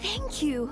Thank you.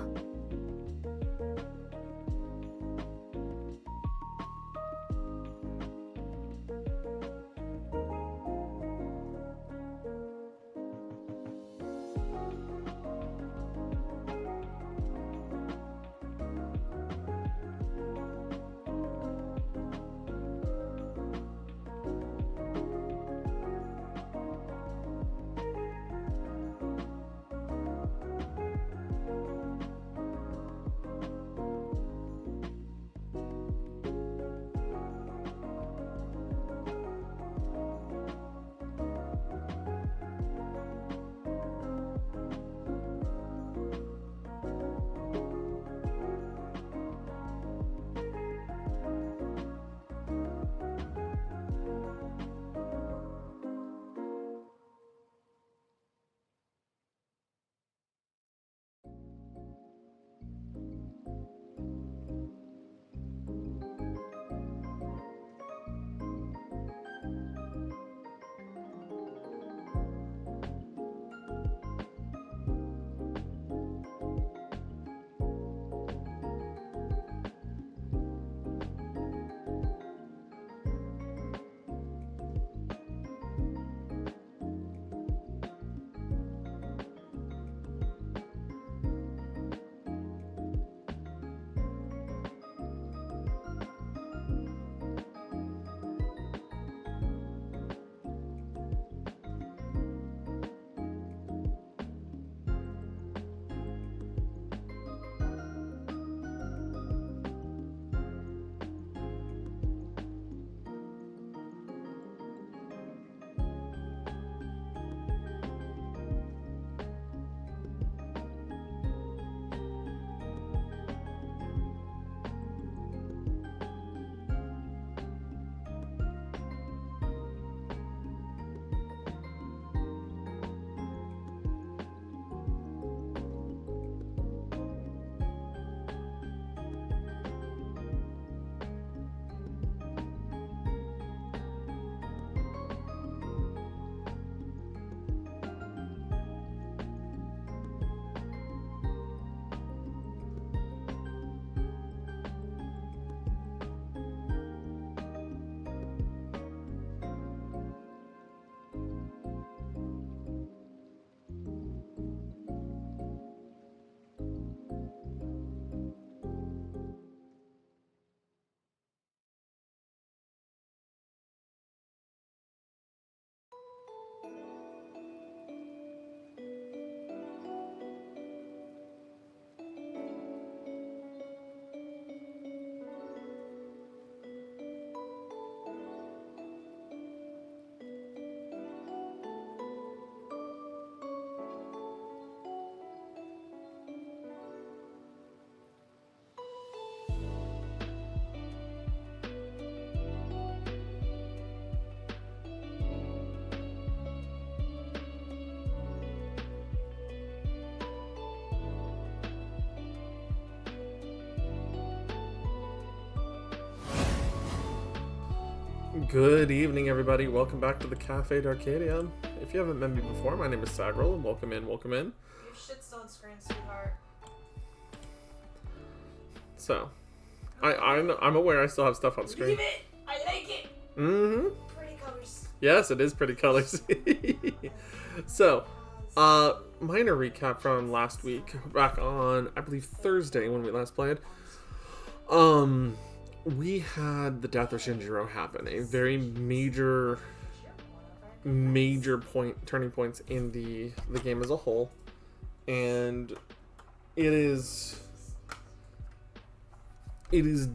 Good evening, everybody. Welcome back to the Cafe d'Arcadia. If you haven't met me before, my name is Sagril, and welcome in, welcome in. You have shits on screen, sweetheart. So, I'm aware I still have stuff on screen. Leave it! I like it! Mm-hmm. Pretty colors. Yes, it is pretty colors. So, minor recap from last week, back on, I believe, Thursday when we last played. We had the death of Shinjiro happen, a very major turning points in the game as a whole, and it is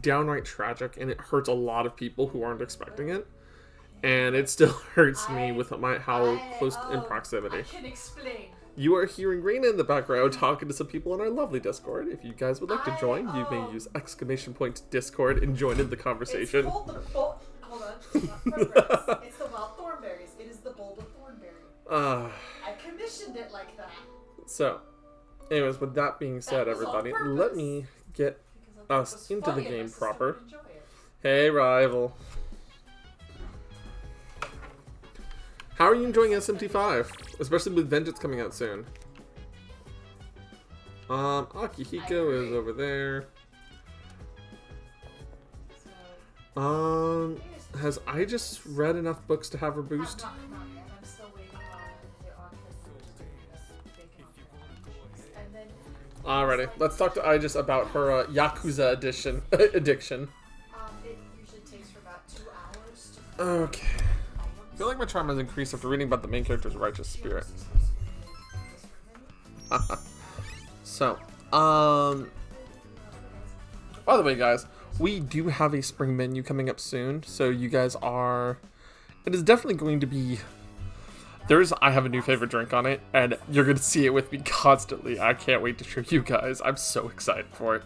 downright tragic, and it hurts a lot of people who aren't expecting it, and it still hurts me with how close in proximity. I can explain. You are hearing Reina in the background talking to some people in our lovely Discord. If you guys would like to join, you may use !Discord and join in the conversation. It's called the hold on. Not progress. It's the wild thornberries. It is the bold of thornberry. I commissioned it like that. So, anyways, with that being said, everybody, let me get us into the game proper. Hey, rival. How are you enjoying SMT5? Especially with Vengeance coming out soon. Akihiko is over there. Has I just read enough books to have her boost? I'm still waiting on the autism to do this big and then Alrighty, let's talk to Aegis about her Yakuza addiction. it usually takes for about 2 hours to Okay. I feel like my trauma has increased after reading about the main character's righteous spirit. So, by the way, guys, we do have a spring menu coming up soon, so you guys are... It is definitely going to be... I have a new favorite drink on it, and you're going to see it with me constantly. I can't wait to show you guys. I'm so excited for it.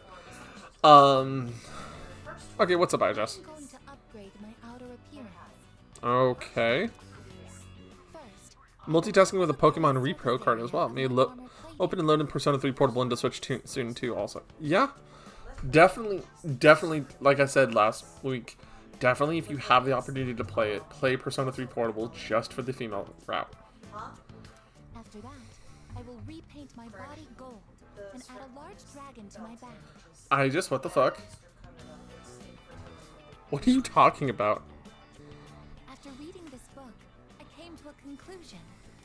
Okay, what's up, Aegis? I'm going to upgrade my outer appearance. Okay. First, Multitasking with a Pokemon Repro card as well. May open and load in Persona 3 Portable into Switch soon too also. Yeah. Definitely, like I said last week, definitely if you have the opportunity to play it, play Persona 3 Portable just for the female route. after that, I will repaint my body gold and add a large dragon to my back. What the fuck? What are you talking about? After reading this book, I came to a conclusion.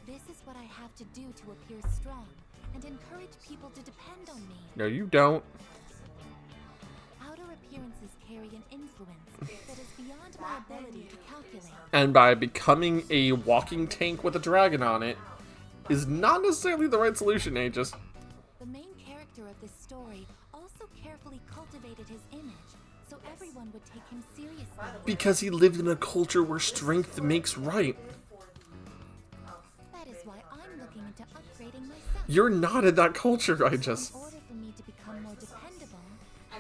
This is what I have to do to appear strong and encourage people to depend on me. No, you don't. Outer appearances carry an influence that is beyond my ability to calculate. And by becoming a walking tank with a dragon on it is not necessarily the right solution, Aegis. The main character of this story also carefully cultivated his image, so everyone would take him seriously. Because he lived in a culture where strength makes right. That is why I'm looking into upgrading myself. You're not in that culture, Aegis. In order for me to become more dependable,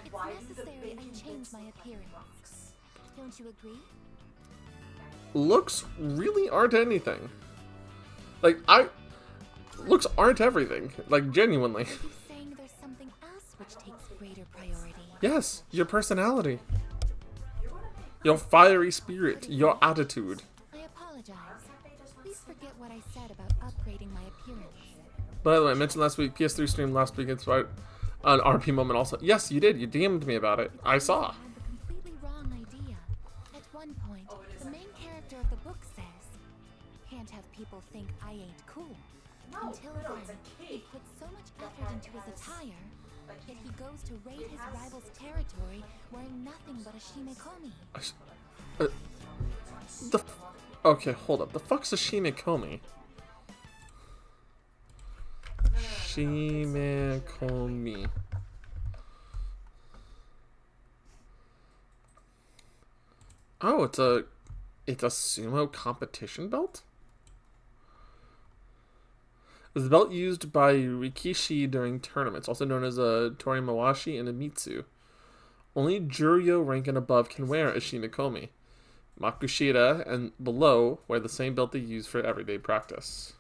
it's necessary I change my appearance. Don't you agree? Looks really aren't anything. Looks aren't everything. Like, genuinely. Are you saying there's something else which takes greater priority? Yes, your personality. Your fiery spirit. Your attitude. I apologize. Please forget what I said about upgrading my appearance. By the way, I mentioned last week, PS3 stream last week inspired an RP moment also. Yes, you did. You DM'd me about it. I saw. I had the completely wrong idea. At one point, the main character of the book says, "Can't have people think I ain't cool." Until then, he puts so much effort into his attire, yet he goes to raid his rival's territory wearing nothing but a shimekomi. Okay, hold up. The fuck's a Shimekomi? Shimekomi. Oh, it's a sumo competition belt? It was a belt used by Rikishi during tournaments, also known as a Torimawashi and a Mitsu. Only Juryo rank and above can wear a Shimekomi. Makushita and below wear the same belt they use for everyday practice.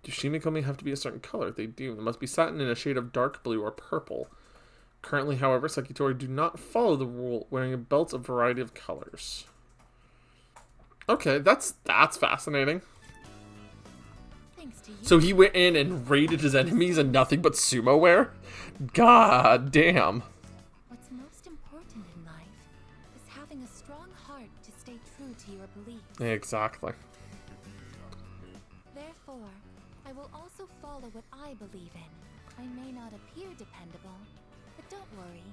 Do Shimekomi have to be a certain color? They do. It must be satin in a shade of dark blue or purple. Currently, however, Sakitori do not follow the rule, wearing belts of a variety of colors. Okay, that's fascinating. Thanks to you. So he went in and raided his enemies in nothing but sumo wear? God damn. What's most important in life is having a strong heart to stay true to your beliefs. Exactly. Therefore, I will also follow what I believe in. I may not appear dependable, but don't worry.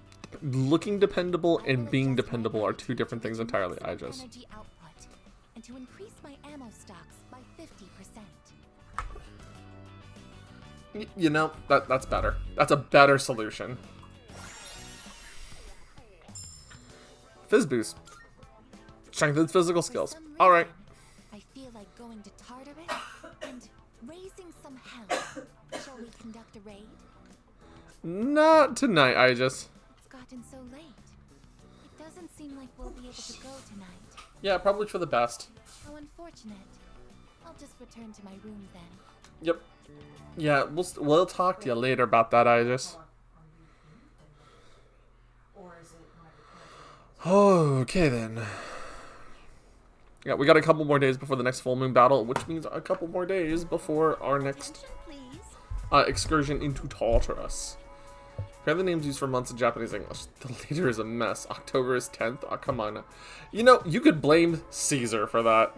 Looking dependable I and will being adjust my dependable are weight two different to things increase entirely, my Aegis. energy output, and to increase my ammo stocks by 50%. You know, that's better. That's a better solution. Fizz boost. Strengthens physical For skills. some Alright. reason, I feel like going to Tartarus and raising some hell. Shall we conduct a raid? Not tonight, Aegis. It's gotten so late. It doesn't seem like we'll be able to go tonight. Yeah, probably for the best. How unfortunate. I'll just return to my room then. Yep. Yeah, we'll talk to you later about that, Aegis. Okay then. Yeah, we got a couple more days before the next full moon battle, which means a couple more days before our next... Attention, please. Excursion into Tartarus. Here are the names used for months in Japanese English. The later is a mess. October is 10th. Oh, come on. You know, you could blame Caesar for that.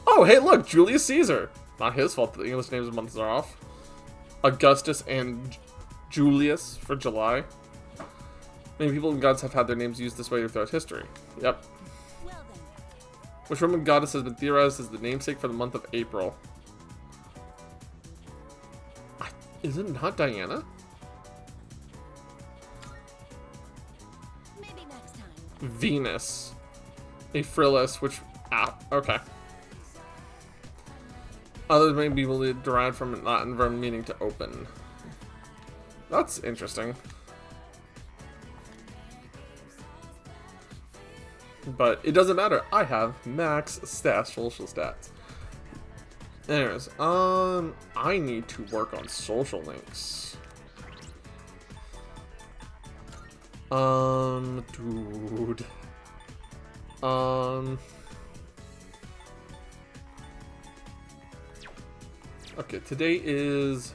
Oh, hey, look, Julius Caesar. Not his fault that the English names of months are off. Augustus and Julius for July. Many people and gods have had their names used this way throughout history. Yep. Which Roman goddess has been theorized as the namesake for the month of April? Is it not Diana? Maybe next time. Venus. Aphrilis, which... Ah, okay. Others may be derived from an Latin verb meaning to open. That's interesting. But it doesn't matter. I have max social stats. Anyways, I need to work on social links. Dude. Okay, today's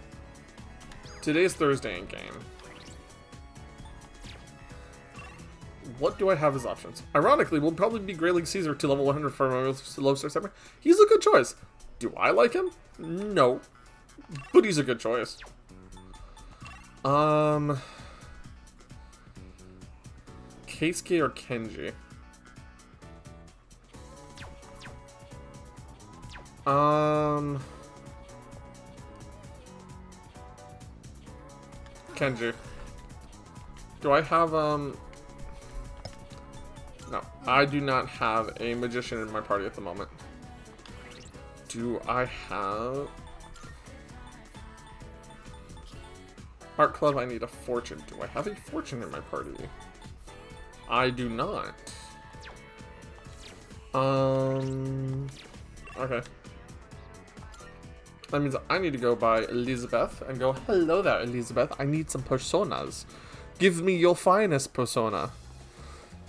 Thursday in game. What do I have as options? Ironically, we'll probably be Grey League Caesar to level 100 for my low star stepper. He's a good choice. Do I like him? No. But he's a good choice. Keisuke or Kenji? Kenji. Do I have, No, I do not have a magician in my party at the moment. Do I have... Art Club, I need a fortune. Do I have a fortune in my party? I do not. Okay. That means I need to go by Elizabeth and go, hello there, Elizabeth. I need some personas. Give me your finest persona.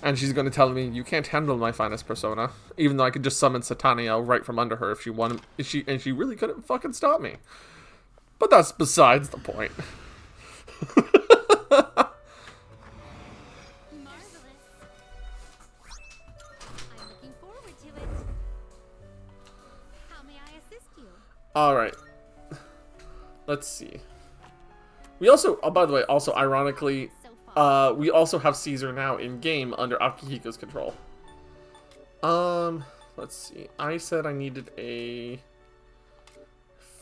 And she's going to tell me, you can't handle my finest persona. Even though I could just summon Satania right from under her if she wanted. And she really couldn't fucking stop me. But that's besides the point. Marvelous. I'm looking forward to it. How may I assist you? Alright. Let's see. We also, oh, by the way, also ironically, we also have Caesar now in game under Akihiko's control. Let's see. I said I needed a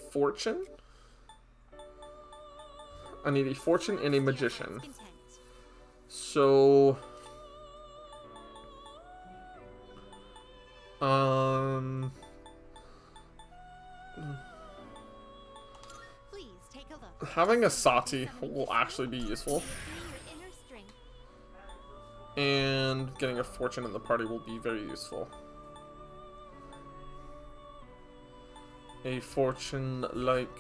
fortune. I need a fortune and a magician. So, Please take a look. having a Sati will actually be useful. And getting a fortune in the party will be very useful. A fortune like...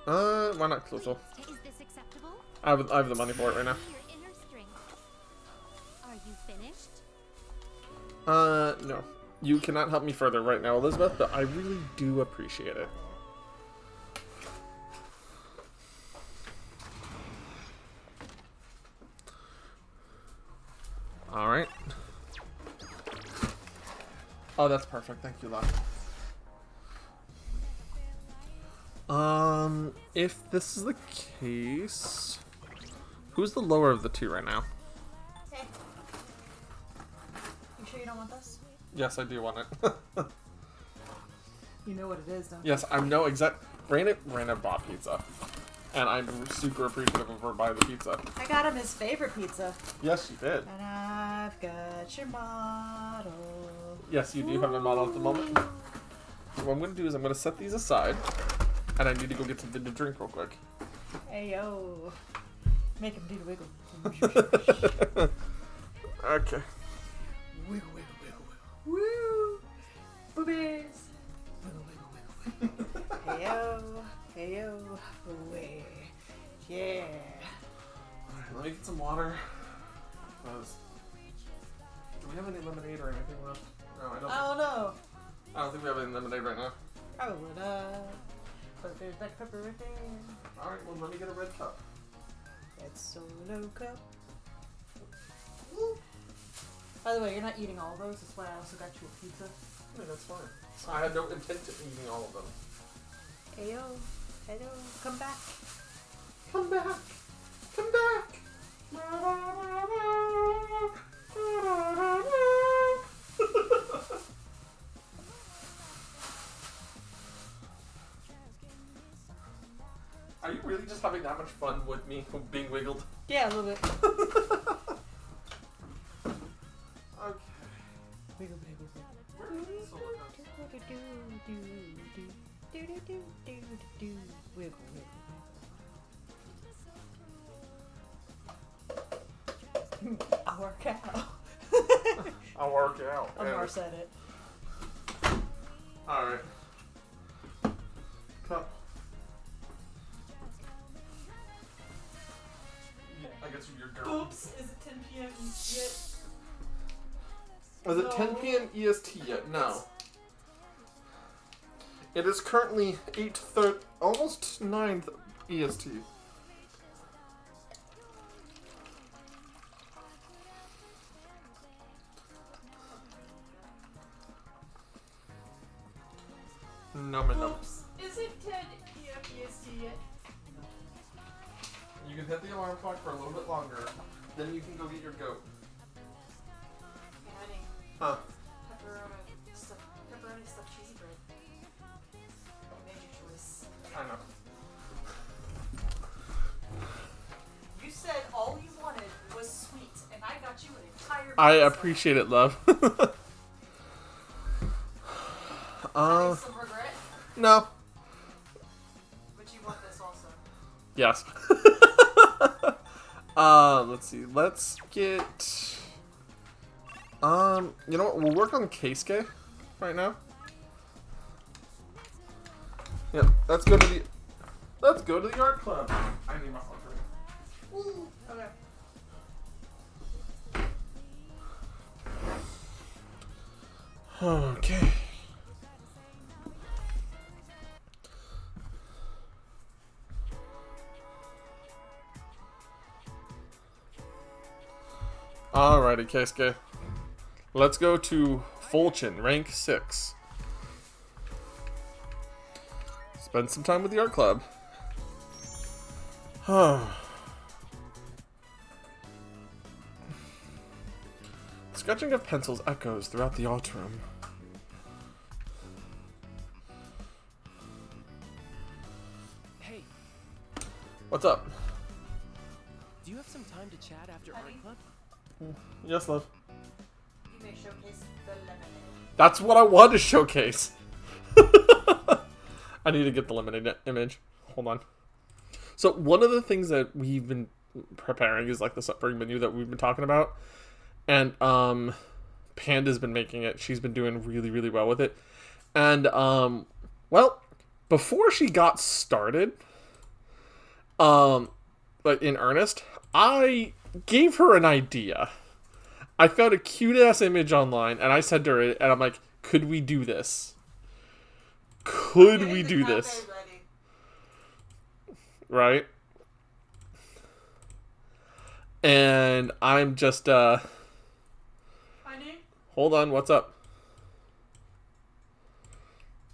why not Clutzel? Is this acceptable? I have the money for it right now. Are you finished? No. You cannot help me further right now, Elizabeth, but I really do appreciate it. Alright. Oh, that's perfect. Thank you, Locke. If this is the case... Who's the lower of the two right now? Hey. You sure you don't want this? Yes, I do want it. You know what it is, don't you? Yes, I know exact... Raina bought pizza. And I'm super appreciative of her buying the pizza. I got him his favorite pizza. Yes, she did. And I've got your model. Yes, you do have a model at the moment. So what I'm going to do is I'm going to set these aside. And I need to go get something to drink real quick. Hey, yo. Make him do the wiggle. Okay. Wiggle, wiggle, wiggle, wiggle. Woo! Boobies! Wiggle, wiggle, wiggle, wiggle. Hey, yo. Hey, yo. Away. Yeah. Alright, let me get some water. Because... Do we have any lemonade or anything left? No, I don't. I don't know. I don't think we have any lemonade right now. Probably not. But there's black pepper right there. Alright, well, let me get a red cup. That's Solo Cup. By the way, you're not eating all of those. That's why I also got you a pizza. Yeah, that's fine. I had no intent of eating all of them. Ayo. Hello. Come back. Come back! Come back! Are you really just having that much fun with me being wiggled? Yeah, a little bit. Okay. Wiggle, wiggle, Where are the solo cups? Wiggle, wiggle. I'll work out. I'll work it out. Amar said it. Alright. Cup. I guess you're girl. Oops, is it 10 p.m. yet? Is it 10 p.m. EST yet? No. It is currently 8:30, almost 9 EST. Num. Oops, is it 10 p.m. EST yet? You can hit the alarm clock for a little bit longer, then you can go get your goat. Hey, honey. Huh? Pepperoni stuffed cheesy bread. You made your choice. I know. You said all you wanted was sweet, and I got you an entire I pizza. appreciate it, love. Having some regret, No. but you want this also. Yes. Let's see. Let's get. You know what? We'll work on Keisuke right now. Yep. Let's go to the art club. I need my phone for you. Ooh, okay. Okay. Alrighty, Keisuke. Let's go to Fulchin, rank 6. Spend some time with the art club. Scratching of pencils echoes throughout the art room. Hey, What's up? do you have some time to chat after art club? Yes, love. You may showcase the lemonade. That's what I wanted to showcase. I need to get the lemonade image. Hold on. So one of the things that we've been preparing is like the spring menu that we've been talking about. And Panda's been making it. She's been doing really, really well with it. And well, before she got started, like in earnest, I gave her an idea. I found a cute ass image online and I said to her, and I'm like, could we do this? Could we do this? Right? And I'm just, Honey? hold on, what's up?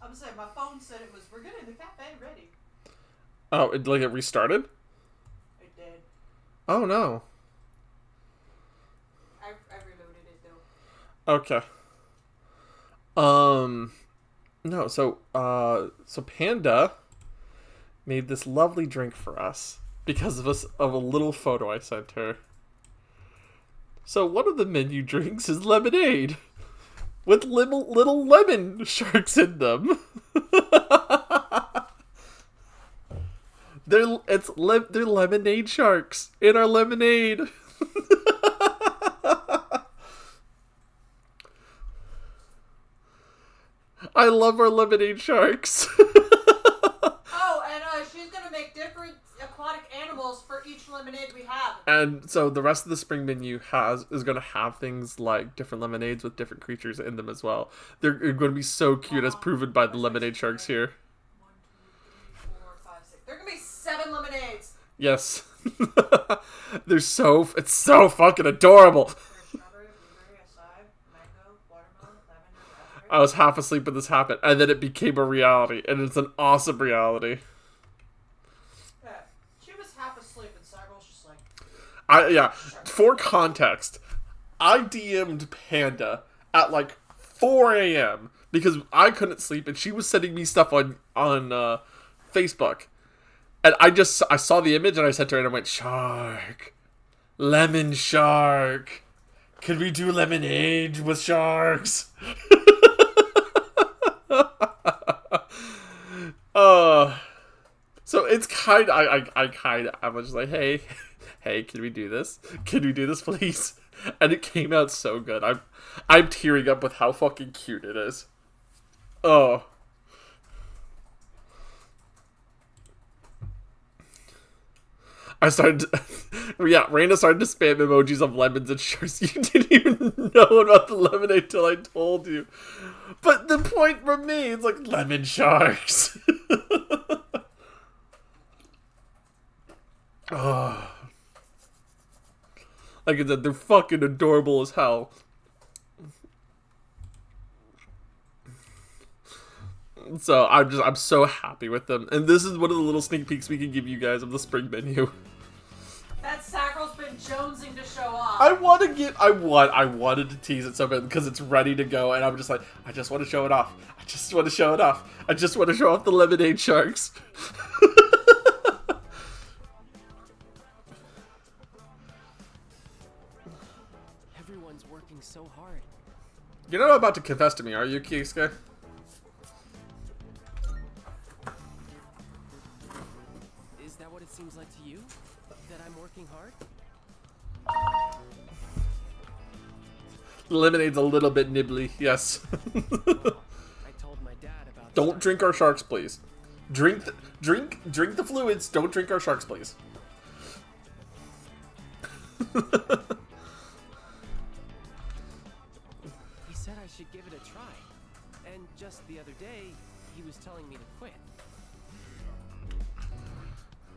I'm saying my phone said it was, we're getting the cafe ready. Oh, it restarted? It did. Oh, no. I reloaded it though. Okay. No, so Panda made this lovely drink for us because of a little photo I sent her. So one of the menu drinks is lemonade with little lemon sharks in them. They're lemonade sharks in our lemonade. I love our lemonade sharks. Oh, and she's gonna make different aquatic animals for each lemonade we have. And so the rest of the spring menu is going to have things like different lemonades with different creatures in them as well. They're going to be so cute, as proven by the lemonade sharks here. 1, 2, lemonades. Yes. It's so fucking adorable. Strawberry, blueberry, acai, mango, watermelon, lavender, raspberry. I was half asleep when this happened, and then it became a reality, and it's an awesome reality. Yeah, she was half asleep and Cyril's just like, For context, I DM'd Panda at like 4 a.m. because I couldn't sleep, and she was sending me stuff on Facebook. And I saw the image, and I said to her, and I went, shark. Lemon shark. Can we do lemonade with sharks? So it's kind of, I was just like, hey, can we do this? Can we do this, please? And it came out so good. I'm tearing up with how fucking cute it is. Oh. Raina started to spam emojis of lemons and sharks. You didn't even know about the lemonade till I told you. But the point remains, like, lemon sharks. Oh. Like I said, they're fucking adorable as hell. So I'm so happy with them. And this is one of the little sneak peeks we can give you guys of the spring menu. that Sacral's been jonesing to show off. I wanted to tease it so bad because it's ready to go, and I'm just like, I just want to show it off. I just want to show off the lemonade sharks. Everyone's working so hard. You're not about to confess to me, are you, Kisuke? Is that what it seems like to you? That I'm working hard? Lemonade's a little bit nibbly, yes. I told my dad about Don't drink our sharks, please. Drink the fluids. Don't drink our sharks, please. He said I should give it a try. And just the other day, he was telling me to quit.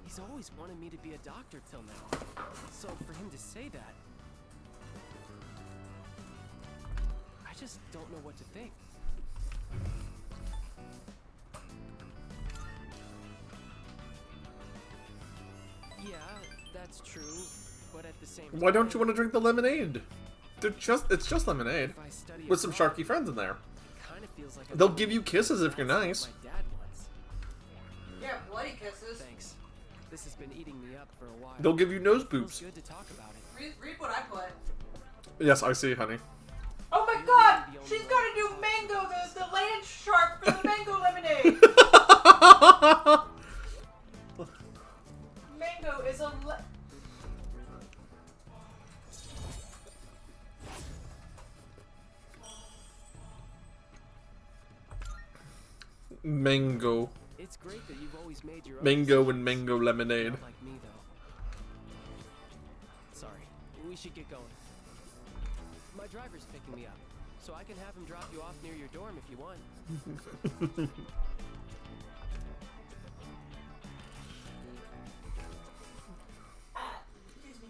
He's always wanted me to be a doctor till now. So for him to say that, I just don't know what to think. Yeah, that's true, but at the same time, Why don't you want to drink the lemonade? It's just lemonade if I study with some abroad, sharky friends in there. kinda feels like They'll give you kisses if you're nice. my dad wants. Yeah, bloody kisses. Thanks. This has been eating me up for a while. They'll give you nose Feels boobs. good to talk about it. Read what I put. Yes, I see, honey. Oh my god! She's gonna do mango, the land shark for the mango lemonade! Mango is a Mango. It's great that you've always made your own Mango decisions. and mango lemonade. Not like me, though. Sorry. We should get going. My driver's picking me up, so I can have him drop you off near your dorm if you want. excuse me.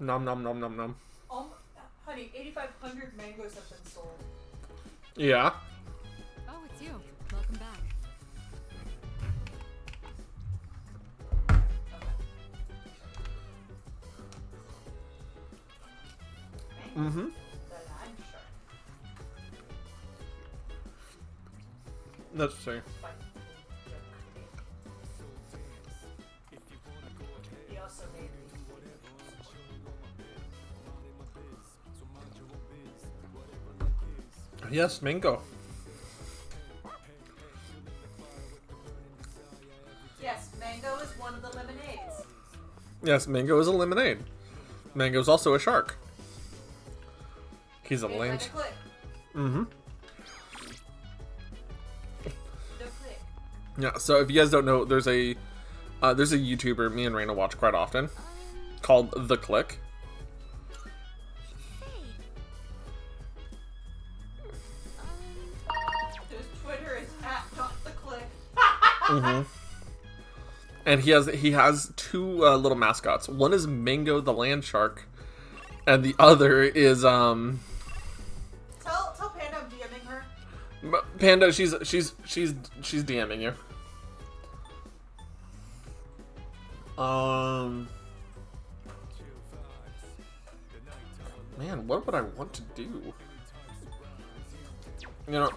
Nom nom nom nom nom. Honey, 8,500 mangoes have been sold. Yeah. Oh, it's you. Welcome back. Mm-hmm. The land shark. Let's see. He also made Yes, mango. Yes, mango is one of the lemonades. Yes, mango is a lemonade. Mango's also a shark. He's a Made by land. The Click. Mm-hmm. The Click. Yeah. So if you guys don't know, there's a YouTuber me and Raina watch quite often called The Click. His Twitter is @NotTheClick. Mm-hmm. And he has two little mascots. One is Mango the land shark, and the other is Tell Panda I'm DMing her. Panda. She's DMing you. Man, what would I want to do? You know,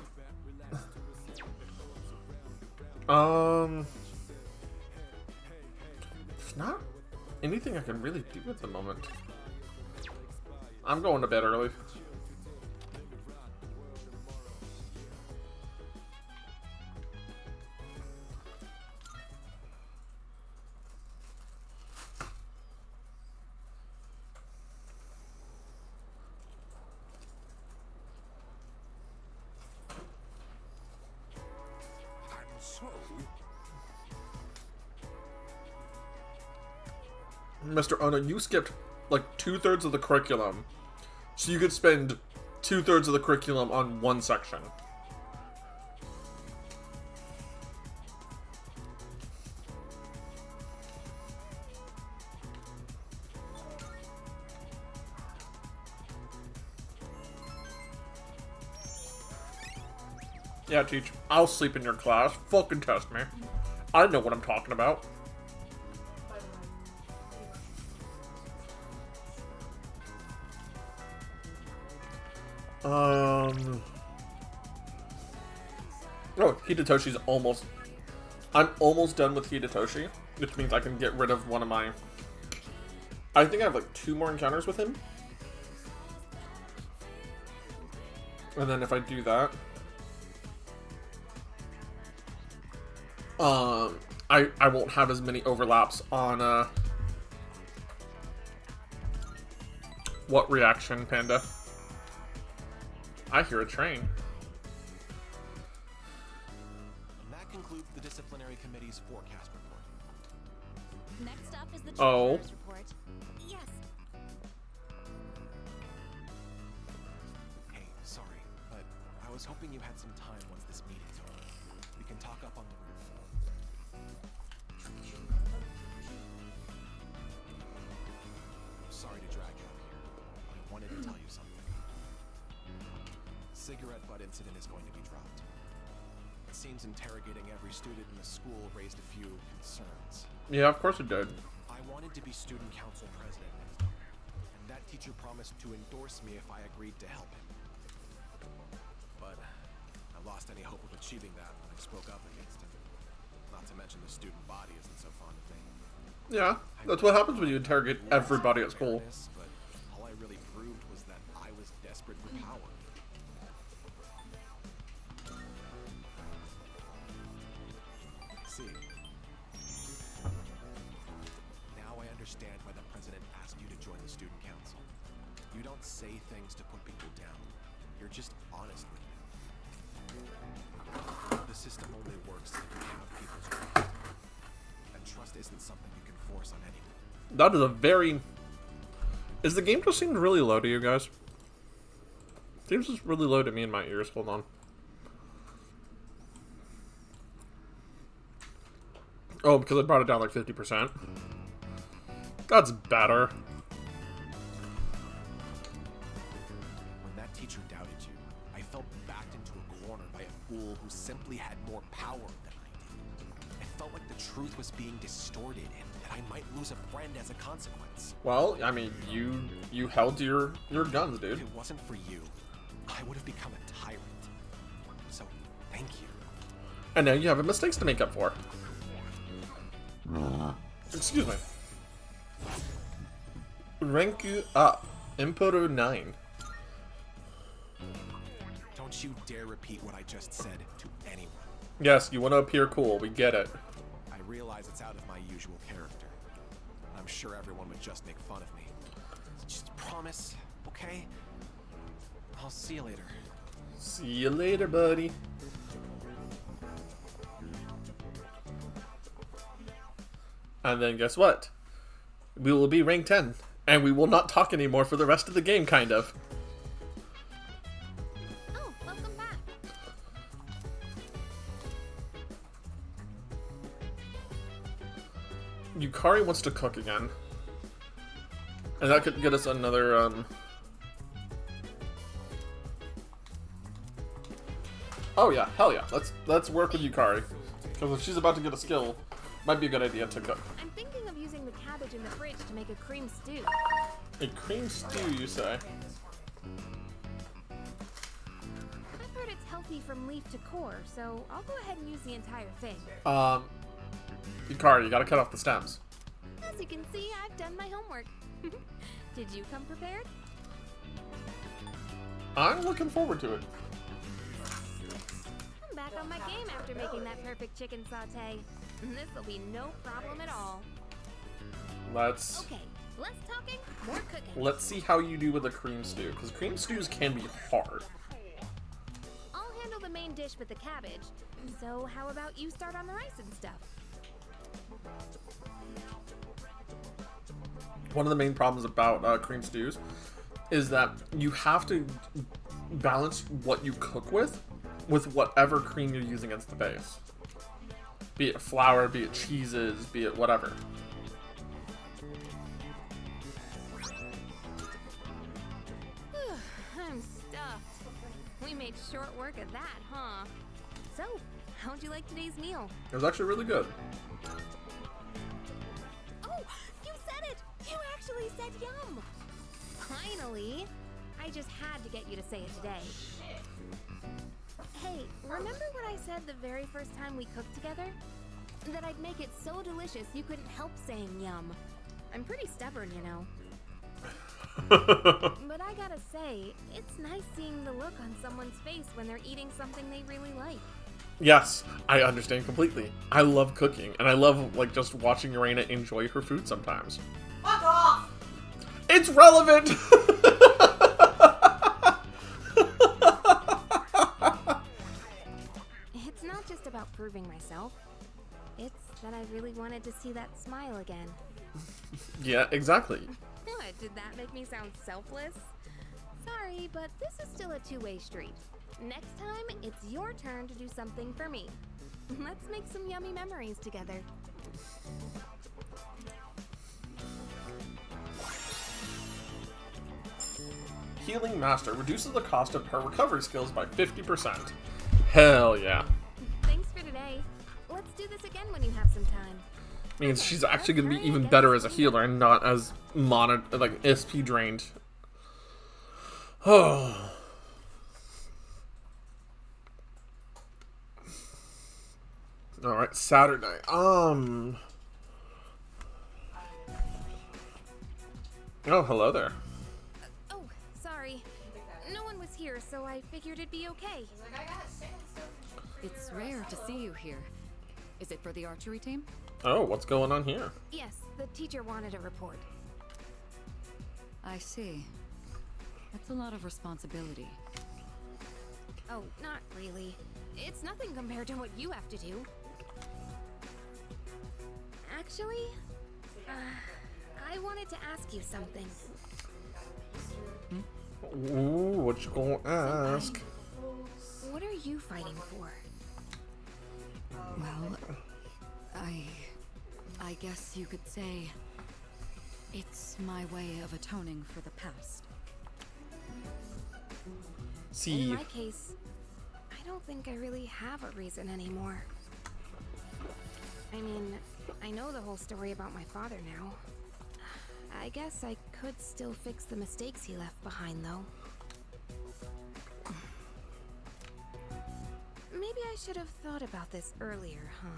there's not anything I can really do at the moment. I'm going to bed early. Mr. Ono, you skipped like 2/3 of the curriculum, so you could spend 2/3 of the curriculum on one section. Yeah, teach. I'll sleep in your class. Fucking test me. I know what I'm talking about. Oh, Hidetoshi's almost... I'm almost done with Hidetoshi, which means I can get rid of one of my... I think I have like 2 more encounters with him. And then if I do that... I won't have as many overlaps on, What reaction, Panda? I hear a train. And that concludes the disciplinary committee's forecast report. Next up is the Oh. Chancellor's report. Yes. Hey, sorry, but I was hoping you had some time once this meeting's over. We can talk up on the roof. I'm sorry to drag you up here. I wanted to tell you something. Cigarette butt incident is going to be dropped. It seems interrogating every student in the school raised a few concerns. Yeah, of course it did. I wanted to be student council president next year, and that teacher promised to endorse me if I agreed to help him. But I lost any hope of achieving that when I spoke up against him. Not to mention the student body isn't so fond of me. Yeah, that's what happens when you interrogate everybody at school. But all I really proved was that I was desperate for power. See, now I understand why the president asked you to join the student council. You don't say things to put people down. You're just honest with them. The system only works if you have people's trust. And trust isn't something you can force on anyone. That is a very... Is the game just seemed really low to you guys? Seems just really low to me in my ears. Hold on. Oh, because I brought it down like 50%. That's better. When that teacher doubted you, I felt backed into a corner by a fool who simply had more power than I did. I felt like the truth was being distorted and that I might lose a friend as a consequence. Well, I mean, you held your guns, If dude. it wasn't for you, I would have become a tyrant. So, thank you. And now you have mistakes to make up for. Excuse me. Rank you up. Impoto 9. Don't you dare repeat what I just said to anyone. Yes, you want to appear cool. We get it. I realize it's out of my usual character. I'm sure everyone would just make fun of me. Just promise, okay? I'll see you later. See you later, buddy. And then guess what? We will be rank 10. And we will not talk anymore for the rest of the game, kind of. Oh, welcome back. Yukari wants to cook again. And that could get us another, Oh yeah, hell yeah. Let's work with Yukari. Because if she's about to get a skill, might be a good idea to cook. I'm thinking of using the cabbage in the fridge to make a cream stew. A cream stew, you say? I've heard it's healthy from leaf to core, so I'll go ahead and use the entire thing. Yukari, you gotta cut off the stems. As you can see, I've done my homework. Did you come prepared? I'm looking forward to it. I'm back on my game after making that perfect chicken saute. This'll be no problem at all. Let's Okay, less talking, more cooking. see how you do with a cream stew, because cream stews can be hard. I'll handle the main dish with the cabbage. So how about you start on the rice and stuff? One of the main problems about cream stews is that you have to balance what you cook with whatever cream you're using as the base. Be it flour, be it cheeses, be it whatever. I'm stuffed. We made short work of that, huh? So, how'd you like today's meal? It was actually really good. Oh, you said it! You actually said yum! Finally! I just had to get you to say it today. Hey, remember what I said the very first time we cooked together? That I'd make it so delicious you couldn't help saying yum. I'm pretty stubborn, you know. But I gotta say, it's nice seeing the look on someone's face when they're eating something they really like. Yes, I understand completely. I love cooking, and I love like just watching Urena enjoy her food sometimes. Fuck off! It's relevant! It's not just about proving myself. It's that I really wanted to see that smile again. Yeah, exactly. What, did that make me sound selfless? Sorry, but this is still a two-way street. Next time, it's your turn to do something for me. Let's make some yummy memories together. Healing Master reduces the cost of her recovery skills by 50%. Hell yeah. Thanks for today. Let's do this again when you have some time. Means she's actually going to be even better as a healer and not as SP drained. Oh. Alright, Saturday. Oh, hello there. Oh, sorry. No one was here, so I figured it'd be okay. It's rare to see you here. Is it for the archery team? Oh, what's going on here? Yes, the teacher wanted a report. I see. That's a lot of responsibility. Oh, not really. It's nothing compared to what you have to do. Actually, I wanted to ask you something. Ooh, what you gonna ask? What are you fighting for? Well, I guess you could say it's my way of atoning for the past. See, In my case, I don't think I really have a reason anymore. I mean, I know the whole story about my father now. I guess I could still fix the mistakes he left behind, though. Maybe I should have thought about this earlier, huh?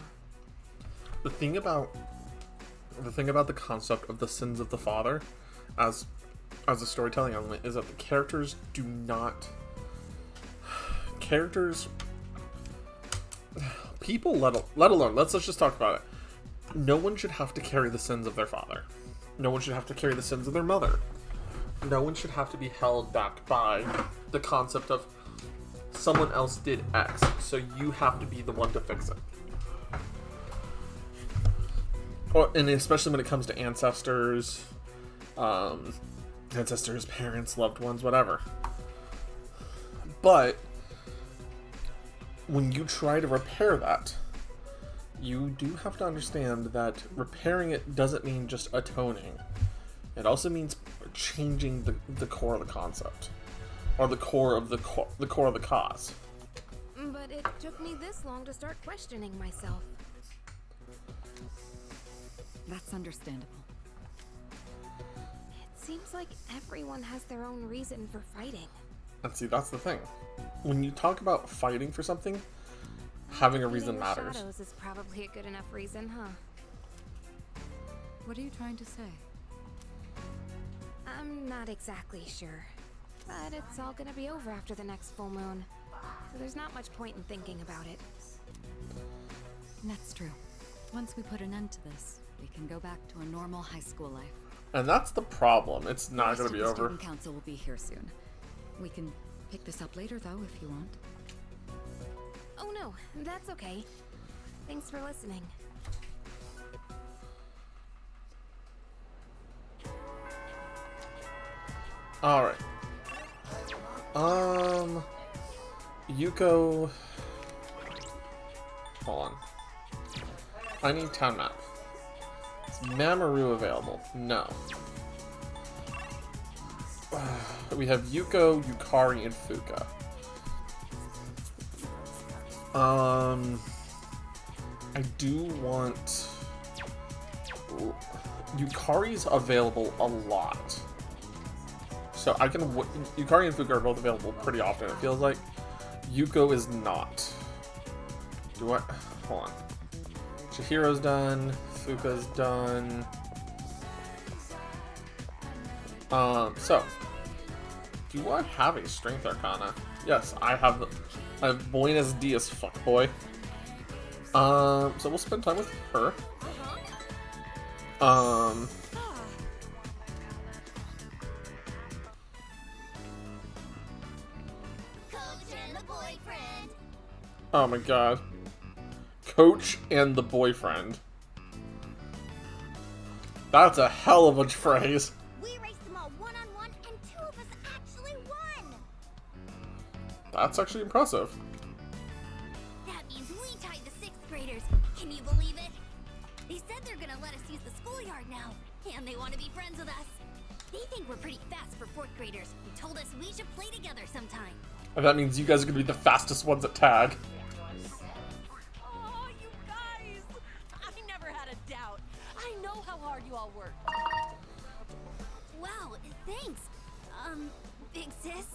the thing about the concept of the sins of the father as a storytelling element is that the characters do not people let alone let's just talk about it. No one should have to carry the sins of their father. No one should have to carry the sins of their mother. No one should have to be held back by the concept of someone else did X, so you have to be the one to fix it. And especially when it comes to ancestors, parents, loved ones, whatever. But when you try to repair that, you do have to understand that repairing it doesn't mean just atoning. It also means changing the core of the concept, or the core of the core of the cause. But it took me this long to start questioning myself. That's understandable. It seems like everyone has their own reason for fighting. And see, that's the thing. When you talk about fighting for something, having a reason Feeding the matters. shadows is probably a good enough reason, huh? What are you trying to say? I'm not exactly sure. But it's all gonna be over after the next full moon. So there's not much point in thinking about it. That's true. Once we put an end to this, we can go back to a normal high school life. And that's the problem. It's not going to be The over. student council will be here soon. We can pick this up later, though, if you want. Oh no, that's okay. Thanks for listening. Alright. Yuko. Hold on. I need town map. Is Mamoru available? No. We have Yuko, Yukari, and Fuka. I do want... Yukari's available a lot. So I can... Yukari and Fuka are both available pretty often, it feels like. Yuko is not. Do I... Hold on. Chihiro's done. Fuka's done. So... Do I have a Strength Arcana? Yes, I have Buenos Dias, fuckboy. So we'll spend time with her. Oh my god. Coach and the boyfriend. That's a hell of a phrase. We raced them all one-on-one, and 2 of us actually won! That's actually impressive. That means we tied the 6th graders. Can you believe it? They said they're gonna let us use the schoolyard now, and they want to be friends with us. They think we're pretty fast for 4th graders, and told us we should play together sometime. And that means you guys are gonna be the fastest ones at tag. Oh, you guys! I never had a doubt. I know how hard you all work. Wow, thanks. Big sis.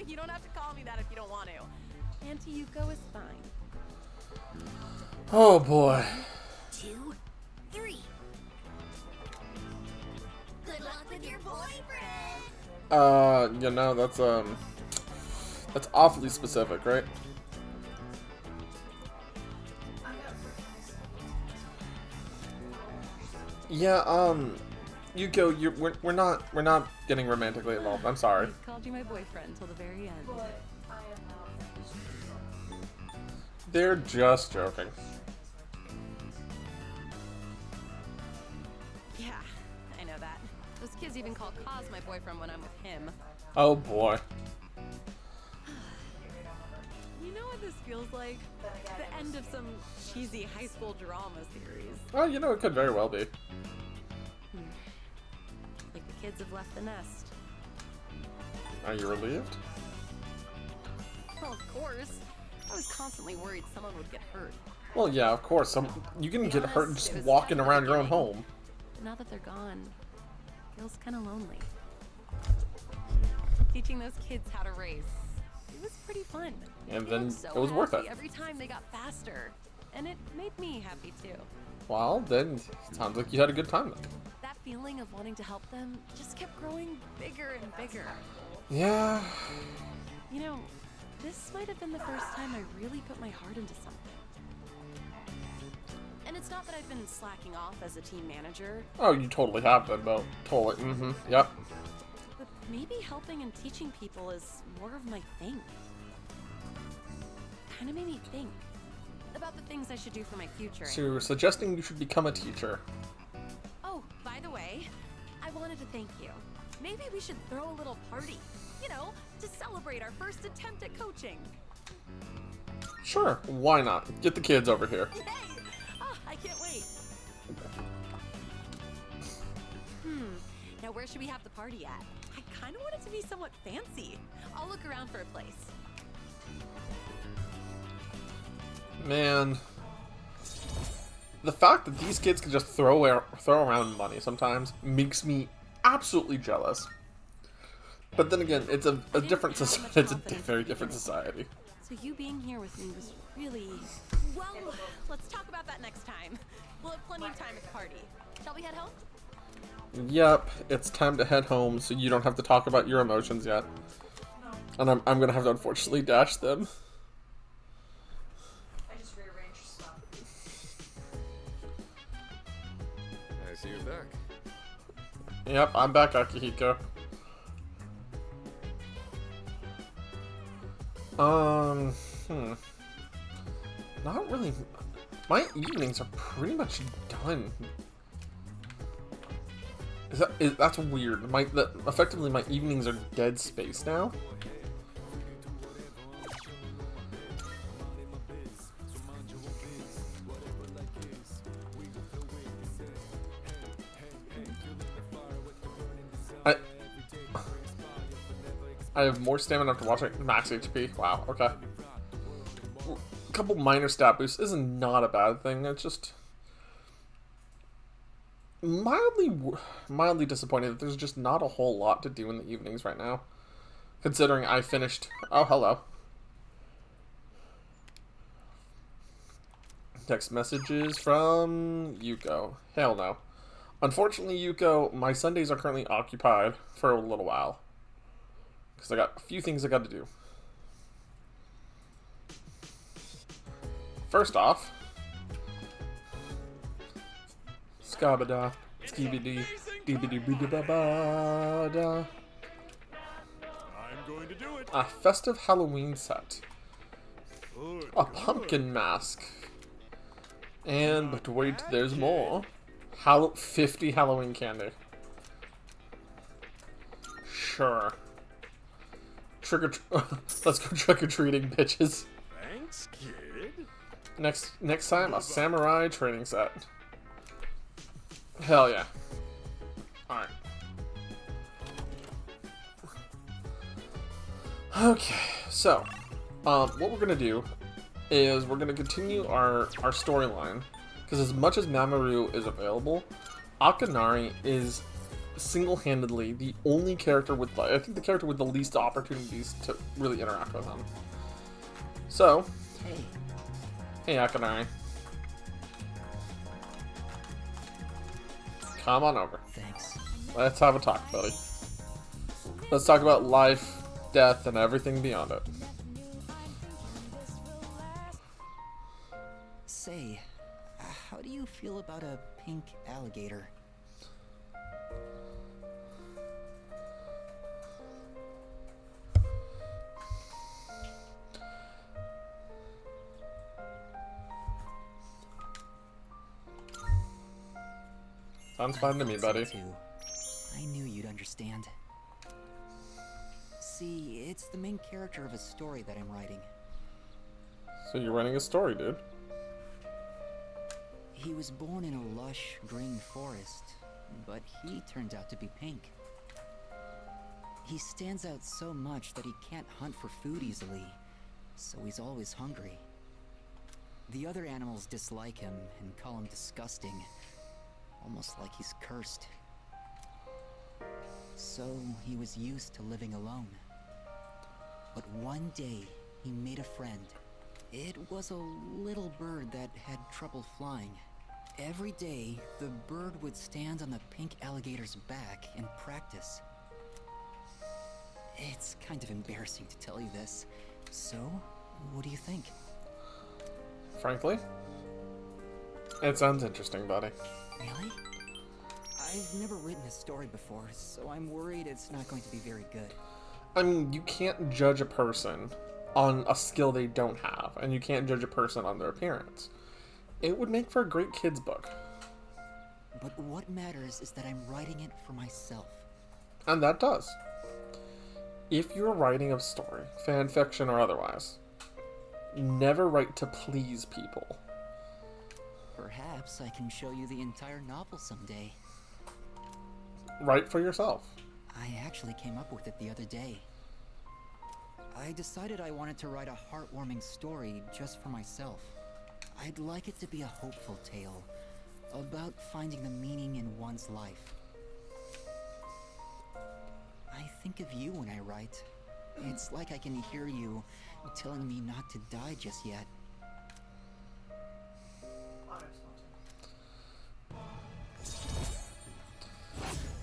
You don't have to call me that if you don't want to. Auntie Yuko is fine. Oh boy. 2, 3. Good luck with your boyfriend. You know, that's awfully specific, right? Yeah, Yuko, we're not getting romantically involved. I'm sorry. I called you my boyfriend till the very end. They're just joking. Yeah, I know that. Those kids even call Kaz my boyfriend when I'm with him. Oh boy. You know what this feels like? The end of some cheesy high school drama series. Well, you know, it could very well be. Like the kids have left the nest. Are you relieved? Well, of course. I was constantly worried someone would get hurt. Well, yeah, of course. You can get hurt just walking around your own home. Now that they're gone, it feels kind of lonely. Teaching those kids how to race, it was pretty fun. And They then looked so it was worth happy it. Every time they got faster, and it made me happy too. Well, then it sounds like you had a good time then. That feeling of wanting to help them just kept growing bigger and bigger. Yeah. You know, this might have been the first time I really put my heart into something. And it's not that I've been slacking off as a team manager, Oh, you totally have been, Bo. Totally. Mm-hmm. Yep. but maybe helping and teaching people is more of my thing. Kind of made me think about the things I should do for my future. So you're suggesting you should become a teacher. Oh, by the way, I wanted to thank you. Maybe we should throw a little party. You know, to celebrate our first attempt at coaching. Sure, why not? Get the kids over here. Yay! Oh, I can't wait. Now where should we have the party at? I kind of want it to be somewhat fancy. I'll look around for a place. Man, the fact that these kids can just throw around money sometimes makes me absolutely jealous. But then again, it's a different society. It's a very different society. So you being here with me was really... Well, let's talk about that next time. We'll have plenty of time at the party. Shall we head home? Yep, it's time to head home so you don't have to talk about your emotions yet. And I'm gonna have to unfortunately dash them. I just rearranged stuff. I see you're back. Yep, I'm back, Akihiko. Not really. My evenings are pretty much done. That's weird. Effectively, my evenings are dead space now. I have more stamina after watching max HP. Wow, okay. A couple minor stat boosts is not a bad thing. It's just mildly disappointed that there's just not a whole lot to do in the evenings right now. Considering I finished... Oh, hello. Text messages from Yuko. Hell no. Unfortunately, Yuko, my Sundays are currently occupied for a little while. Because I got a few things I got to do. First off, Skabada, skibidi, dibidi bidibabada. I'm going to do it. A festive Halloween set. A pumpkin mask. And, but wait, there's more. 50 Halloween candy. Sure. Let's go trick-or-treating, bitches. Thanks, kid. Next time, a samurai training set. Hell yeah. Alright. Okay, so, what we're gonna do is we're gonna continue our storyline, because as much as Mamoru is available, Akanari is single-handedly the only character with, I think, the character with the least opportunities to really interact with him. So, hey Akanari. Come on over. Thanks. Let's have a talk, buddy. Let's talk about life, death, and everything beyond it. Say, how do you feel about a pink alligator? Sounds fine to me, buddy. Too. I knew you'd understand. See, it's the main character of a story that I'm writing. So you're writing a story, dude. He was born in a lush green forest, but he turns out to be pink. He stands out so much that he can't hunt for food easily, so he's always hungry. The other animals dislike him and call him disgusting, almost like he's cursed. So he was used to living alone. But one day, he made a friend. It was a little bird that had trouble flying. Every day, the bird would stand on the pink alligator's back and practice. It's kind of embarrassing to tell you this. So, what do you think? Frankly, it sounds interesting, buddy. Really? I've never written a story before, so I'm worried it's not going to be very good. I mean, you can't judge a person on a skill they don't have, and you can't judge a person on their appearance. It would make for a great kid's book. But what matters is that I'm writing it for myself. And that does. if you're writing a story, fan fiction or otherwise, never write to please people. Perhaps I can show you the entire novel someday. Write for yourself. I actually came up with it the other day. I decided I wanted to write a heartwarming story just for myself. I'd like it to be a hopeful tale about finding the meaning in one's life. I think of you when I write. It's like I can hear you telling me not to die just yet.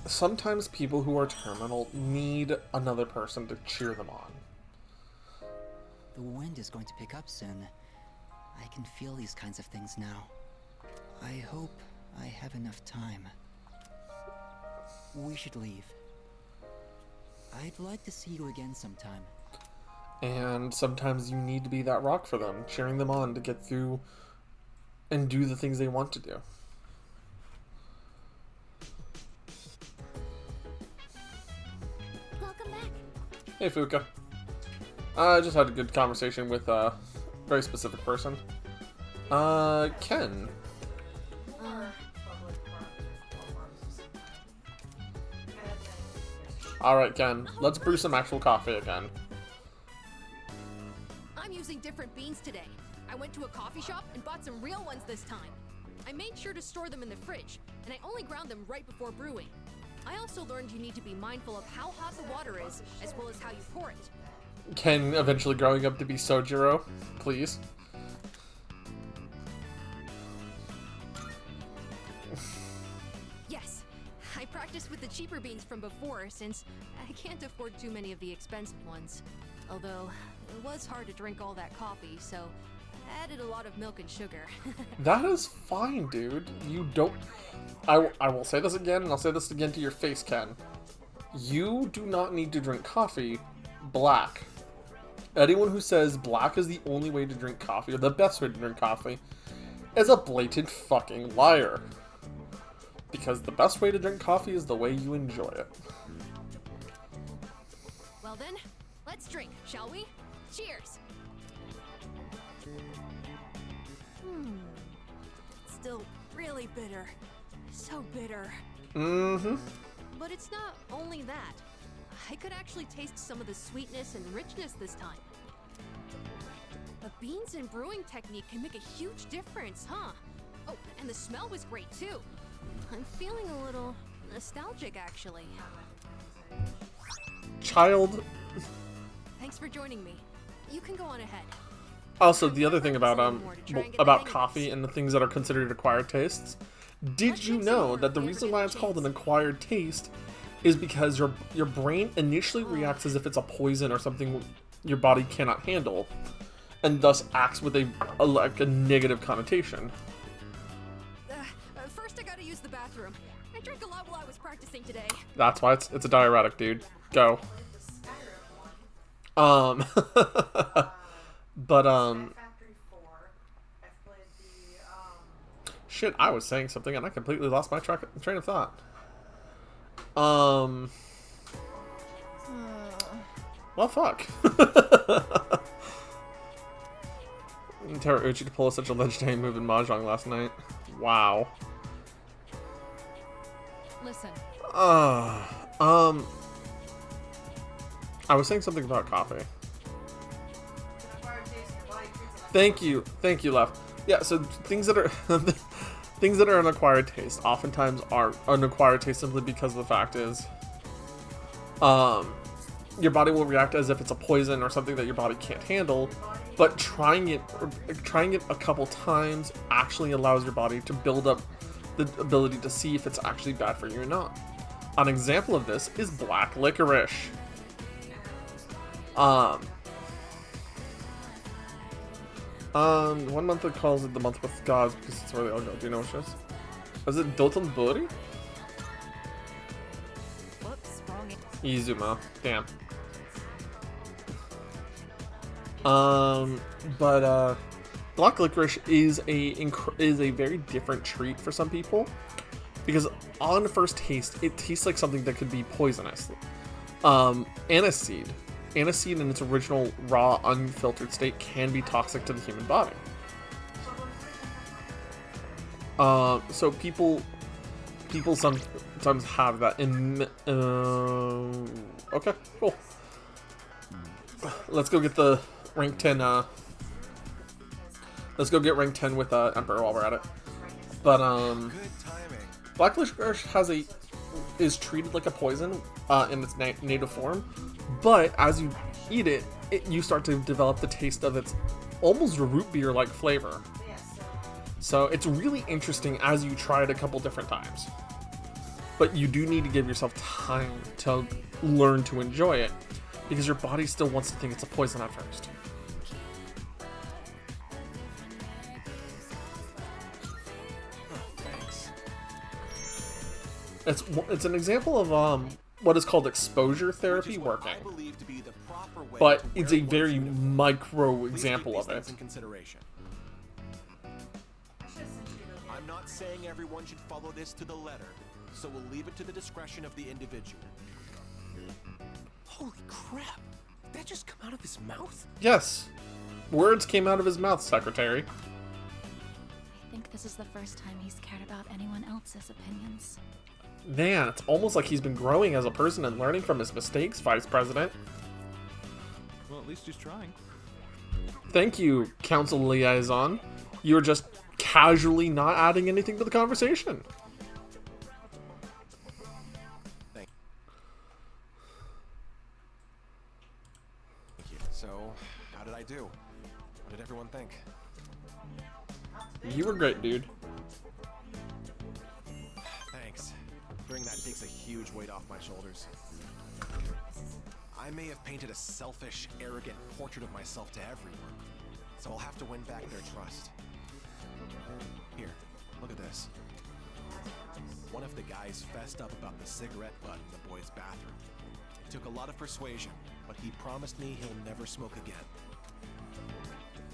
Sometimes people who are terminal need another person to cheer them on. The wind is going to pick up soon. I can feel these kinds of things now. I hope I have enough time. We should leave. I'd like to see you again sometime. And sometimes you need to be that rock for them, cheering them on to get through and do the things they want to do. Welcome back. Hey, Fuka. I just had a good conversation with a very specific person. Ken. Alright, Ken. Let's brew some actual coffee again. I'm using different beans today. I went to a coffee shop and bought some real ones this time. I made sure to store them in the fridge, and I only ground them right before brewing. I also learned you need to be mindful of how hot the water is, as well as how you pour it. Ken eventually growing up to be Sojiro, please. Yes, I practiced with the cheaper beans from before, since I can't afford too many of the expensive ones. Although, it was hard to drink all that coffee, so I added a lot of milk and sugar. That is fine, dude. You don't... I will say this again, and I'll say this again to your face, Ken. You do not need to drink coffee black. Anyone who says black is the only way to drink coffee, or the best way to drink coffee, is a blatant fucking liar. Because the best way to drink coffee is the way you enjoy it. Well then, let's drink, shall we? Cheers! Still really bitter. So bitter. Mm-hmm. But it's not only that. I could actually taste some of the sweetness and richness this time. The beans and brewing technique can make a huge difference, huh? Oh, and the smell was great too. I'm feeling a little nostalgic, actually. Child. Thanks for joining me. You can go on ahead. Also, the other thing about coffee and the things that are considered acquired tastes. Did you know that the reason why it's called an acquired taste is because your brain initially reacts as if it's a poison or something your body cannot handle, and thus acts with a negative connotation. First I gotta use the bathroom. I drank a lot while I was practicing today. That's why it's a diuretic, dude. Go. Shit, I was saying something and I completely lost my train of thought. Well, fuck. Terauchi to pull such a legendary move in Mahjong last night. Wow. Listen. I was saying something about coffee. Thank you, Left. Yeah, so things that are things that are an acquired taste oftentimes are an acquired taste simply because the fact is, your body will react as if it's a poison or something that your body can't handle. But trying it a couple times actually allows your body to build up the ability to see if it's actually bad for you or not. An example of this is black licorice. 1 month it calls it the month with gods because it's where they all go. Do you know what it is? Is it Dotonbori? Whoops, wrong. Izuma. Damn. Black licorice is a very different treat for some people because on first taste it tastes like something that could be poisonous. Aniseed. Aniseed in its original raw, unfiltered state can be toxic to the human body. So people sometimes have that in. Okay, cool. Let's go get the rank 10. Let's go get rank 10 with Emperor while we're at it. But black licorice is treated like a poison in its native form, but as you eat it, you start to develop the taste of its almost root beer like flavor. So it's really interesting as you try it a couple different times. But you do need to give yourself time to learn to enjoy it, because your body still wants to think it's a poison at first. It's an example of what is called exposure therapy working, but it's a very micro example of it. I'm not saying everyone should follow this to the letter, so we'll leave it to the discretion of the individual. Holy crap! Did that just come out of his mouth? Yes. Words came out of his mouth, Secretary. I think this is the first time he's cared about anyone else's opinions. Man, it's almost like he's been growing as a person and learning from his mistakes, Vice President. Well, at least he's trying. Thank you, Council Liaison. You were just casually not adding anything to the conversation. Thank you. So, how did I do? What did everyone think? You were great, dude. Thanks. Hearing that takes a huge weight off my shoulders. I may have painted a selfish, arrogant portrait of myself to everyone, so I'll have to win back their trust. Here, look at this. One of the guys fessed up about the cigarette butt in the boys' bathroom. It took a lot of persuasion, but he promised me he'll never smoke again.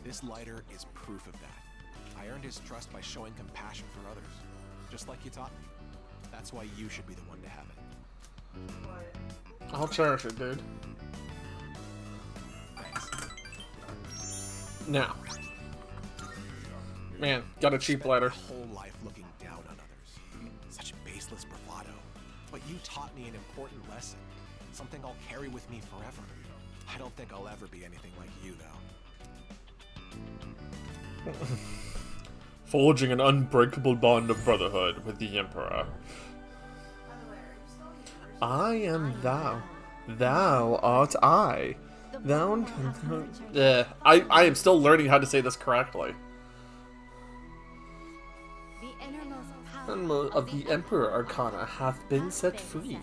This lighter is proof of that. I earned his trust by showing compassion for others, just like you taught me. That's why you should be the one to have it. I'll cherish it, dude. Thanks. Now. Man, got a cheap lighter. Whole life looking down on others. Such baseless bravado. But you taught me an important lesson. Something I'll carry with me forever. I don't think I'll ever be anything like you, though. Forging an unbreakable bond of brotherhood with the Emperor. I am thou. Thou art I. Thou... I am still learning how to say this correctly. The innermost power Of the Emperor Arcana hath been set free.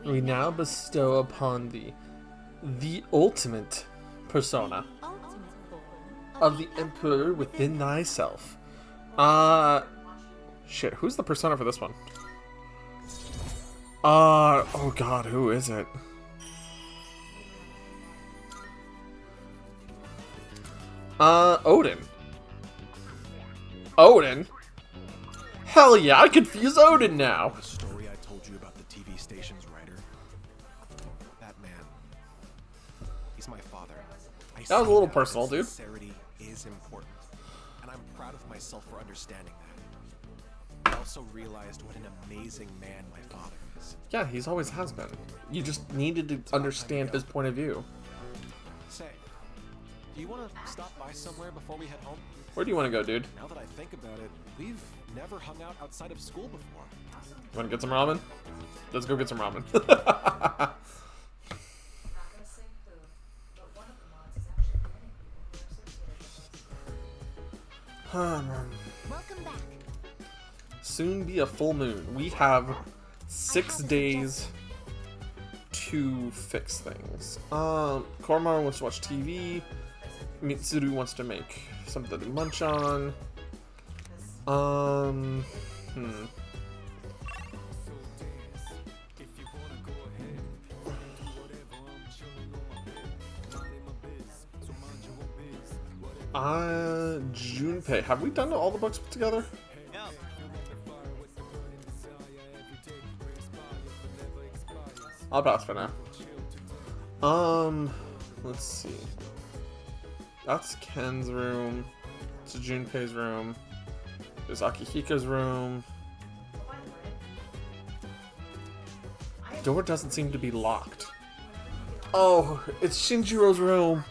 We now bestow upon thee the ultimate persona of the Emperor within thyself. Shit, who's the persona for this one? Oh god, who is it? Odin. Odin? Hell yeah, I confuse Odin now! The story I told you about the TV station's writer? That man. He's my father. That was a little personal, dude. Sincerity is important, and I'm proud of myself for understanding that. I also realized what an amazing man my father is. Yeah, he's always has been. You just needed to understand his point of view. Say, do you want to stop by somewhere before we head home? Where do you want to go, dude? Now that I think about it, we've never hung out outside of school before. You want to get some ramen? Let's go get some ramen. Welcome back. Soon be a full moon. We have 6 days to fix things. Koromar wants to watch TV. Mitsuru wants to make something to munch on. Junpei. Have we done all the books together? I'll pass for now. Let's see. That's Ken's room. It's Junpei's room. There's Akihiko's room. Door doesn't seem to be locked. Oh, it's Shinjiro's room.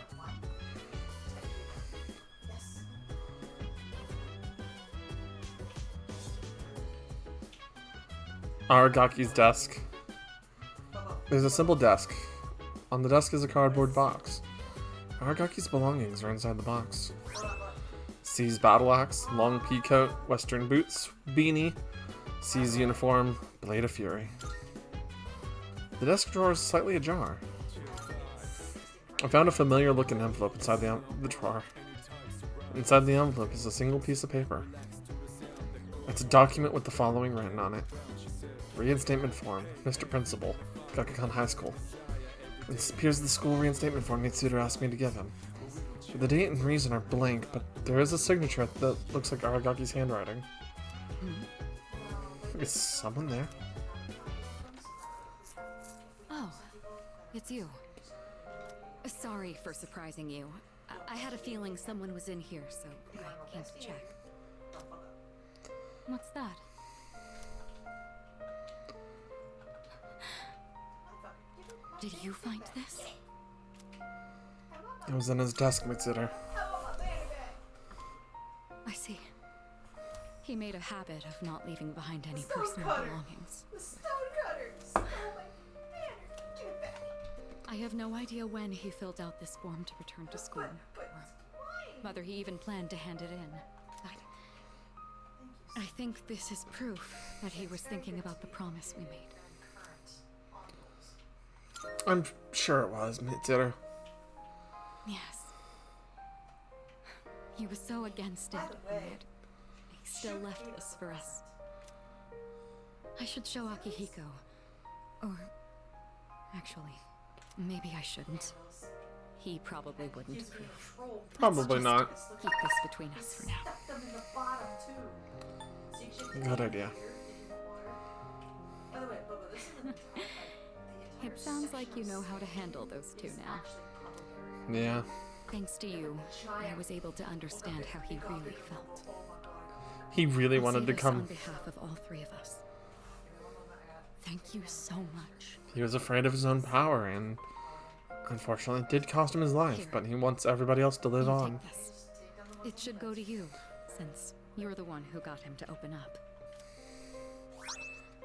Aragaki's desk. There's a simple desk. On the desk is a cardboard box. Aragaki's belongings are inside the box. C's battle axe, long pea coat, western boots, beanie, C's uniform, blade of fury. The desk drawer is slightly ajar. I found a familiar looking envelope inside the drawer. Inside the envelope is a single piece of paper. It's a document with the following written on it. Reinstatement form, Mr. Principal, Gakukan High School. This appears the school reinstatement form Mitsuru asked me to give him. The date and reason are blank, but there is a signature that looks like Aragaki's handwriting. Is someone there? Oh, it's you. Sorry for surprising you. I had a feeling someone was in here, so I came to check. What's that? Did you find this? It was in his desk, Mitsuru. I see. He made a habit of not leaving behind any personal belongings. The stonecutter stole my banner. Give it back. I have no idea when he filled out this form to return to school, or whether he even planned to hand it in. I think this is proof that he was thinking about the promise we made. I'm sure it was, Mitsuru. Yes. He was so against it, and yet he still left this for us. I should show Akihiko. Or, actually, maybe I shouldn't. He probably wouldn't approve. Probably not. Keep this between us for now. Good idea. It sounds like you know how to handle those two now. Yeah. Thanks to you, I was able to understand how he really felt. He really I'll wanted say to this come. on behalf of all three of us. Thank you so much. He was afraid of his own power, and unfortunately it did cost him his life, Here. but he wants everybody else to live You on. take this. It should go to you, since you're the one who got him to open up.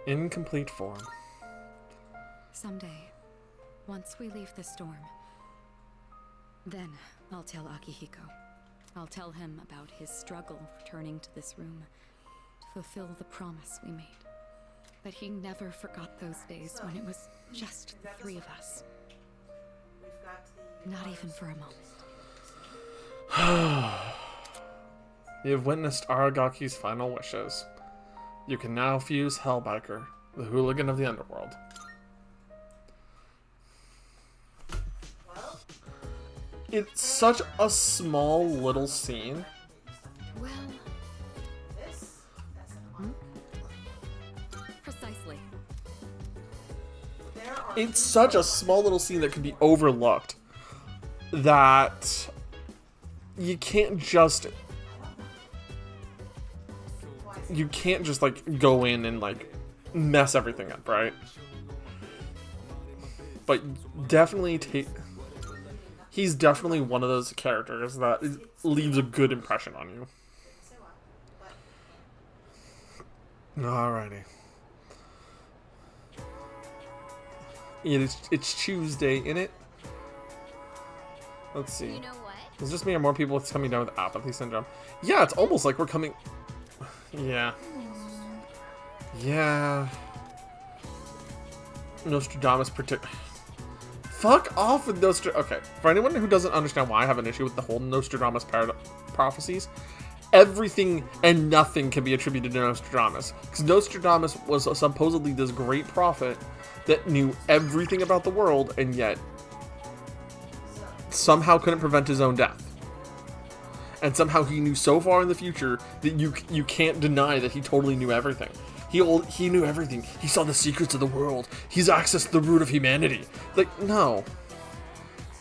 In complete form. Someday, once we leave the storm, then I'll tell Akihiko. I'll tell him about his struggle returning to this room to fulfill the promise we made. That he never forgot those days when it was just the three of us. Not even for a moment. You have witnessed Aragaki's final wishes. You can now fuse Hellbiker, the hooligan of the underworld. It's such a small little scene. Well... Precisely. It's such a small little scene that can be overlooked that you can't just like go in and like mess everything up, right? But definitely he's definitely one of those characters that leaves a good impression on you. Alrighty. It's Tuesday, innit? Let's see. You know what? Is this me or more people coming down with apathy syndrome? Yeah, it's almost like we're coming... Yeah. Yeah. Nostradamus Fuck off with Nostradamus. Okay, for anyone who doesn't understand why I have an issue with the whole Nostradamus prophecies, everything and nothing can be attributed to Nostradamus. Because Nostradamus was supposedly this great prophet that knew everything about the world and yet somehow couldn't prevent his own death. And somehow he knew so far in the future that you can't deny that he totally knew everything. He knew everything. He saw the secrets of the world. He's accessed the root of humanity. Like, no.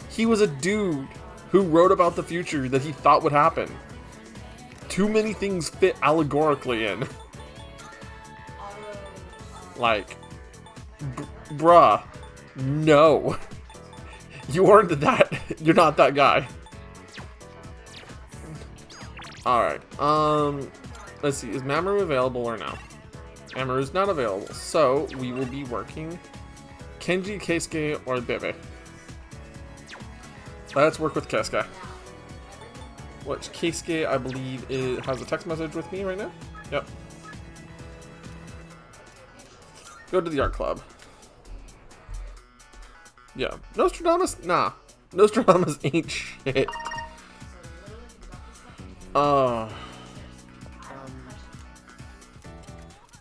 He was a dude who wrote about the future that he thought would happen. Too many things fit allegorically in. Like, bruh, no. You aren't that. You're not that guy. Alright, let's see. Is Mamoru available or no? Mamoru's not available, so we will be working Kenji, Keisuke, or Bebe. Let's work with Keisuke. Which Keisuke, I believe, has a text message with me right now. Yep. Go to the art club. Yeah. Nostradamus? Nah. Nostradamus ain't shit.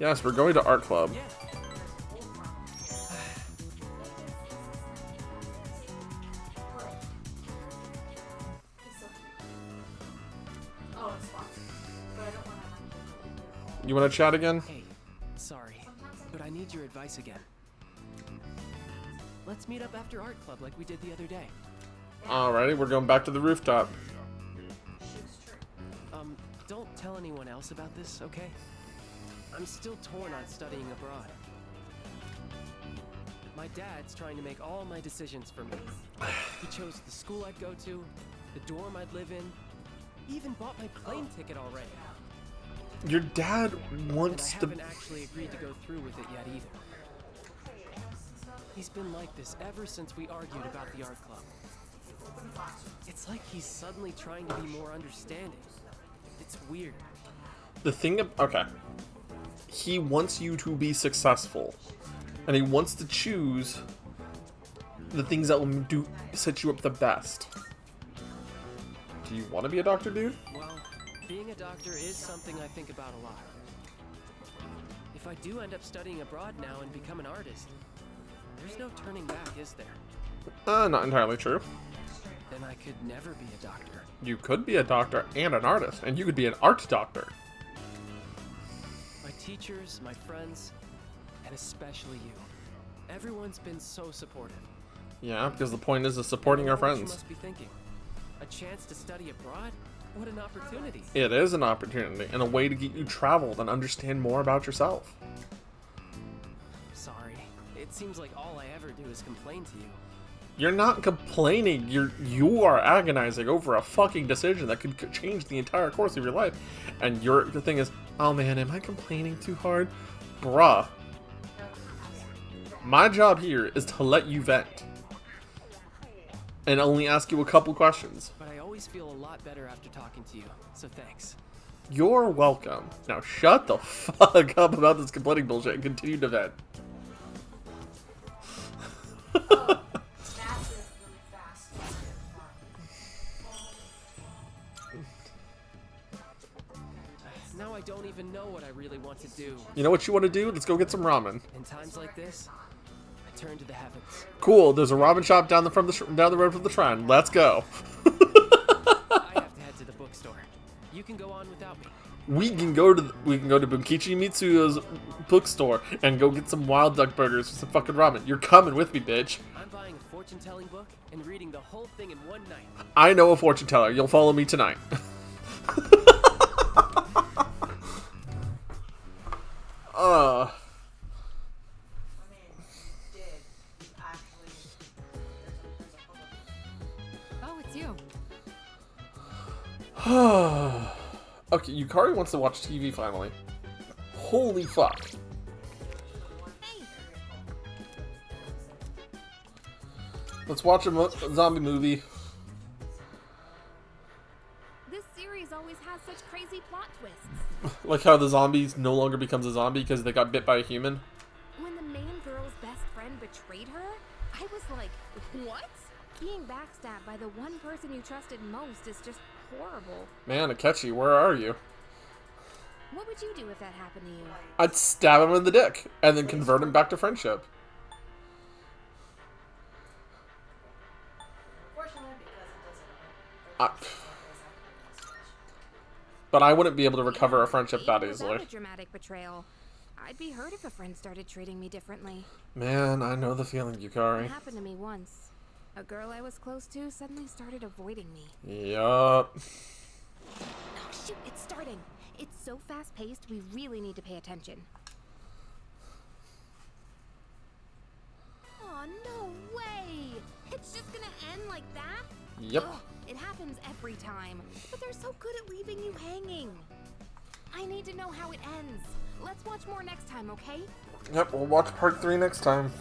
Yes, we're going to art club. You want to chat again? Hey, sorry, but I need your advice again. Let's meet up after art club like we did the other day. Alrighty, we're going back to the rooftop. Don't tell anyone else about this, okay? I'm still torn on studying abroad. My dad's trying to make all my decisions for me. He chose the school I'd go to, the dorm I'd live in, even bought my plane ticket already. Your dad wants and I haven't actually agreed to go through with it yet either. He's been like this ever since we argued about the art club. It's like he's suddenly trying to be more understanding. It's weird. The thing okay. He wants you to be successful. And he wants to choose the things that will set you up the best. Do you want to be a doctor, dude? Well, being a doctor is something I think about a lot. If I do end up studying abroad now and become an artist, there's no turning back, is there? Not entirely true. Then I could never be a doctor. You could be a doctor and an artist, and you could be an art doctor. My teachers, my friends, and especially you. Everyone's been so supportive. Yeah, because the point is supporting our friends. You must be thinking, a chance to study abroad? What an opportunity. It is an opportunity, and a way to get you traveled and understand more about yourself. Sorry. It seems like all I ever do is complain to you. You're not complaining. You are agonizing over a fucking decision that could change the entire course of your life. And the thing is, oh man, am I complaining too hard? Bruh. My job here is to let you vent. And only ask you a couple questions. But I always feel a lot better after talking to you, so thanks. You're welcome. Now shut the fuck up about this complaining bullshit and continue to vent. Now I don't even know what I really want to do. You know what you want to do? Let's go get some ramen. In times like this, I turn to the heavens. Cool. There's a ramen shop down the road from the shrine. Let's go. I have to head to the bookstore. You can go on without me. We can go to Bunkichi Mitsuyo's bookstore and go get some wild duck burgers with some fucking ramen. You're coming with me, bitch. I'm buying a fortune-telling book and reading the whole thing in one night. I know a fortune teller. You'll follow me tonight. Oh, it's you. Okay, Yukari wants to watch TV finally. Holy fuck. Let's watch a zombie movie. This series always has such crazy plot twists. Like how the zombies no longer becomes a zombie because they got bit by a human. When the main girl's best friend betrayed her, I was like, what? Being backstabbed by the one person you trusted most is just horrible. Man, Akechi, where are you? What would you do if that happened to you? I'd stab him in the dick and then convert him back to friendship. But I wouldn't be able to recover a friendship that easily. A dramatic betrayal. I'd be hurt if a friend started treating me differently. Man, I know the feeling, Yukari. It happened to me once. A girl I was close to suddenly started avoiding me. Yup. Oh, shoot, it's starting. It's so fast-paced, we really need to pay attention. Oh, no way! It's just gonna end like that? Yep. Ugh, it happens every time, but they're so good at leaving you hanging. I need to know how it ends. Let's watch more next time, okay? Yep, we'll watch part 3 next time.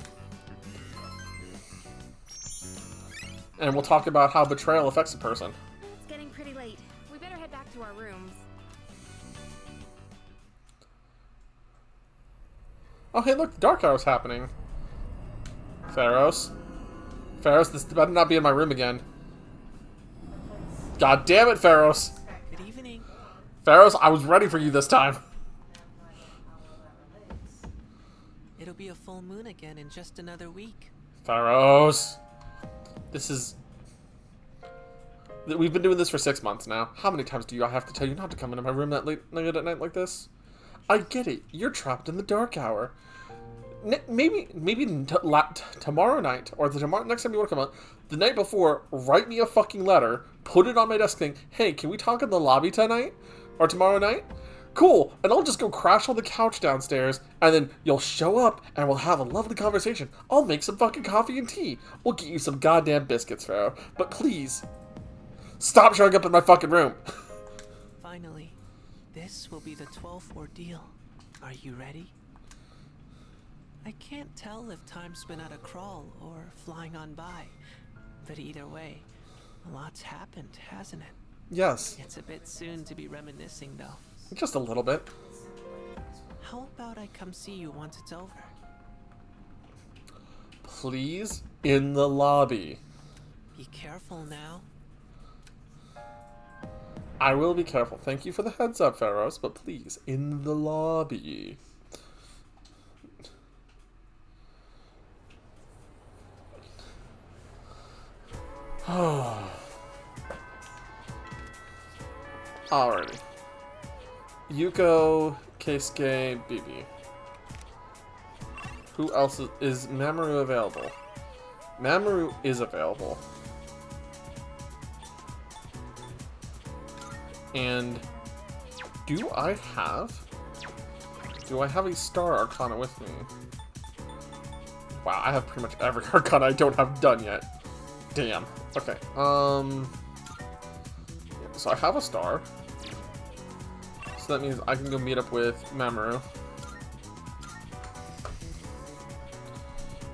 And we'll talk about how betrayal affects a person. It's getting pretty late. We better head back to our rooms. Oh, hey, look, the Dark Hour's happening. Pharos. Pharos, this better not be in my room again. God damn it, Pharos. Good evening. Pharos, I was ready for you this time. It'll be a full moon again in just another week. Pharos. This is... We've been doing this for 6 months now. How many times do I have to tell you not to come into my room that late at night like this? I get it. You're trapped in the Dark Hour. Maybe tomorrow night, or next time you want to come out, the night before, write me a fucking letter, put it on my desk saying, hey, can we talk in the lobby tonight? Or tomorrow night? Cool, and I'll just go crash on the couch downstairs, and then you'll show up, and we'll have a lovely conversation. I'll make some fucking coffee and tea. We'll get you some goddamn biscuits, Pharaoh. But please, stop showing up in my fucking room. Finally, this will be the 12th ordeal. Are you ready? I can't tell if time's been at a crawl or flying on by, but either way, a lot's happened, hasn't it? Yes. It's a bit soon to be reminiscing, though. Just a little bit. How about I come see you once it's over? Please, in the lobby. Be careful now. I will be careful. Thank you for the heads up, Pharos, but please, in the lobby. Alrighty. Yuko, Keisuke, Bibi. Who else is Mamoru available? Mamoru is available. And do I have a Star Arcana with me? Wow, I have pretty much every Arcana I don't have done yet. Damn. Okay. So I have a star. So that means I can go meet up with Mamoru.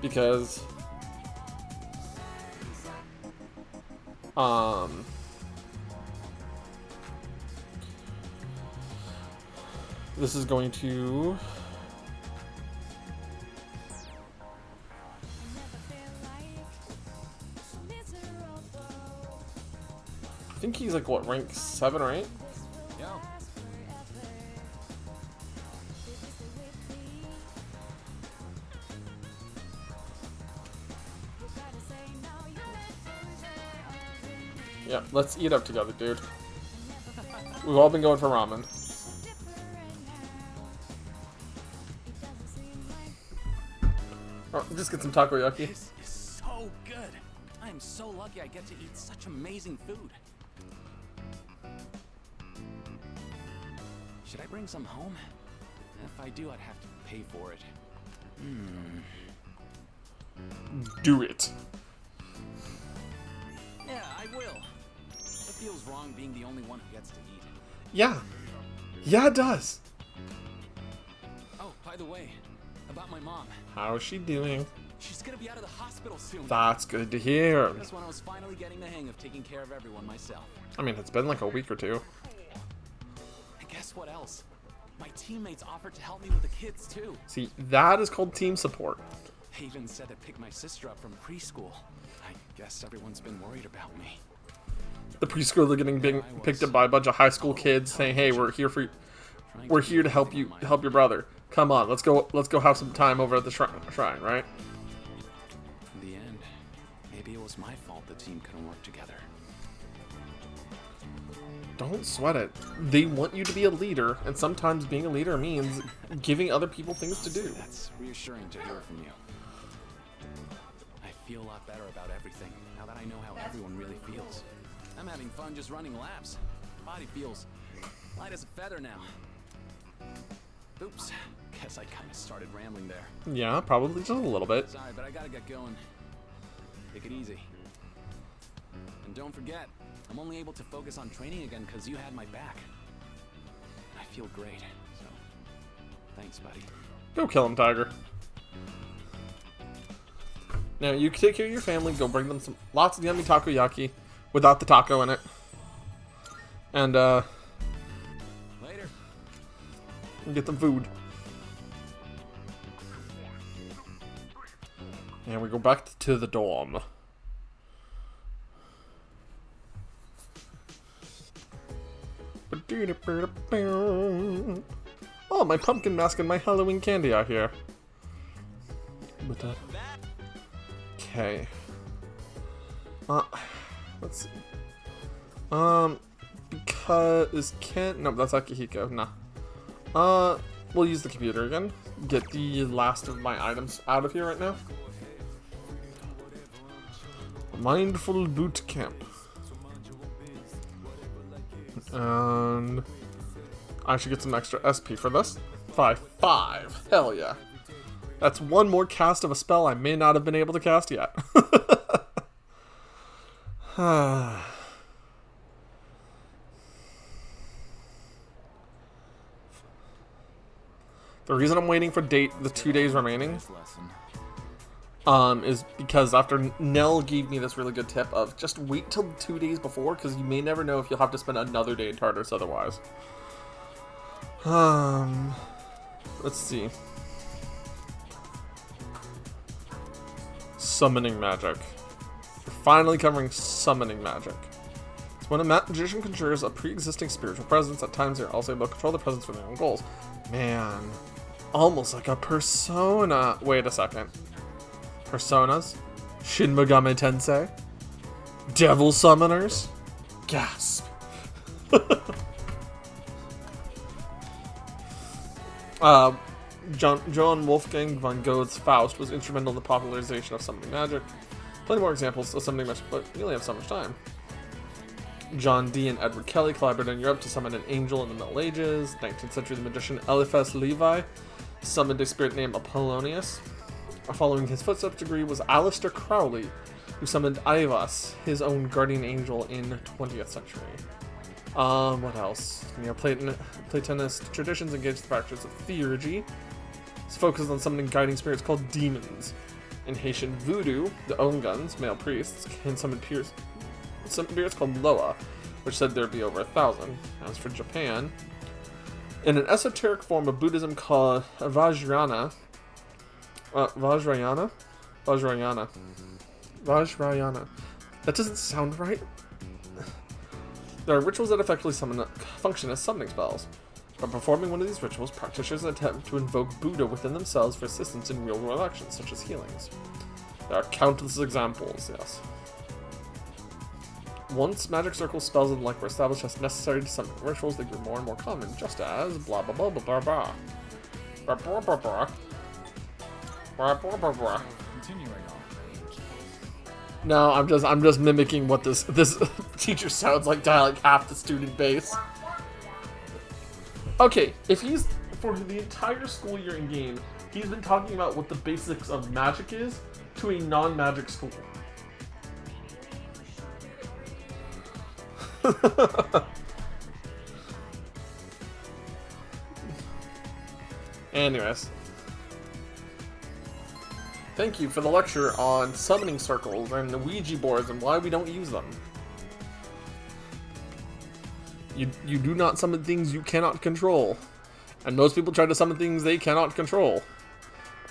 Because this is going to I think he's like what, rank 7 or 8? Yeah. Yeah, let's eat up together, dude. We've all been going for ramen. Oh, just get some takoyaki. This is so good. I am so lucky I get to eat such amazing food. Should I bring some home? If I do, I'd have to pay for it. Do it. Yeah, I will. It feels wrong being the only one who gets to eat. Yeah. Yeah, it does. Oh, by the way, about my mom. How is she doing? She's gonna be out of the hospital soon. That's good to hear. That's when I was finally getting the hang of taking care of everyone myself. I mean, it's been like a week or two. And guess what else? My teammates offered to help me with the kids too. See, that is called team support. They even said to pick my sister up from preschool. I guess everyone's been worried about me. The preschooler getting picked up by a bunch of high school kids saying, "Hey, we're here for, we're here to help you, help your brother. Come on, let's go have some time over at the shrine, right?" In the end, maybe it was my fault the team couldn't work together. Don't sweat it. They want you to be a leader, and sometimes being a leader means giving other people things to do. That's reassuring to hear from you. I feel a lot better about everything now that I know how everyone really feels. I'm having fun just running laps. My body feels light as a feather now. Oops, guess I kind of started rambling there. Yeah, probably just a little bit. Sorry, but I gotta get going. Take it easy. And don't forget, I'm only able to focus on training again because you had my back. I feel great, so thanks, buddy. Go kill him, Tiger. Now, you can take care of your family, go bring them some lots of yummy takoyaki without the taco in it. And, Later. get them food. And we go back to the dorm. Oh, my pumpkin mask and my Halloween candy are here. Okay. Let's see. Because no, that's Akihiko. Nah. We'll use the computer again. Get the last of my items out of here right now. Mindful boot camp. And I should get some extra SP for this. 5. Hell yeah. That's one more cast of a spell I may not have been able to cast yet. The reason I'm waiting for the 2 days remaining is because after Nell gave me this really good tip of just wait till 2 days before, because you may never know if you'll have to spend another day in Tartarus otherwise. Let's see. Summoning magic. We're finally covering summoning magic. It's when a magician conjures a pre-existing spiritual presence. At times they're also able to control the presence for their own goals. Man, almost like a persona. Wait a second. Personas? Shin Megami Tensei? Devil summoners? Gasp. Johann Wolfgang von Goethe's Faust was instrumental in the popularization of summoning magic. Plenty more examples of summoning magic, but we only have so much time. John Dee and Edward Kelly collaborated in Europe to summon an angel in the Middle Ages. 19th century, the magician Eliphas Levi summoned a spirit named Apollonius. Following his footsteps degree was Aleister Crowley, who summoned Aivas, his own guardian angel, in 20th century. What else? Platonist traditions engage the practice of theurgy. It's focused on summoning guiding spirits called demons. In Haitian voodoo, the Onguns, male priests, can summon spirits called Loa, which said there'd be over 1,000. As for Japan, in an esoteric form of Buddhism called Vajrayana. That doesn't sound right. There are rituals that effectively function as summoning spells. By performing one of these rituals, practitioners attempt to invoke Buddha within themselves for assistance in real-world actions, such as healings. There are countless examples, yes. Once magic circle spells and the like were established as necessary to summon rituals, they grew more and more common, just as blah blah blah blah blah blah. Blah blah blah blah. Blah blah blah blah. Continuing on. No, I'm just mimicking what this teacher sounds like to like half the student base. Okay, if he's for the entire school year in game, he's been talking about what the basics of magic is to a non-magic school. Anyways. Thank you for the lecture on summoning circles and the Ouija boards and why we don't use them. You do not summon things you cannot control. And most people try to summon things they cannot control.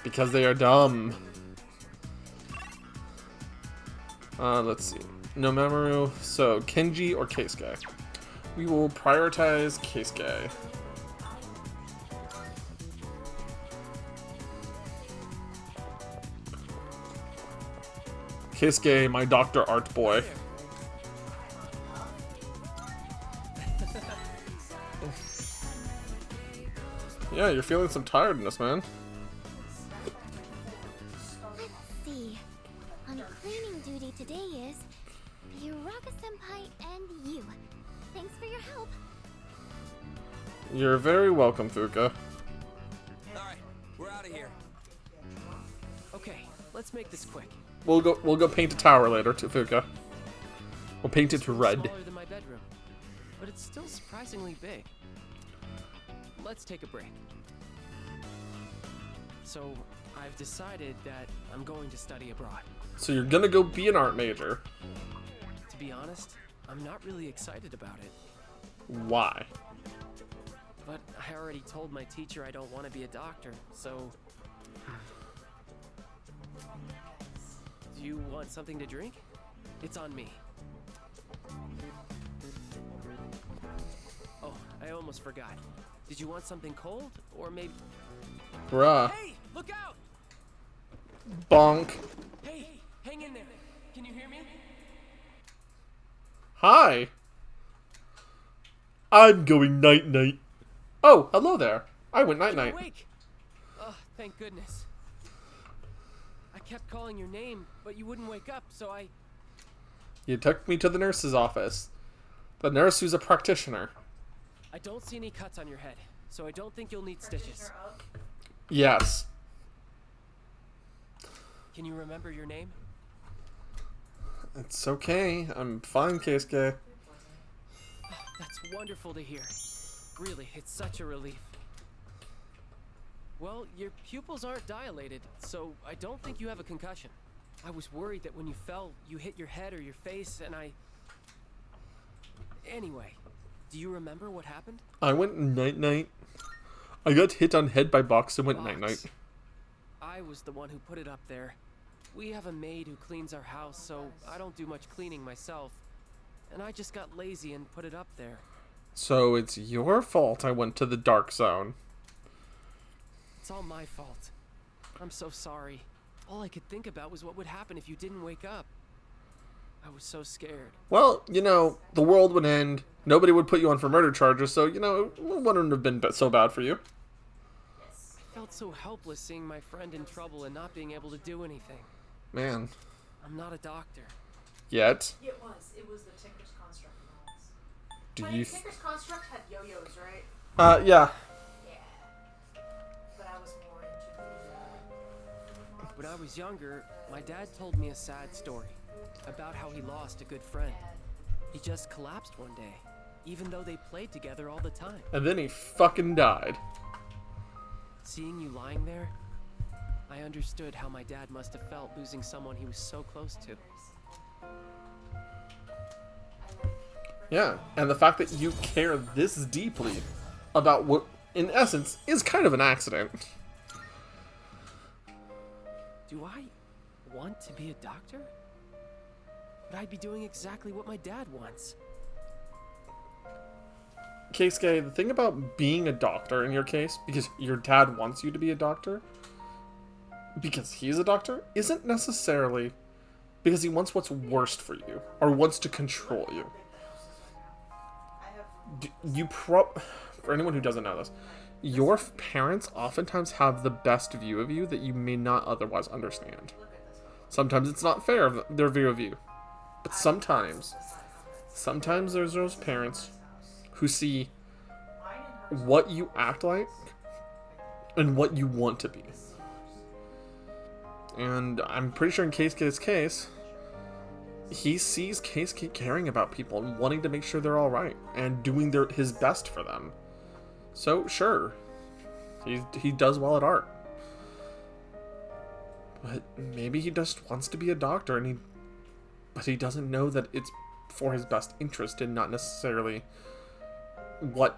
Because they are dumb. Let's see. Nomaru. So, Kenji or Keisuke? We will prioritize Keisuke. Keisuke, my Dr. Art boy. Yeah, you're feeling some tiredness, man. Let's see. On cleaning duty today is Yuraga-senpai and you. Thanks for your help. You're very welcome, Fuka. Alright, we're out of here. Okay, let's make this quick. We'll go paint a tower later to Fuka. We'll paint it red. Smaller than my bedroom, but it's still surprisingly big. Let's take a break. So, I've decided that I'm going to study abroad. So you're gonna go be an art major. To be honest, I'm not really excited about it. Why? But I already told my teacher I don't want to be a doctor, so... Do you want something to drink? It's on me. Oh, I almost forgot. Did you want something cold? Or maybe... Bruh. Hey, look out! Bonk. Hey, hang in there. Can you hear me? Hi. I'm going night-night. Oh, hello there. I went night-night. Awake. Oh, thank goodness. I kept calling your name, but you wouldn't wake up, so I... You took me to the nurse's office. The nurse who's a practitioner. I don't see any cuts on your head, so I don't think you'll need stitches. Yes. Can you remember your name? It's okay. I'm fine, Keisuke. That's wonderful to hear. Really, it's such a relief. Well, your pupils aren't dilated, so I don't think you have a concussion. I was worried that when you fell, you hit your head or your face, and I... Anyway, do you remember what happened? I went night-night. I got hit on head by Box and went night-night. I was the one who put it up there. We have a maid who cleans our house, so I don't do much cleaning myself. And I just got lazy and put it up there. So it's your fault I went to the dark zone. It's all my fault. I'm so sorry. All I could think about was what would happen if you didn't wake up. I was so scared. Well, you know, the world would end. Nobody would put you on for murder charges, so, you know, it wouldn't have been so bad for you. I felt so helpless seeing my friend in trouble and not being able to do anything. Man. I'm not a doctor. Yet. It was the Tinker's Construct models. Do But you... Tinker's Construct had yo-yos, right? Yeah. But I was more into When I was younger, my dad told me a sad story about how he lost a good friend. He just collapsed one day, even though they played together all the time. And then he fucking died. Seeing you lying there, I understood how my dad must have felt losing someone he was so close to. Yeah, and the fact that you care this deeply about what, in essence, is kind of an accident. Do I want to be a doctor? But I'd be doing exactly what my dad wants. Keisuke, the thing about being a doctor in your case, because your dad wants you to be a doctor, because he's a doctor, isn't necessarily because he wants what's worst for you, or wants to control you. For anyone who doesn't know this, your parents oftentimes have the best view of you that you may not otherwise understand. Sometimes it's not fair of their view of you, but sometimes there's those parents who see what you act like and what you want to be. And I'm pretty sure in Keisuke's case, he sees Keisuke caring about people and wanting to make sure they're alright and doing his best for them. So, sure, he does well at art. But maybe he just wants to be a doctor, but he doesn't know that it's for his best interest and not necessarily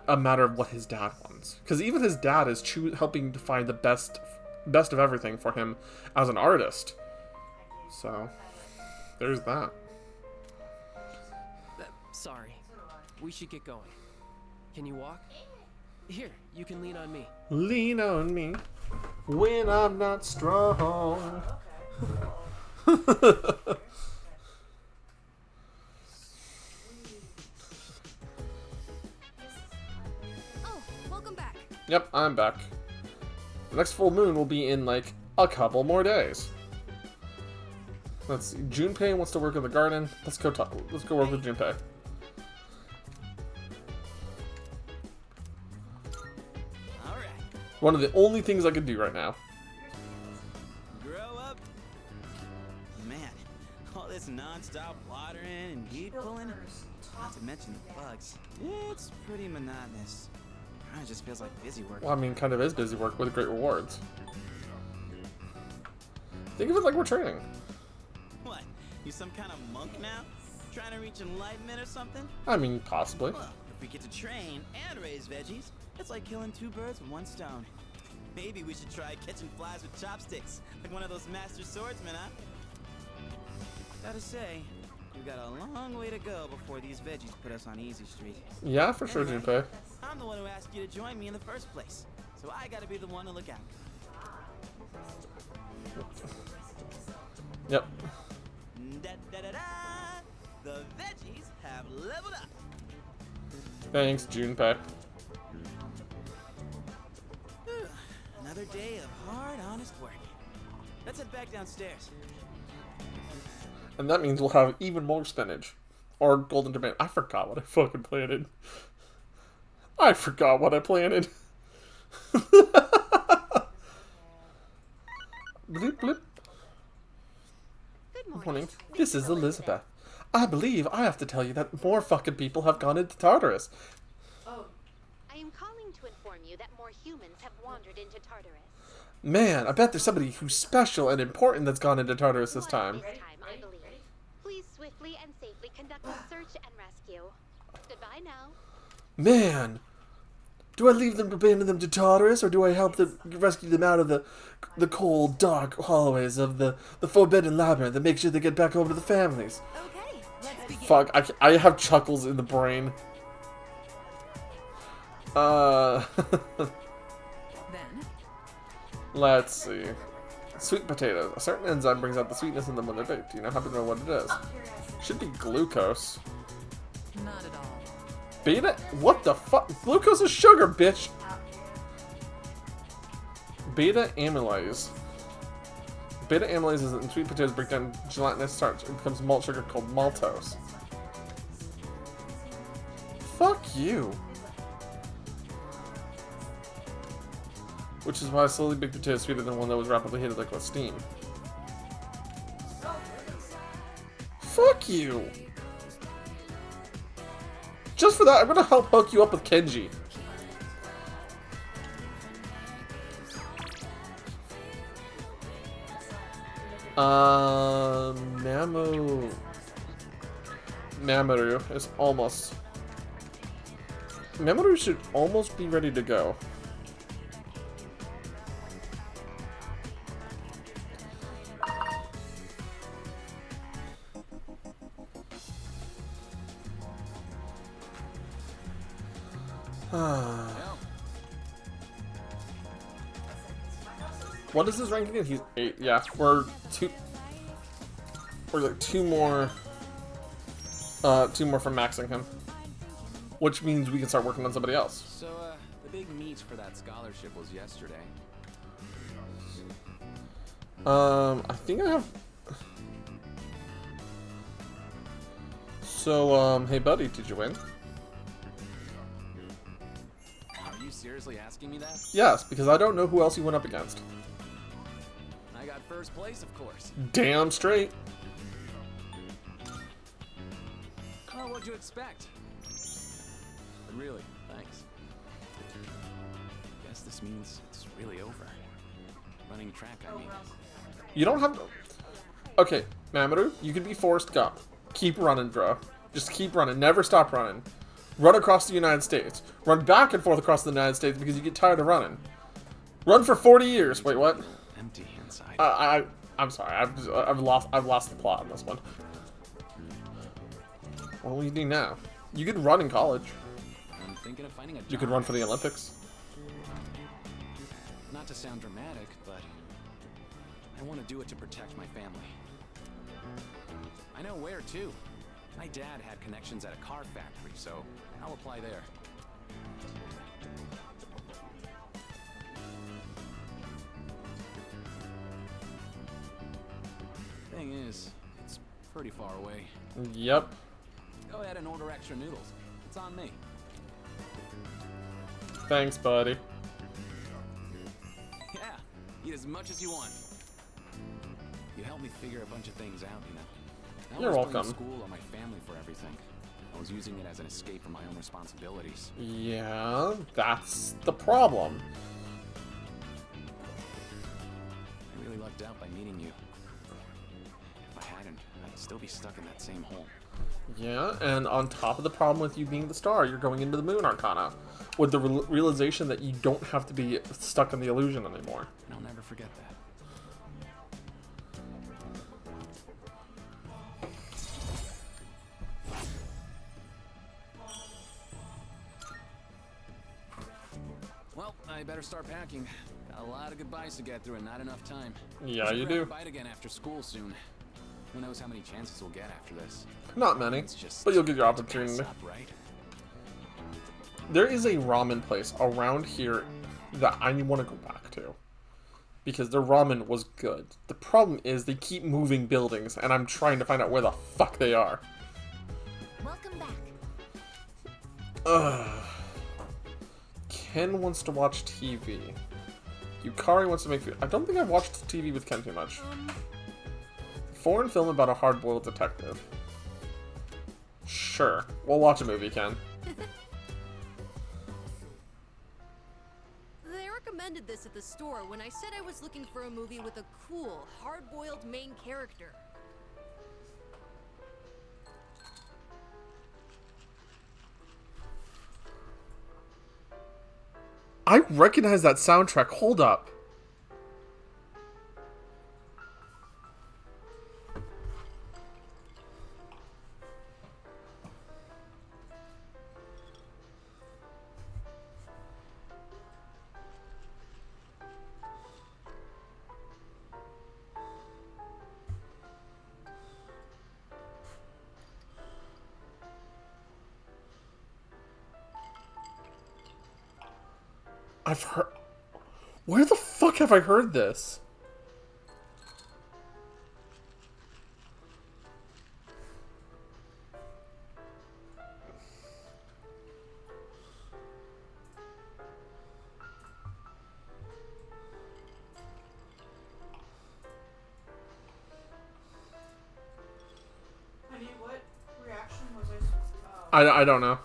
a matter of what his dad wants. Because even his dad is helping to find the best of everything for him as an artist. So, there's that. Sorry. We should get going. Can you walk? Here, you can lean on me. Lean on me when I'm not strong. Yep, I'm back. The next full moon will be in, like, a couple more days. Let's see. Junpei wants to work in the garden. Let's go work with Junpei. Alright. One of the only things I could do right now. Grow up. Man, all this non-stop watering and weed pulling, not to mention the bugs, it's pretty monotonous. It just feels like busy work. Well, I mean, kind of is busy work with great rewards. Think of it like we're training. What? You some kind of monk now? Trying to reach enlightenment or something? I mean, possibly. Well, if we get to train and raise veggies, it's like killing 2 birds with 1 stone. Maybe we should try catching flies with chopsticks, like one of those master swordsmen, huh? Gotta say, we've got a long way to go before these veggies put us on easy street. Yeah, for sure, Junpei. I'm the one who asked you to join me in the first place, so I gotta be the one to look out. Yep. Da-da-da-da! The veggies have leveled up. Thanks, Junpei. Another day of hard, honest work. Let's head back downstairs. And that means we'll have even more spinach. Or golden tomato. I forgot what I fucking planted. I forgot what I planted. Blip, blip. Good morning. This is Elizabeth. I believe I have to tell you that more fucking people have gone into Tartarus. I am calling to inform you that more humans have wandered into Tartarus. Man, I bet there's somebody who's special and important that's gone into Tartarus this time. I believe. Please swiftly and safely conduct a search and rescue. Goodbye now. Man! Do I leave them, abandon them to Tartarus, or do I help them rescue them out of the cold, dark hallways of the forbidden labyrinth and make sure they get back home to the families? Okay, let's begin. Fuck, I have chuckles in the brain. Then, Let's see. Sweet potatoes. A certain enzyme brings out the sweetness in them when they're baked. Do you happen to know what it is? Should be glucose. not at all. Beta? What the fuck? Glucose is sugar, bitch! Beta amylase. Beta amylase is in sweet potatoes break down gelatinous starch. It becomes malt sugar called maltose. Fuck you. Which is why slowly baked potato is sweeter than one that was rapidly heated like with steam. Fuck you! Just for that, I'm gonna help hook you up with Kenji. Mamoru is almost... Mamoru should almost be ready to go. What is his rank again? He's 8. Yeah, we're like two more from maxing him, which means we can start working on somebody else. So, the big meet for that scholarship was yesterday. I think I have. So, hey buddy, did you win? Are you seriously asking me that? Yes, because I don't know who else you went up against. I got first place, of course. Damn straight. Oh, what'd you expect? But really, thanks. Guess this means it's really over. Running track, I mean. You don't have to... Okay, Mamoru, you can be Forrest Gump. Keep running, bro. Just keep running. Never stop running. Run across the United States. Run back and forth across the United States because you get tired of running. Run for 40 years. Wait, what? Empty inside. I'm sorry. I've lost the plot on this one. What will you do now? You could run in college. I'm thinking of finding a job. You could run for the Olympics. Not to sound dramatic, but I want to do it to protect my family. I know where, too. My dad had connections at a car factory, so I'll apply there. is. It's pretty far away. Yep. Go ahead and order extra noodles. It's on me. Thanks, buddy. Yeah, eat as much as you want. You helped me figure a bunch of things out, you know. You're I was welcome. blaming school or my family for everything. I was using it as an escape from my own responsibilities. Yeah, that's the problem. I really lucked out by meeting you. If I hadn't, I'd still be stuck in that same hole. Yeah, and on top of the problem with you being the star, you're going into the Moon Arcana with the realization that you don't have to be stuck in the illusion anymore. And I'll never forget that. Well, I better start packing. Got a lot of goodbyes to get through and not enough time. Yeah, Should you grab do. a bite again after school soon. Who knows how many chances we'll get after this? Not many, just but you'll get your opportunity. Up, right? There is a ramen place around here that I want to go back to. Because their ramen was good. The problem is they keep moving buildings, and I'm trying to find out where the fuck they are. Welcome back. Ugh. Ken wants to watch TV. Yukari wants to make food. I don't think I've watched TV with Ken too much. Foreign film about a hard-boiled detective. Sure. We'll watch a movie, Ken. They recommended this at the store when I said I was looking for a movie with a cool, hard-boiled main character. I recognize that soundtrack. Hold up. I've heard... Where the fuck have I heard this? Honey, what reaction was I don't know.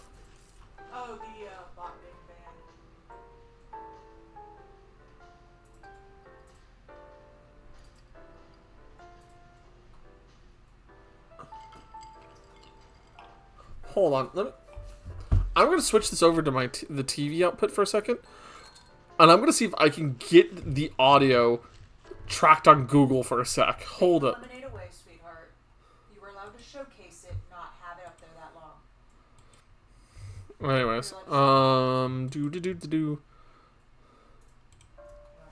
Oh, the Bot Big Bang. Hold on. I'm going to switch this over to my the TV output for a second. And I'm going to see if I can get the audio tracked on Google for a sec. Hold up. Lemonade away, sweetheart. You were allowed to showcase it, not have it up there that long. Anyways, do.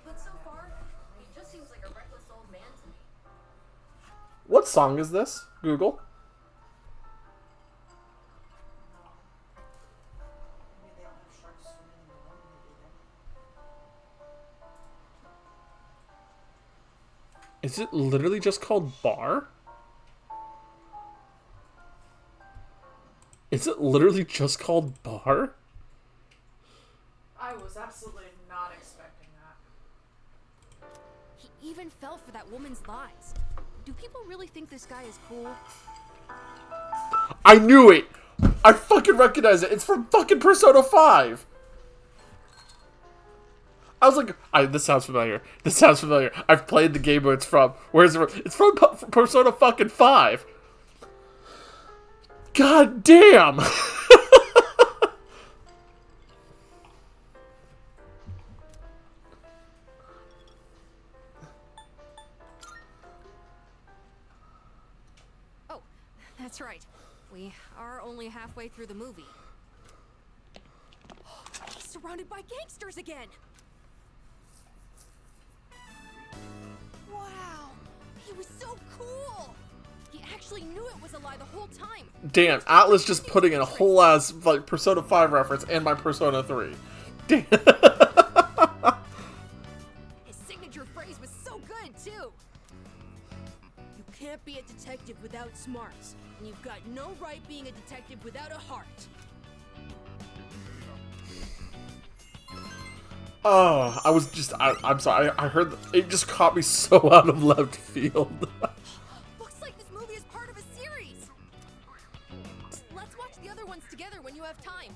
But so far, he just seems like a reckless old man to me. What song is this? Google. Is it literally just called Bar? Is it literally just called Bar? I was absolutely not expecting that. He even fell for that woman's lies. Do people really think this guy is cool? I knew it! I fucking recognize it! It's from fucking Persona 5! I was like, this sounds familiar. This sounds familiar. I've played the game where it's from. Where is it from? It's from Persona fucking 5! God damn! Oh, that's right. We are only halfway through the movie. He's surrounded by gangsters again! Wow! He was so cool! He actually knew it was a lie the whole time! Damn, Atlas just putting in a whole ass like Persona 5 reference and my Persona 3. Damn. His signature phrase was so good, too! You can't be a detective without smarts, and you've got no right being a detective without a heart. Oh, I'm sorry. I heard it just caught me so out of left field. Looks like this movie is part of a series. Let's watch the other ones together when you have time.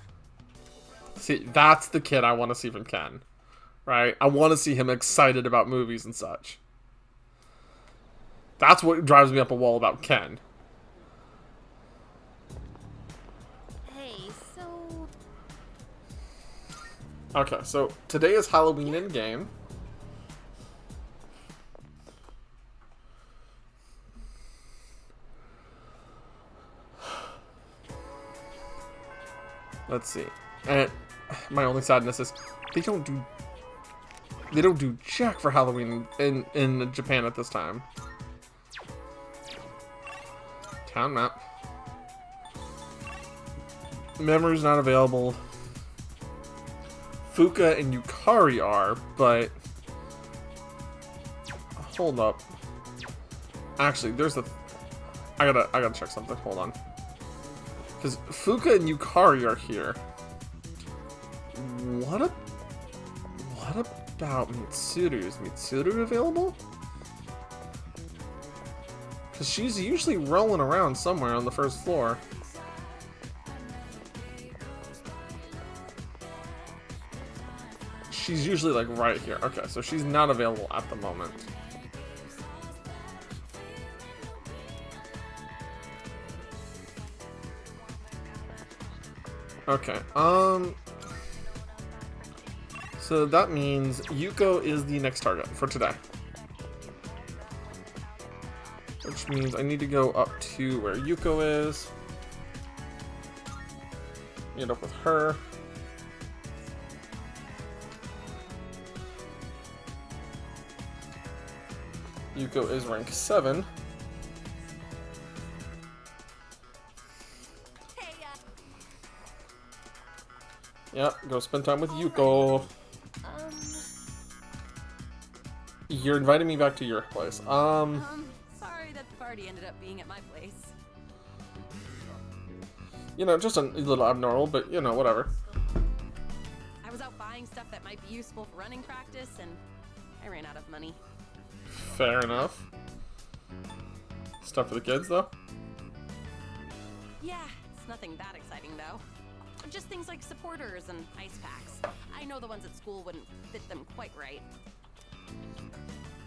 See, that's the kid I want to see from Ken, right? I want to see him excited about movies and such. That's what drives me up a wall about Ken. Hey, so... Okay, so today is Halloween in game. Let's see. And my only sadness is they don't do jack for Halloween in Japan at this time. Town map. Memory's not available. Fuka and Yukari are, but hold up. Actually, there's a. I gotta check something. Hold on. Because Fuka and Yukari are here. What about Mitsuru? Is Mitsuru available? Because she's usually rolling around somewhere on the first floor. She's usually like right here. Okay, so she's not available at the moment. Okay, so that means Yuko is the next target for today. Which means I need to go up to where Yuko is. Meet up with her. Yuko is rank 7. Yeah, go spend time with Yuko. You're inviting me back to your place. Sorry that the party ended up being at my place. You know, just a little abnormal, but you know, whatever. I was out buying stuff that might be useful for running practice, and I ran out of money. Fair enough. Stuff for the kids, though? Yeah, it's nothing that exciting, though. Just things like supporters and ice packs. I know the ones at school wouldn't fit them quite right.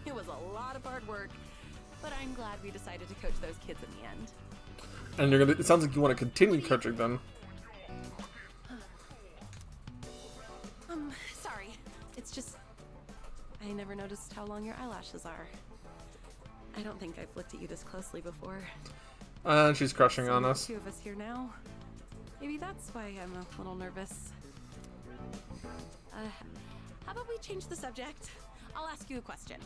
It was a lot of hard work, but I'm glad we decided to coach those kids in the end. And you're gonna. It sounds like you want to continue coaching them. Sorry. It's just I never noticed how long your eyelashes are. I don't think I've looked at you this closely before. She's crushing on us. Two of us here now. Maybe that's why I'm a little nervous. How about we change the subject? I'll ask you a question.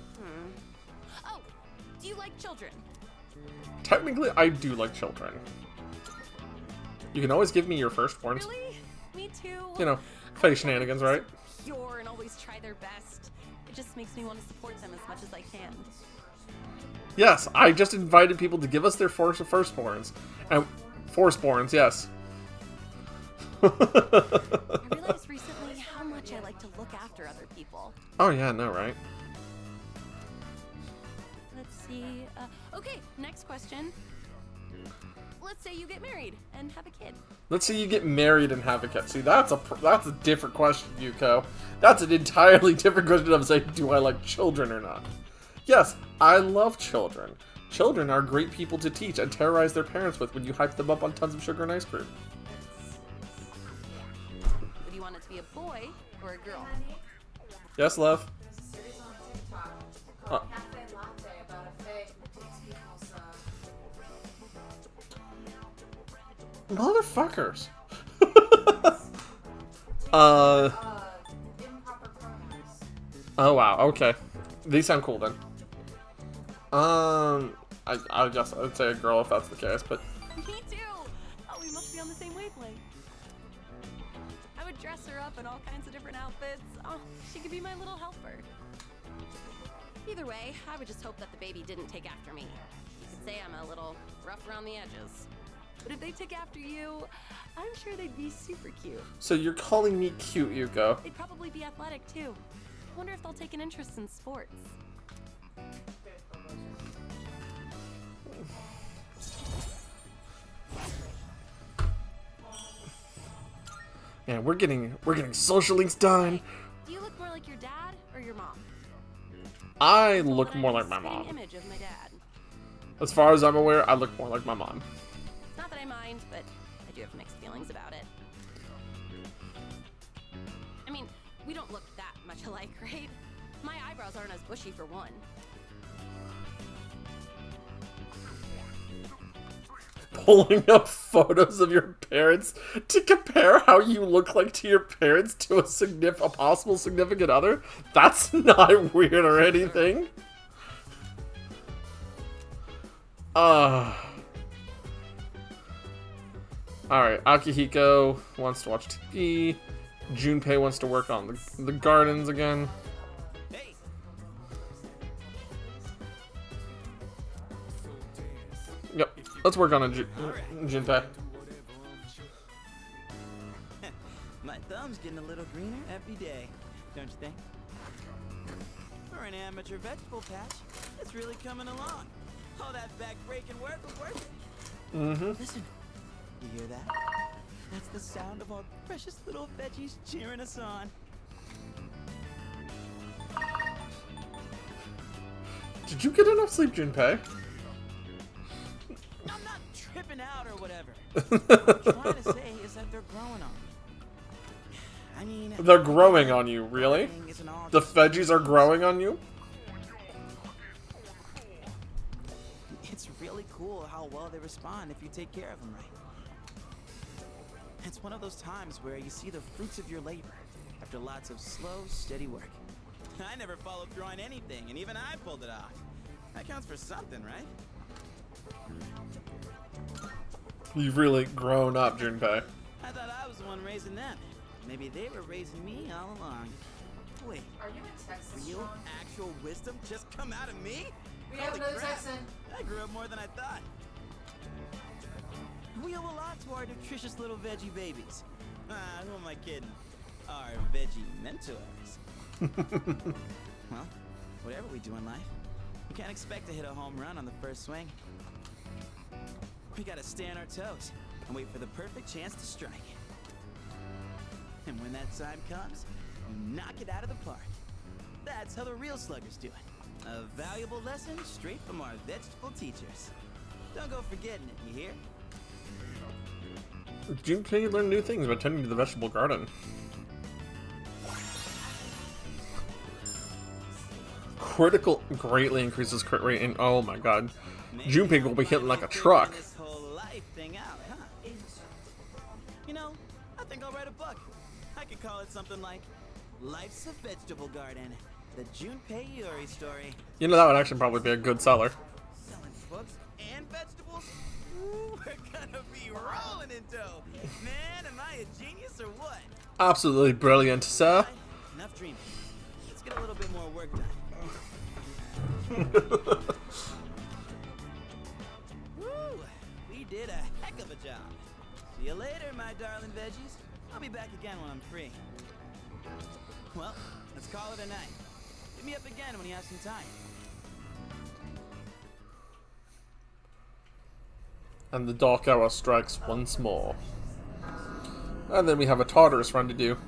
Oh, do you like children? Technically, I do like children. You can always give me your firstborns. Really? Me too. You know, petty shenanigans, right? Pure and always try their best. It just makes me want to support them as much as I can. Yes, I just invited people to give us their firstborns. And forceborns, yes. I realized recently how much I like to look after other people. Oh yeah, no, right? Let's see. Okay, next question. Let's say you get married and have a kid. Let's say you get married and have a kid. See, that's a different question, Yuko. That's an entirely different question of saying, do I like children or not? Yes, I love children. Children are great people to teach and terrorize their parents with when you hype them up on tons of sugar and ice cream. Would you want it to be a boy or a girl? Yes, love. There's a series on TikTok called Cafe Latte about a fae who takes people's Motherfuckers. improper pronouns. Oh wow, okay. These sound cool then. I guess I'd say a girl if that's the case, but Me too! Oh, we must be on the same wavelength. I would dress her up in all kinds of different outfits. Oh, she could be my little helper. Either way, I would just hope that the baby didn't take after me. You could could say I'm a little rough around the edges. But if they took after you, I'm sure they'd be super cute. So you're calling me cute, Yuko? They'd probably be athletic too. I wonder if they'll take an interest in sports. Man, we're getting social links done. Do you look more like your dad or your mom? I look more like my mom. Image of my dad. As far as I'm aware, I look more like my mom. Not that I mind, but I do have mixed feelings about it. I mean, we don't look that much alike, right? My eyebrows aren't as bushy for one. Pulling up photos of your parents to compare how you look like to your parents to a possible significant other? That's not weird or anything. Alright, Akihiko wants to watch TV. Junpei wants to work on the gardens again. Yep, let's work on a Junpei. My thumb's getting a little greener every day, don't you think? For an amateur vegetable patch, it's really coming along. All that back-breaking work was worth it. Mm-hmm. Listen, you hear that? That's the sound of our precious little veggies cheering us on. Did you get enough sleep, Junpei? I'm not tripping out or whatever. What I'm trying to say is that they're growing on me. I mean... They're growing on you, really? The veggies are growing on you? It's really cool how well they respond if you take care of them right. It's one of those times where you see the fruits of your labor after lots of slow, steady work. I never followed through on anything, and even I pulled it off. That counts for something, right? You've really grown up, Junpei. I thought I was the one raising them. Maybe they were raising me all along. Wait, are you in Texas? Real, actual wisdom just come out of me? We have another crap. Texan. I grew up more than I thought. We owe a lot to our nutritious little veggie babies. Who am I kidding? Our veggie mentors. Well, whatever we do in life, we can't expect to hit a home run on the first swing. We gotta stay on our toes and wait for the perfect chance to strike. And when that time comes, you knock it out of the park. That's how the real sluggers do it. A valuable lesson straight from our vegetable teachers. Don't go forgetting it, you hear? Junpei learned new things by tending to the vegetable garden. Critical greatly increases crit rate, and oh my god, Junpei will be hitting like a truck. This whole life thing out, huh? You know, I think I'll write a book. I could call it something like Life's a Vegetable Garden, the Junpei Iori story. You know, that would actually probably be a good seller. Selling books and vegetables? Ooh, we're gonna be rolling in dough. Man, am I a genius or what? Absolutely brilliant, sir. Enough dreaming. Let's get a little bit more work done. Woo! We did a heck of a job. See you later, my darling veggies. I'll be back again when I'm free. Well, let's call it a night. Hit me up again when you have some time. And the dark hour strikes once more. And then we have a Tartarus run to do.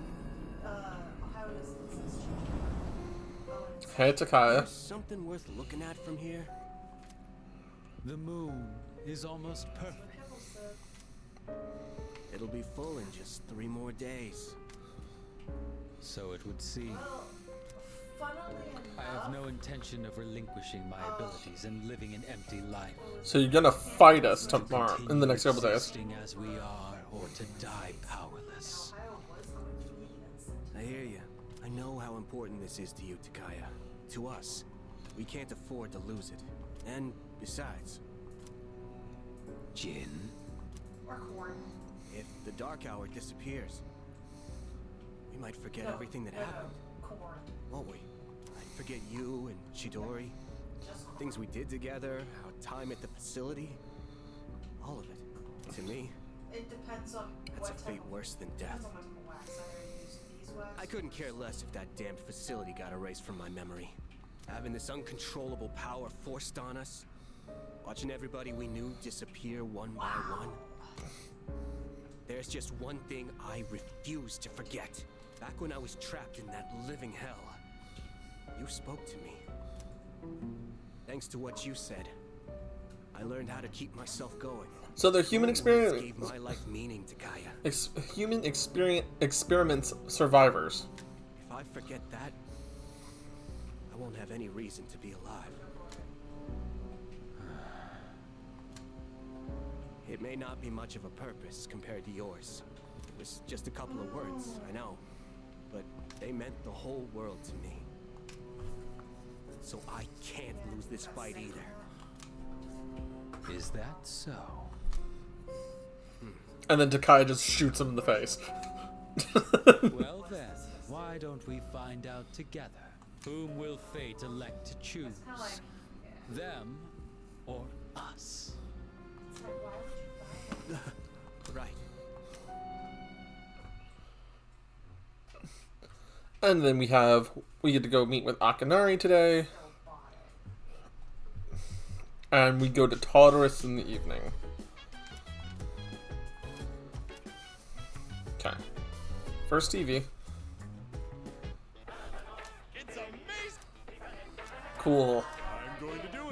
Hey, Takaya. Something worth looking at from here? The moon is almost perfect. It'll be full in just 3 more days. So it would seem. I have no intention of relinquishing my abilities and living an empty life. So you're gonna fight us tomorrow, in the next couple days. Existing as we are, or to die powerless. I hear you. I know how important this is to you, Takaya. To us. We can't afford to lose it. And besides... Jin? If the Dark Hour disappears, we might forget everything that happened. Won't we? I'd forget you and Chidori, Things we did together, our time at the facility. All of it. To me, It depends on that's a what fate type of, worse than depends death. on what type of wax I use these wax. I couldn't care less if that damned facility got erased from my memory. Having this uncontrollable power forced on us. Watching everybody we knew disappear one by one. There's just one thing I refuse to forget. Back when I was trapped in that living hell, you spoke to me. Thanks to what you said, I learned how to keep myself going. So the human experience Gave my life meaning to Gaia. Human experience experiments survivors. If I forget that, I won't have any reason to be alive. It may not be much of a purpose compared to yours. It was just a couple of words, I know. But they meant the whole world to me. So I can't lose this fight either. Is that so? And then Takaya just shoots him in the face. Well then, why don't we find out together? Whom will fate elect to choose? Them or us? Right. And then we get to go meet with Akinari today. And we go to Tartarus in the evening. Okay. First TV. Cool.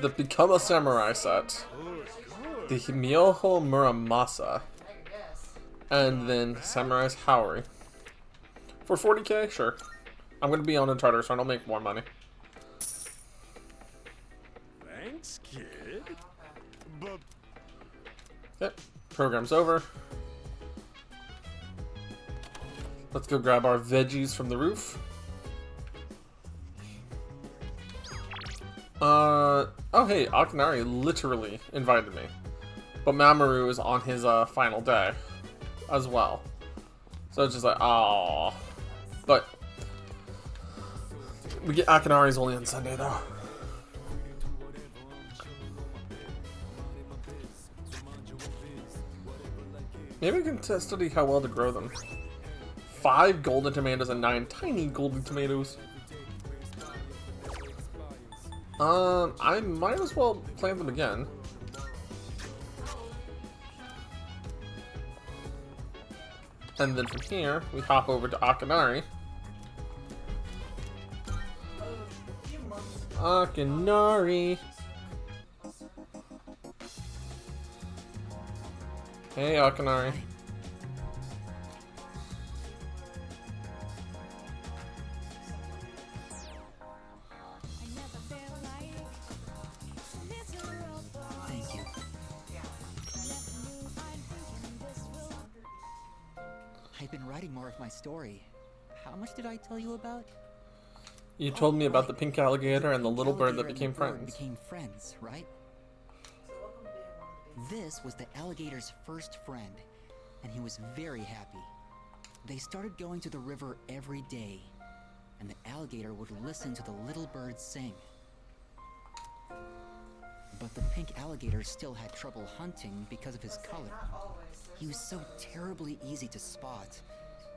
The Become a Samurai set. The Myoho Muramasa. And then Samurai's Howry. For 40k? Sure. I'm gonna be on a charter so I don't make more money. Thanks, kid. But Yep. Program's over. Let's go grab our veggies from the roof. Oh hey, Akinari literally invited me. But Mamoru is on his final day as well. So it's just like, aww. But we get Akinari's only on Sunday though. Maybe we can study how well to grow them. 5 golden tomatoes and 9 tiny golden tomatoes. I might as well plant them again. And then from here, we hop over to Akinari. Akinari! Hey, Akinari. Thank you. I've been writing more of my story. How much did I tell you about? You told me about the pink alligator and the little bird that became friends. Became friends, right? This was the alligator's first friend, and he was very happy. They started going to the river every day, and the alligator would listen to the little bird sing. But the pink alligator still had trouble hunting because of his color. He was so terribly easy to spot,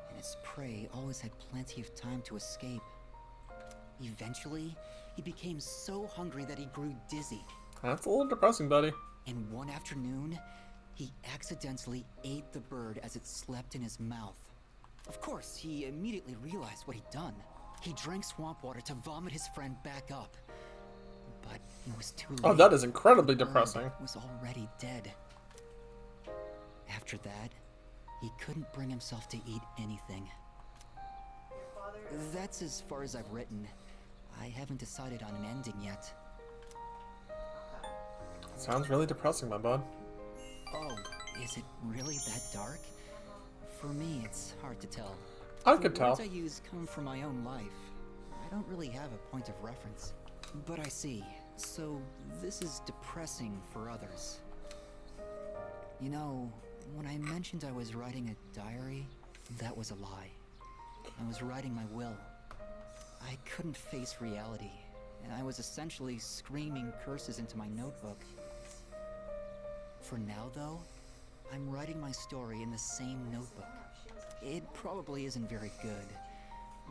and his prey always had plenty of time to escape. Eventually, he became so hungry that he grew dizzy. That's a little depressing, buddy. And one afternoon, he accidentally ate the bird as it slept in his mouth. Of course, he immediately realized what he'd done. He drank swamp water to vomit his friend back up. But it was too late. Oh, that is incredibly The bird depressing. was already dead. After that, he couldn't bring himself to eat anything. That's as far as I've written. I haven't decided on an ending yet. Sounds really depressing, my bud. Oh, is it really that dark? For me, it's hard to tell. I The could tell. words I use come from my own life. I don't really have a point of reference. But I see. So, this is depressing for others. You know, when I mentioned I was writing a diary, that was a lie. I was writing my will. I couldn't face reality, and I was essentially screaming curses into my notebook. For now, though, I'm writing my story in the same notebook. It probably isn't very good,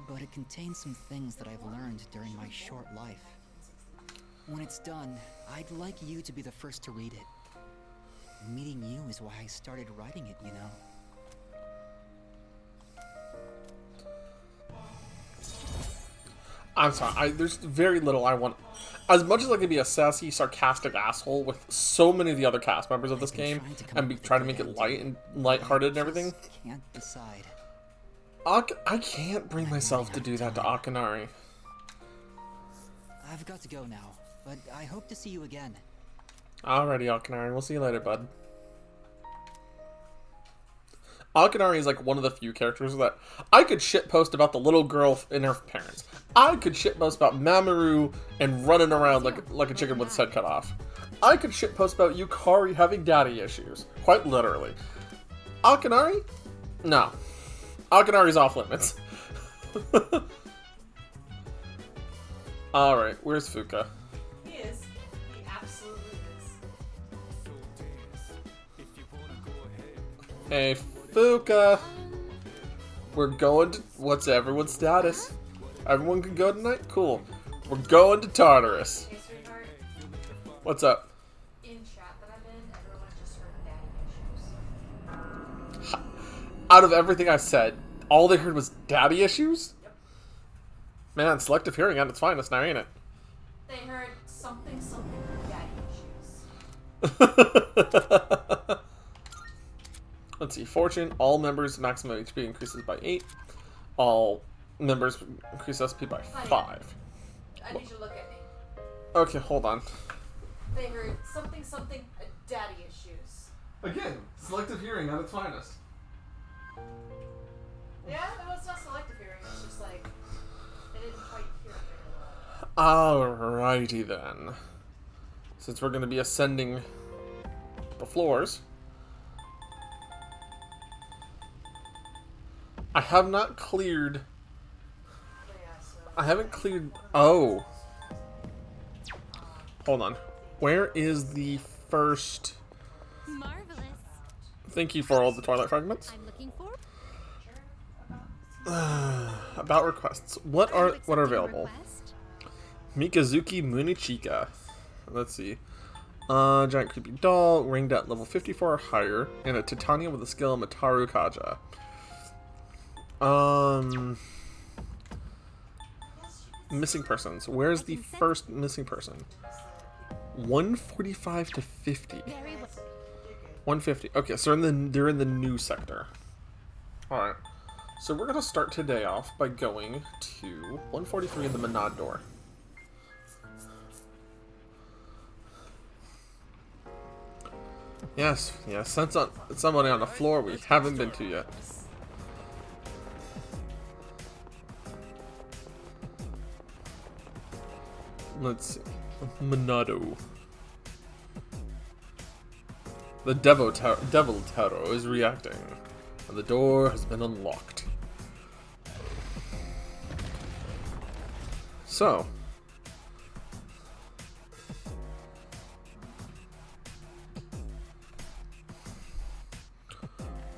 but it contains some things that I've learned during my short life. When it's done, I'd like you to be the first to read it. Meeting you is why I started writing it, you know? I'm sorry, there's very little I want. As much as I can be a sassy, sarcastic asshole with so many of the other cast members of this game, and try to make it light and lighthearted and everything, Can't decide. I can't bring myself to do that to Akinari. I've got to go now, but I hope to see you again. Alrighty, Akinari, we'll see you later, bud. Akinari is like one of the few characters that I could shitpost about the little girl and her parents. I could shitpost about Mamoru and running around like a chicken with its head cut off. I could shitpost about Yukari having daddy issues. Quite literally. Akinari? No. Akinari's off limits. Alright, where's Fuka? He is. He absolutely is. Hey, Fuka! We're going to... What's everyone's status? Everyone can go tonight? Cool. We're going to Tartarus. Hey, sweetheart. What's up? In chat that I'm in, everyone just heard daddy issues. Out of everything I said, all they heard was daddy issues? Yep. Man, selective hearing at its finest now, ain't it? They heard something daddy issues. Let's see. Fortune. All members' maximum HP increases by 8. All members increase SP by 5. I need you to look at me. Okay, hold on. They heard something daddy issues. Again, selective hearing at its finest. Yeah, well, it's not selective hearing. It's just like they didn't quite hear it very well. Alrighty then. Since we're going to be ascending the floors, I have not cleared. I haven't cleared. Oh. Hold on. Where is the first? Marvelous. Thank you for all the Twilight fragments. I'm looking for About requests. What are available? Mikazuki Munichika. Let's see. Giant creepy doll, ringed at level 54 or higher, and a Titania with the skill Mataru Kaja. Missing persons. Where's the first missing person? 145 to 50. 150. Okay, so they're in the new sector. Alright. So we're gonna start today off by going to 143 in the Menad door. Yes, send somebody on the floor we haven't been to yet. Let's see. Monado. The Devil Taro is reacting, and the door has been unlocked. So.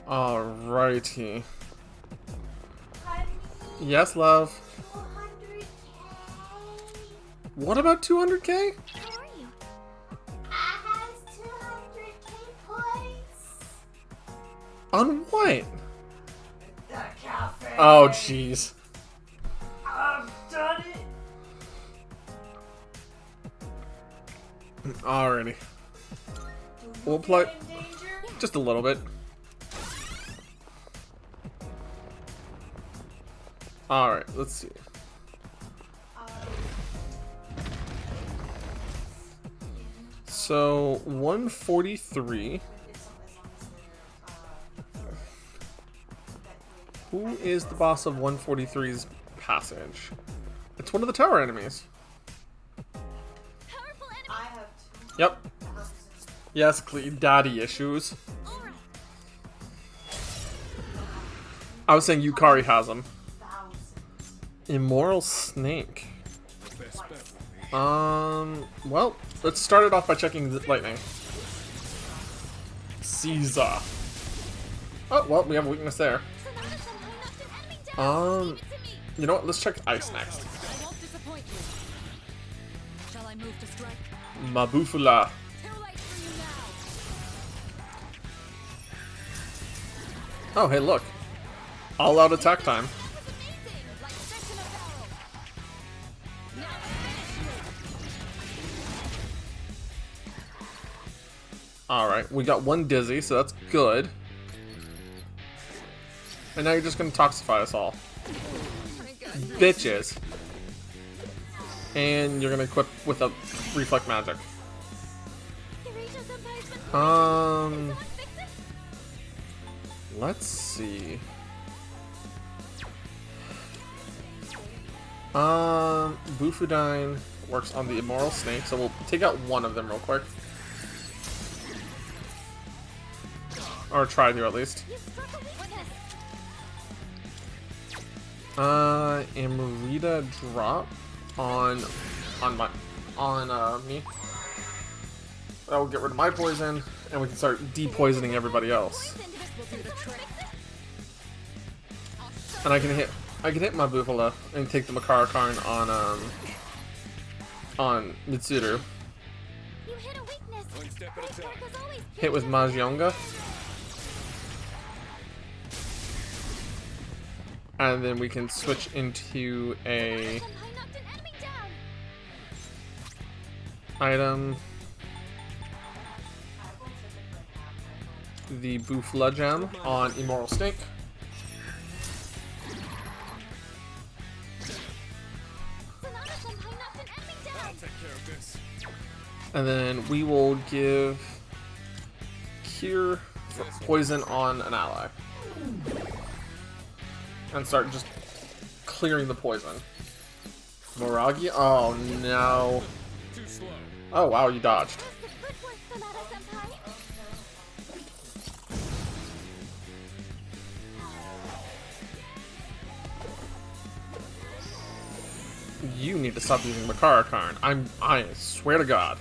Alrighty. Yes, love. What about 200k? On what? The cafe. Oh, jeez. I've done it. Alrighty. We'll play just a little bit. Alright, let's see. So, 143. Who is the boss of 143's passage? It's one of the tower enemies. I have Yep. Yes, clean daddy issues. I was saying Yukari has them. Immoral snake. Well, let's start it off by checking the lightning. Caesar. Oh, well, we have a weakness there. You know what? Let's check ice next. I won't disappoint you. Shall I move to strike? Mabufula. Oh, hey, look. All out attack time. Alright, we got one dizzy, so that's good. And now you're just gonna toxify us all. Bitches. And you're gonna equip with a reflect magic. Let's see. Bufudine works on the Immoral Snake, so we'll take out one of them real quick. Or try to, at least. Amrita drop on me. That will get rid of my poison, and we can start de-poisoning everybody else. And I can hit Mabufula and take the Makara Karn on Mitsuru. Hit with Mahjonga. And then we can switch into a item. The Bufula Gem on Immoral Snake. And then we will give Cure for poison on an ally. And start just clearing the poison. Moragi? Oh no. Oh wow, you dodged. You need to stop using Makara Karn. I swear to God.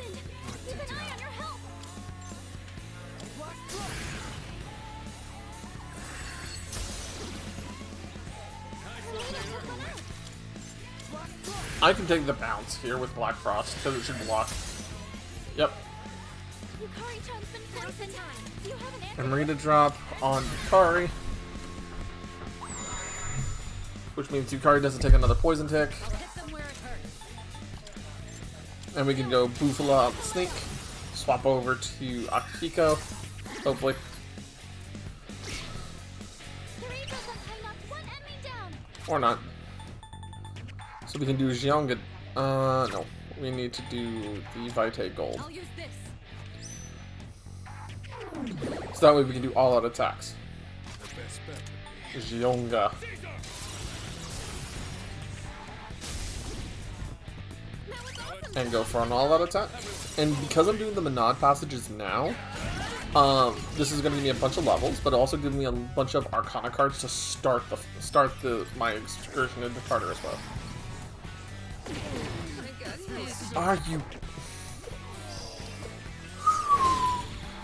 I can take the bounce here with Black Frost because it should block. Yep. Amrita drop on Yukari, which means Yukari doesn't take another poison tick. And we can go Bufula on the Snake, swap over to Akihiko, hopefully. Or not. So we can do Xiong. No. We need to do the Vitae Gold. So that way we can do all-out attacks. Xiong. And go for an all-out attack. And because I'm doing the Menad passages now, this is going to give me a bunch of levels, but also give me a bunch of Arcana cards to start my excursion into Tartarus with. Are you?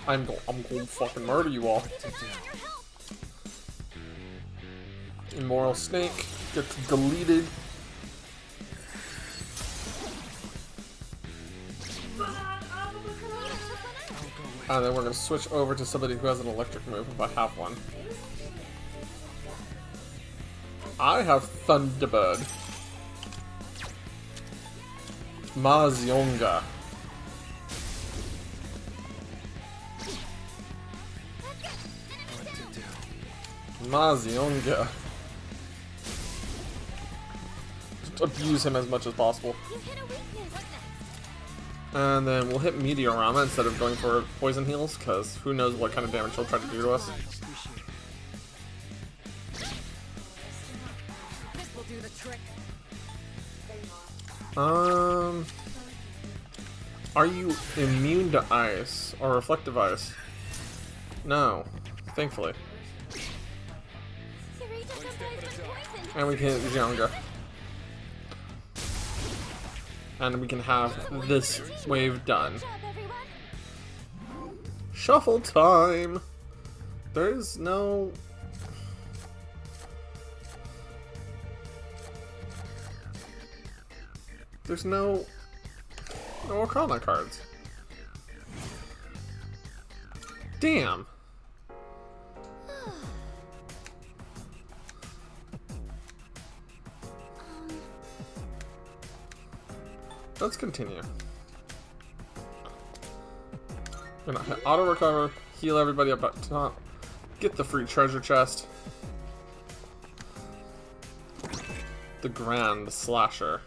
I'm going to fucking murder you all. Immoral Snake gets deleted. And then we're going to switch over to somebody who has an electric move if I have one. I have Thunderbird. Mahjonga. Mahjonga. Just abuse him as much as possible. And then we'll hit Meteorama instead of going for poison heals, because who knows what kind of damage he'll try to do to us. Are you immune to ice or reflective ice? No, thankfully. And we can hit Xiong. And we can have this wave done. Shuffle time! There's no... There's no Arcana cards. Damn! Let's continue. Gonna auto recover, heal everybody up at top, get the free treasure chest. The Grand Slasher.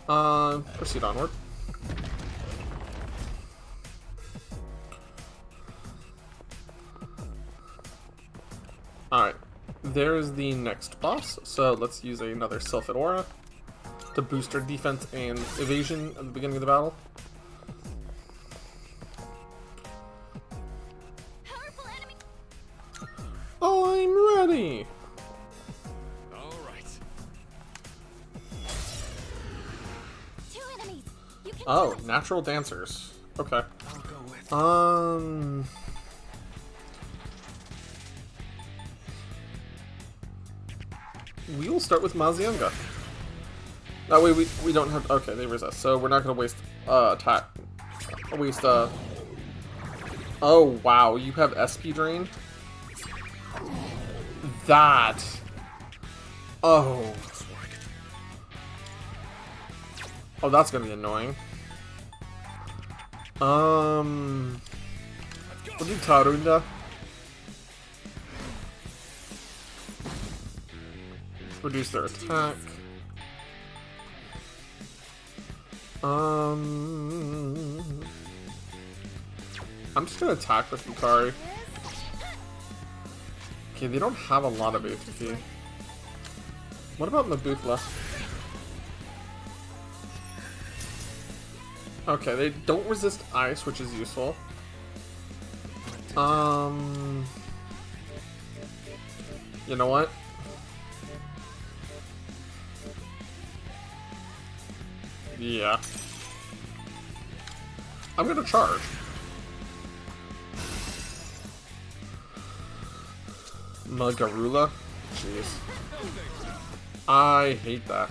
Proceed onward. Alright, there's the next boss, so let's use another Sylphid Aura to boost our defense and evasion at the beginning of the battle. I'm ready! Alright. Oh, natural dancers. Okay. We will start with Mazianga. That way we don't have... Okay, they resist, so we're not going to waste attack. Oh, wow, you have SP Drain? That... Oh. Oh, that's going to be annoying. We'll do Tarunda. Reduce their attack. I'm just gonna attack with Yukari. Okay, they don't have a lot of HP. What about Mabufla? Okay, they don't resist ice, which is useful. You know what? Yeah. I'm gonna charge. Magarula? Jeez. I hate that.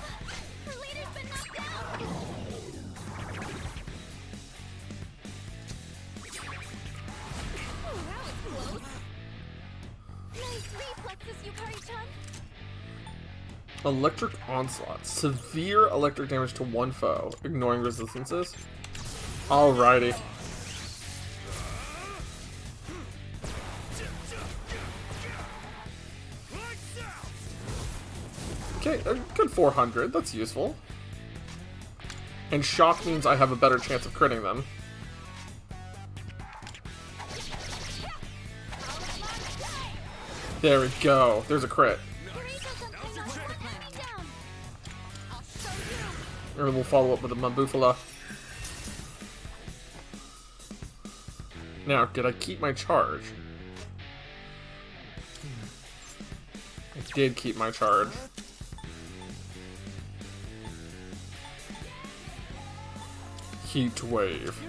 Electric Onslaught. Severe electric damage to one foe, ignoring resistances. Alrighty. Okay, a good 400. That's useful. And shock means I have a better chance of critting them. There we go. There's a crit. And we'll follow up with a Mabufala. Now, did I keep my charge? I did keep my charge. Heat Wave.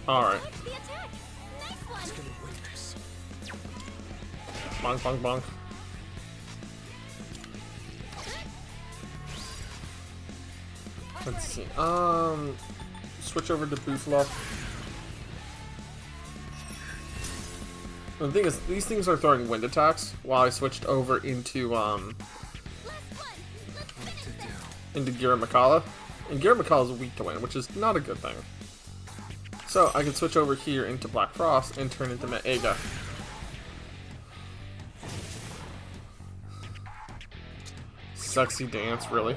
Alright. Bonk, bonk, bonk. Let's see. Switch over to Bufalo. The thing is, these things are throwing wind attacks while I switched over into Gira Makala. And Gira Makala is weak to wind, which is not a good thing. So I can switch over here into Black Frost and turn into Maega. Sexy dance, really?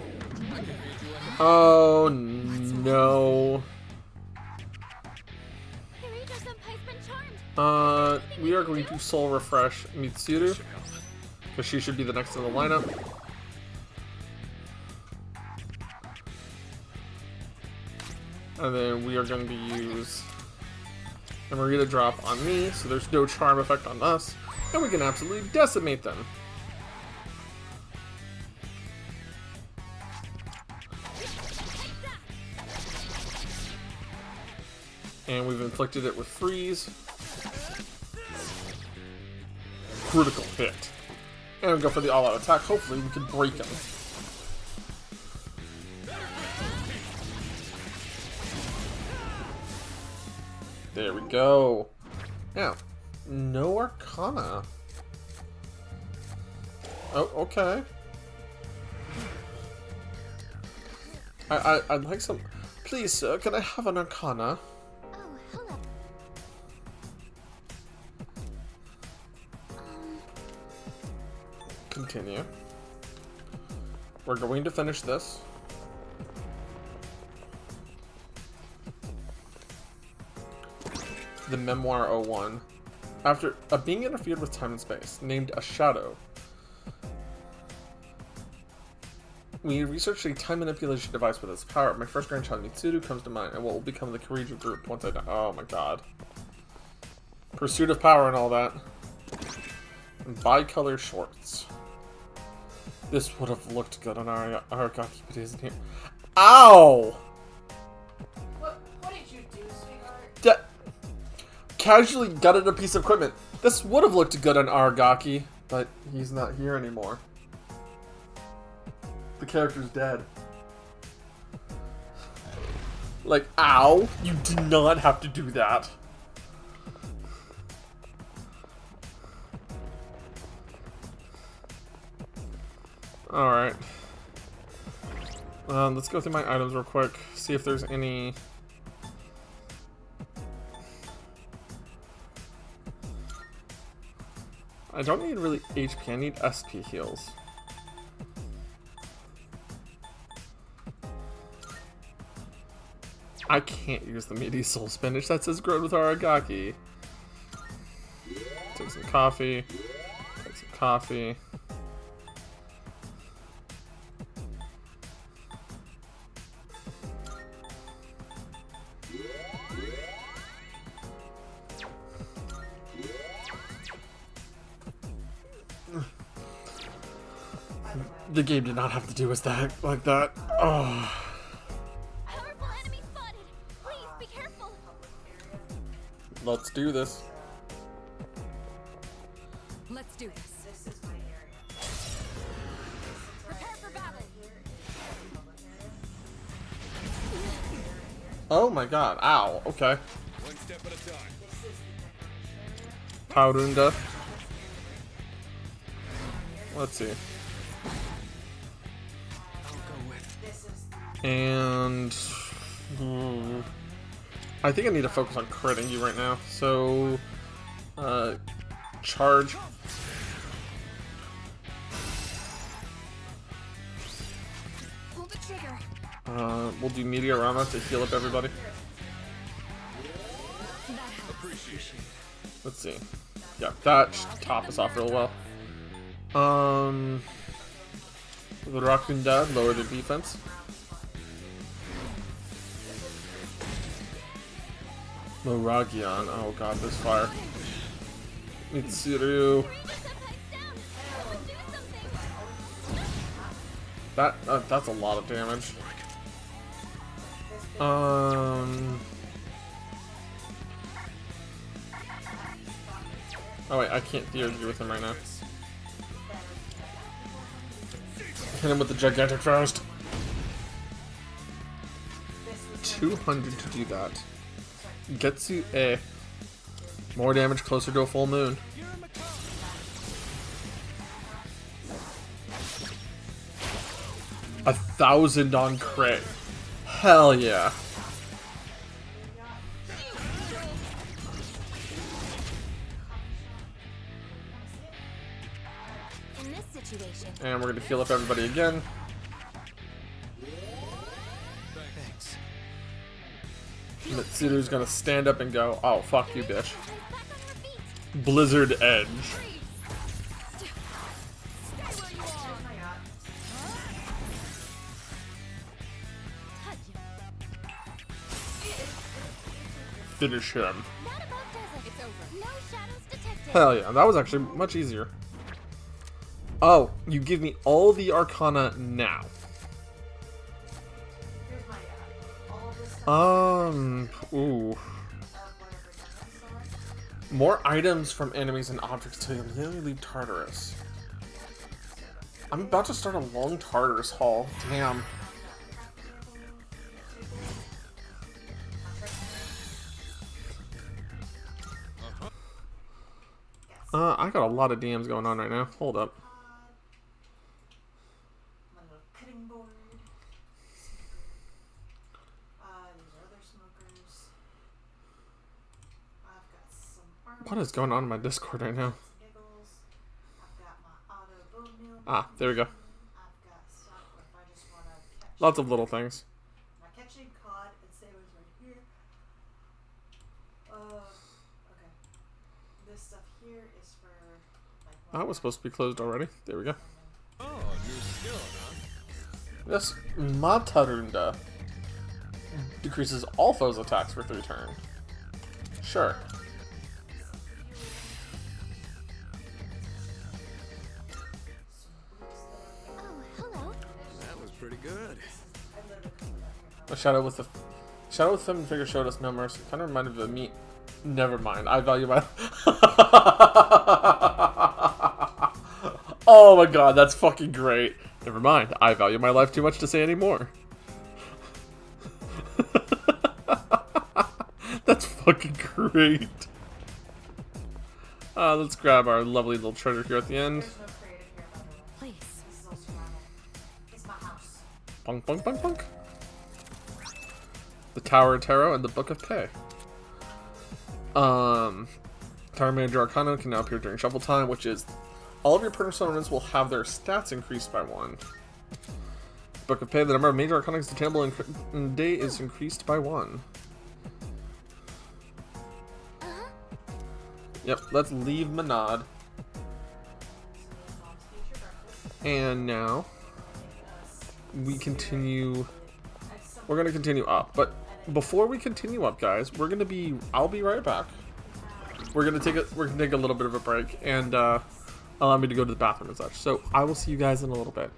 Oh no. We are going to Soul Refresh Mitsuru, because she should be the next in the lineup. And then we are going to use a Marita drop on me, so there's no charm effect on us, and we can absolutely decimate them. And we've inflicted it with freeze. Critical hit. And we go for the all-out attack. Hopefully we can break him. There we go. Now, no Arcana. Oh, okay. I'd like some... Please, sir, can I have an Arcana? Continue. We're going to finish this. The Memoir 01. After being interfered with time and space, named a shadow, we researched a time manipulation device with its power. My first grandchild, Mitsuru, comes to mind, and what will become the Kiriju group once I die. Oh my god. Pursuit of power and all that. And bicolor shorts. This would have looked good on Aragaki, but it isn't here. Ow! What did you do, sweetheart? Casually gutted a piece of equipment. This would have looked good on Aragaki, but he's not here anymore. The character's dead. Like, ow! You did not have to do that. Alright. Let's go through my items real quick. See if there's any... I don't need really HP, I need SP heals. I can't use the meaty soul spinach that says grown with Aragaki. Take some coffee. Take some coffee. The game did not have to do us that like that. Oh. Powerful enemy spotted. Please be careful. Let's do this. Let's do this. This is my area. Prepare for battle. Oh my god. Ow. Okay. One step at a time. Paurunda. Let's see. And I think I need to focus on critting you right now. So charge. Pull the trigger. We'll do Meteorama to heal up everybody. Let's see. Yeah, that should top us off real well. The Rakunda lower the defense. Moragion. Oh god, this fire. Mitsuru. That's a lot of damage. Oh wait, I can't DRG with him right now. Hit him with the gigantic frost. 200 to do that. Getsu A. More damage closer to a full moon. 1,000 on crit. Hell yeah. In this situation. And we're gonna heal up everybody again. Thanks. Mitsuru's gonna stand up and go, oh, fuck you, bitch. Blizzard Edge. Finish him. That about Hell yeah, that was actually much easier. Oh, you give me all the Arcana now. Ooh. More items from enemies and objects till you immediately leave Tartarus. I'm about to start a long Tartarus haul. Damn. I got a lot of DMs going on right now. Hold up. My little cutting board. These are other smokers. I've got some armor. What is going on in my Discord right now? Ah, there we go. Lots of little things. My catching cod and sailors right here. Okay. This stuff here is for like. That was supposed to be closed already. There we go. Oh, you're still, huh? Yes, Matarunda decreases all foes' attacks for 3 turns. Sure. That was pretty good. A shadow with seven figure showed us no mercy. Kind of reminded me of me. Never mind. I value my. Oh my god, that's fucking great. Never mind. I value my life too much to say any more. That's fucking great. Let's grab our lovely little treasure here at the end. Please. It's my house. Punk, punk, punk, punk. The Tower of Tarot and the Book of Pei. Tower Manager Arcana can now appear during shuffle time, which is all of your personas will have their stats increased by 1. Book of Pei, the number of major arcana attainable in a day is increased by 1. Yep, let's leave Manad. And now we continue. We're gonna continue up, but before we continue up, guys, I'll be right back. We're gonna take a little bit of a break and allow me to go to the bathroom and such. So I will see you guys in a little bit.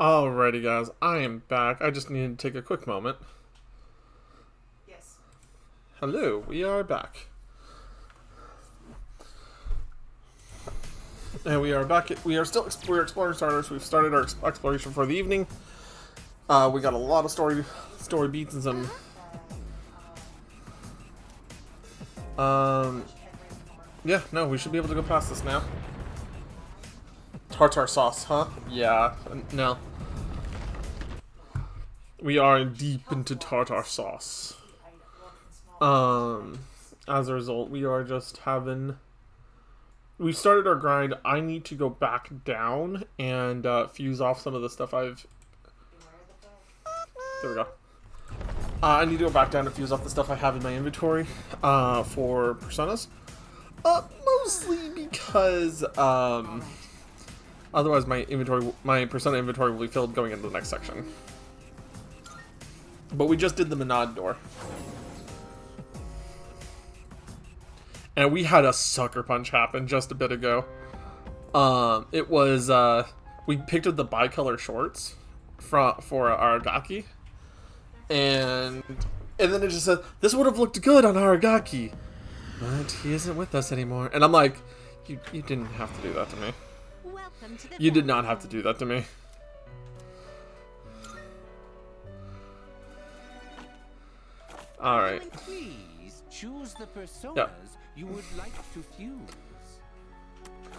Alrighty, guys, I am back. I just needed to take a quick moment. Yes. Hello, we are back. And we are back. We're exploring Stardust. We've started our exploration for the evening. We got a lot of story beats and some. Yeah, no, we should be able to go past this now. Tartar sauce, huh? Yeah, no. We are deep into tartar sauce. As a result, we are just having. We started our grind. I need to go back down and fuse off some of the stuff I've. There we go. I need to go back down and fuse off the stuff I have in my inventory for personas. Mostly because otherwise my persona inventory will be filled going into the next section. But we just did the Menad door. And we had a sucker punch happen just a bit ago. It was, we picked up the bicolor shorts for Aragaki. And then it just said, this would have looked good on Aragaki. But he isn't with us anymore. And I'm like, you didn't have to do that to me. Welcome to the You did not have to do that to me. Alright. Please choose the personas Yeah. you would like to fuse.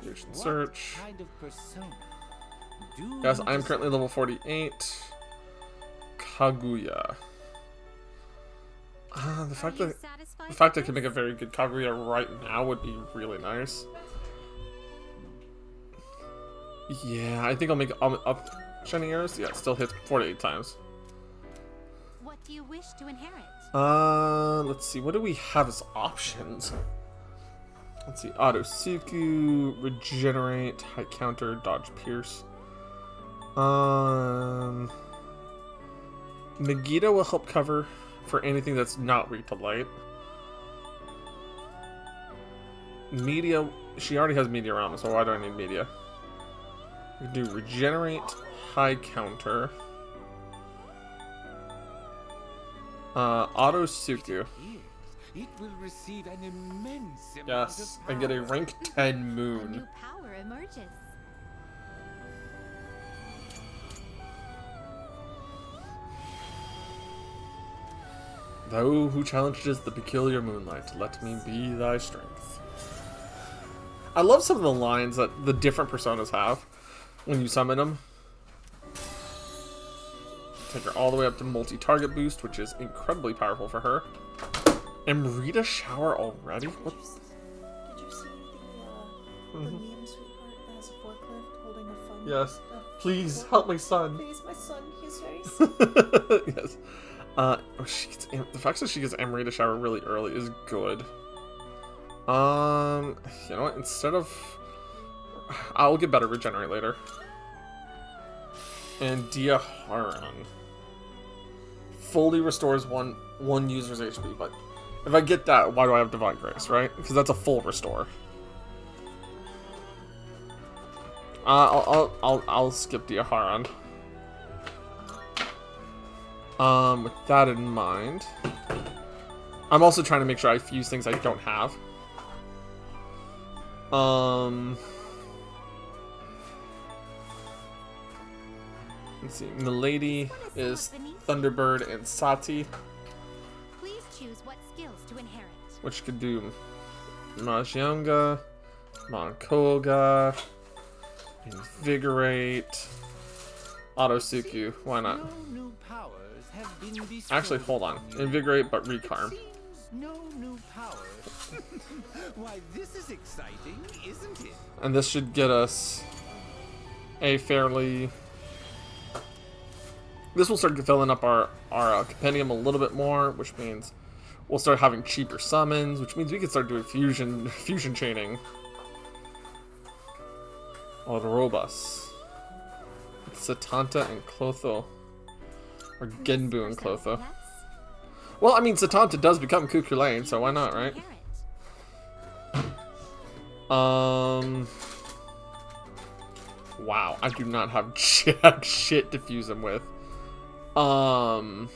Fusion search. What kind of persona do Yes, you I am currently level 48. Kaguya. The fact I can make a very good Kaguya right now would be really nice. Yeah, I think I'll make up Shining Arrows. Yeah, it still hits 48 times. What do you wish to inherit? Let's see. What do we have as options? Let's see. Auto Suku, Regenerate, High Counter, Dodge Pierce. Megiddo will help cover for anything that's not weak to light. Media, she already has Meteorama, so why do I need Media? We can do Regenerate, High Counter. Auto Suku. It will receive an immense amount Yes, of and get a power. rank 10 A new moon. power emerges. Thou who challenges the peculiar moonlight, let me be thy strength. I love some of the lines that the different personas have when you summon them. Take her all the way up to multi-target boost, which is incredibly powerful for her. Amrita shower already? What? Did you see the meme sweetheart that has a forklift holding a phone? Yes. Please help my son. Please, my son. He's very sick. Yes. The fact that she gets Amrita shower really early is good. You know what? Instead of, I'll get better regenerate later. And Dia Haran fully restores one user's HP, but if I get that, why do I have Divine Grace, right? Because that's a full restore. I'll skip Dia Haran. With that in mind, I'm also trying to make sure I fuse things I don't have. Let's see. Milady is Thunderbird and Sati, Please choose what skills to inherit. which could do Mahjonga, Monkoga, Invigorate, Autosuku. Why not? No new powers have been bestowed. Actually, hold on. Invigorate, but Recarm. No new powers. Why, this is exciting, isn't it? And this should get us a fairly... This will start filling up our compendium a little bit more, which means we'll start having cheaper summons, which means we can start doing fusion chaining. Odorobus. Satanta and Clotho. Or Genbu and Clotho. Well, I mean, Satanta does become Cuculain, so why not, right? Wow, I do not have jack shit to fuse him with. Although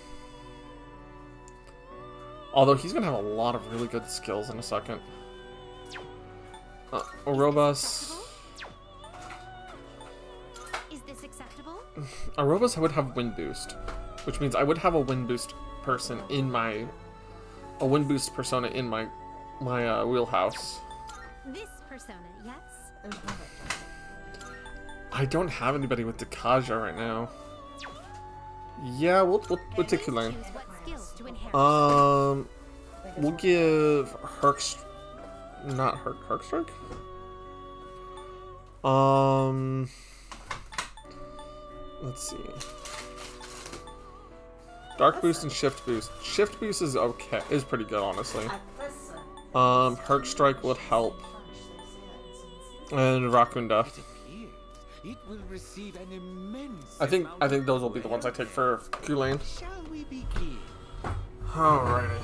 he's gonna have a lot of really good skills in a second. Orobas. Is this acceptable? Orobas would have wind boost, which means I would have a wind boost person in my, a wind boost persona in my wheelhouse. This persona, yes? I don't have anybody with Dekaja right now. Yeah, we'll take Kulane. We'll give Herkstrike? Let's see. Dark boost and shift boost. Shift boost is okay, is pretty good, honestly. Herkstrike would help. And Rakunda. It will receive an immense I think those will be the ones I take for Kulane. Shall we begin? Alrighty.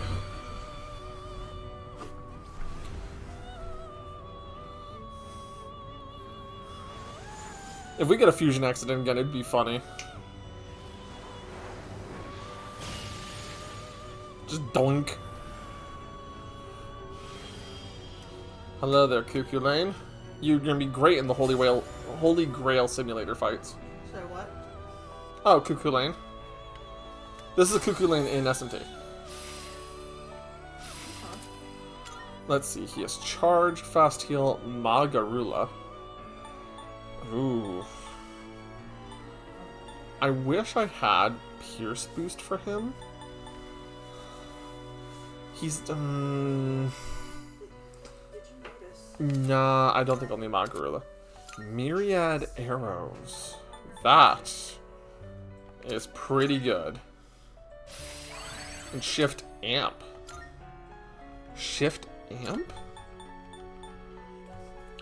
If we get a fusion accident again, it'd be funny. Just doink. Hello there, Kulane. You're gonna be great in the Holy Grail simulator fights. So what? Oh, Kulane. This is a Kulane in S&T. Let's see, he has Charge, Fast Heal, Magarula. Ooh. I wish I had Pierce Boost for him. He's, nah, I don't think I'll need Magarula. Myriad Arrows. That is pretty good. And Shift Amp. Shift Amp?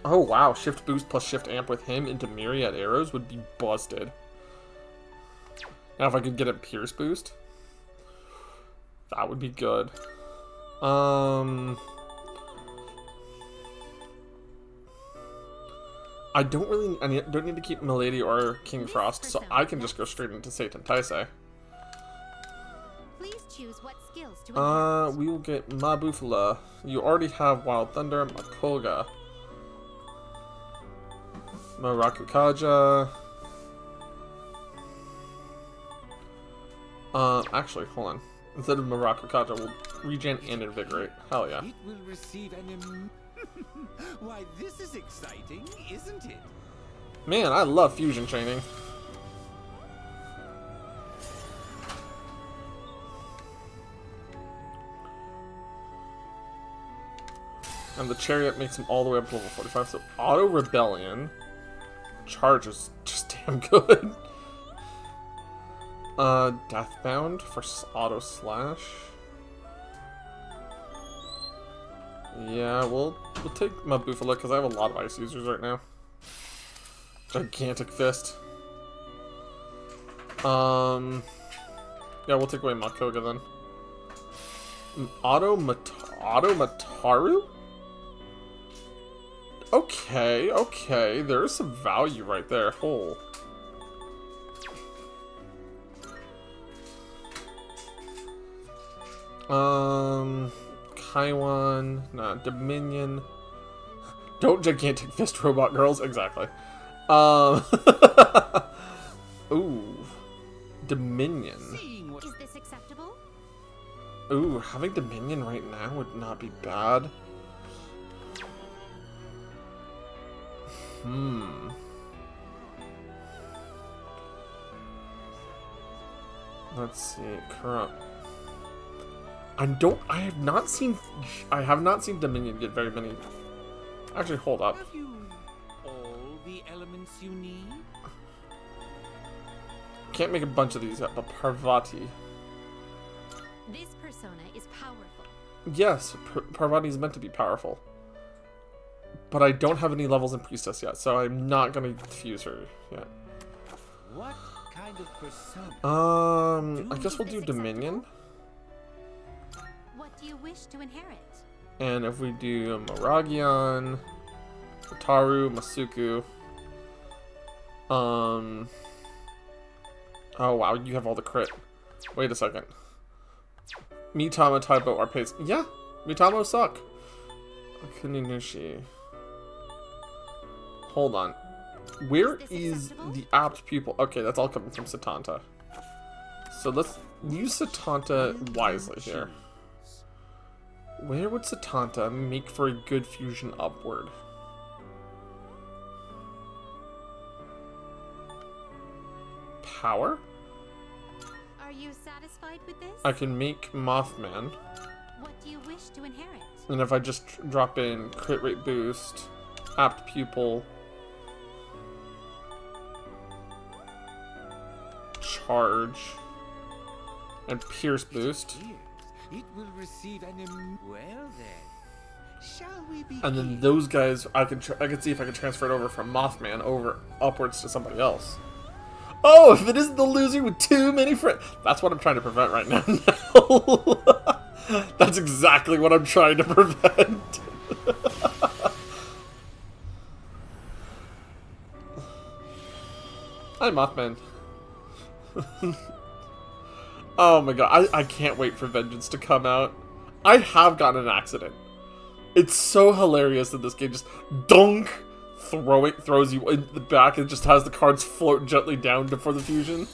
Oh wow, Shift Boost plus Shift Amp with him into Myriad Arrows would be busted. Now if I could get a Pierce Boost, that would be good. I don't need to keep Milady or King Frost, so I can just go straight into Satan Taisei. Please choose what skills to We will get Mabufala. You already have Wild Thunder, Makoga, Marakukaja. Actually, hold on. Instead of Marakukaja, we'll regen and invigorate. Hell yeah. It will receive an Why, this is exciting, isn't it? Man, I love fusion training. And the chariot makes him all the way up to level 45, so Auto Rebellion. Charge is just damn good. Deathbound for Auto Slash. Yeah, we'll take Mabufala because I have a lot of ice users right now. Gigantic Fist. Yeah, we'll take away Makoga then. Auto Mataru? Okay, there's some value right there. Oh. Kaiwan, nah, Dominion. Don't Gigantic Fist Robot Girls, exactly. Ooh. Dominion. Is this acceptable? Ooh, having Dominion right now would not be bad. Let's see, current. I have not seen Dominion get very many. Actually, hold up. Have you all the elements you need? Can't make a bunch of these yet, but Parvati. This persona is powerful. Yes, Parvati is meant to be powerful. But I don't have any levels in Priestess yet, so I'm not gonna fuse her yet. What kind of persona? I guess we'll do Dominion. What do you wish to inherit? And if we do Maragion, Wataru, Masuku, Oh wow, you have all the crit. Wait a second. Mitama, Taibo are pace. Yeah, Mitama suck. Kuninushi. Hold on. Where is the apt pupil? Okay, that's all coming from Satanta. So let's use Satanta wisely here. Where would Satanta make for a good fusion upward? Power? Are you satisfied with this? I can make Mothman. What do you wish to inherit? And if I just drop in crit rate boost, apt pupil, charge, and pierce boost, It will receive an well then. Shall we begin? and then those guys, I can see if I can transfer it over from Mothman over upwards to somebody else. Oh, if it isn't the loser with too many friends, that's what I'm trying to prevent right now. That's exactly what I'm trying to prevent. Hi, Mothman. Oh my god, I can't wait for Vengeance to come out. I have gotten an accident. It's so hilarious that this game just dunk throws you in the back and just has the cards float gently down before the fusion.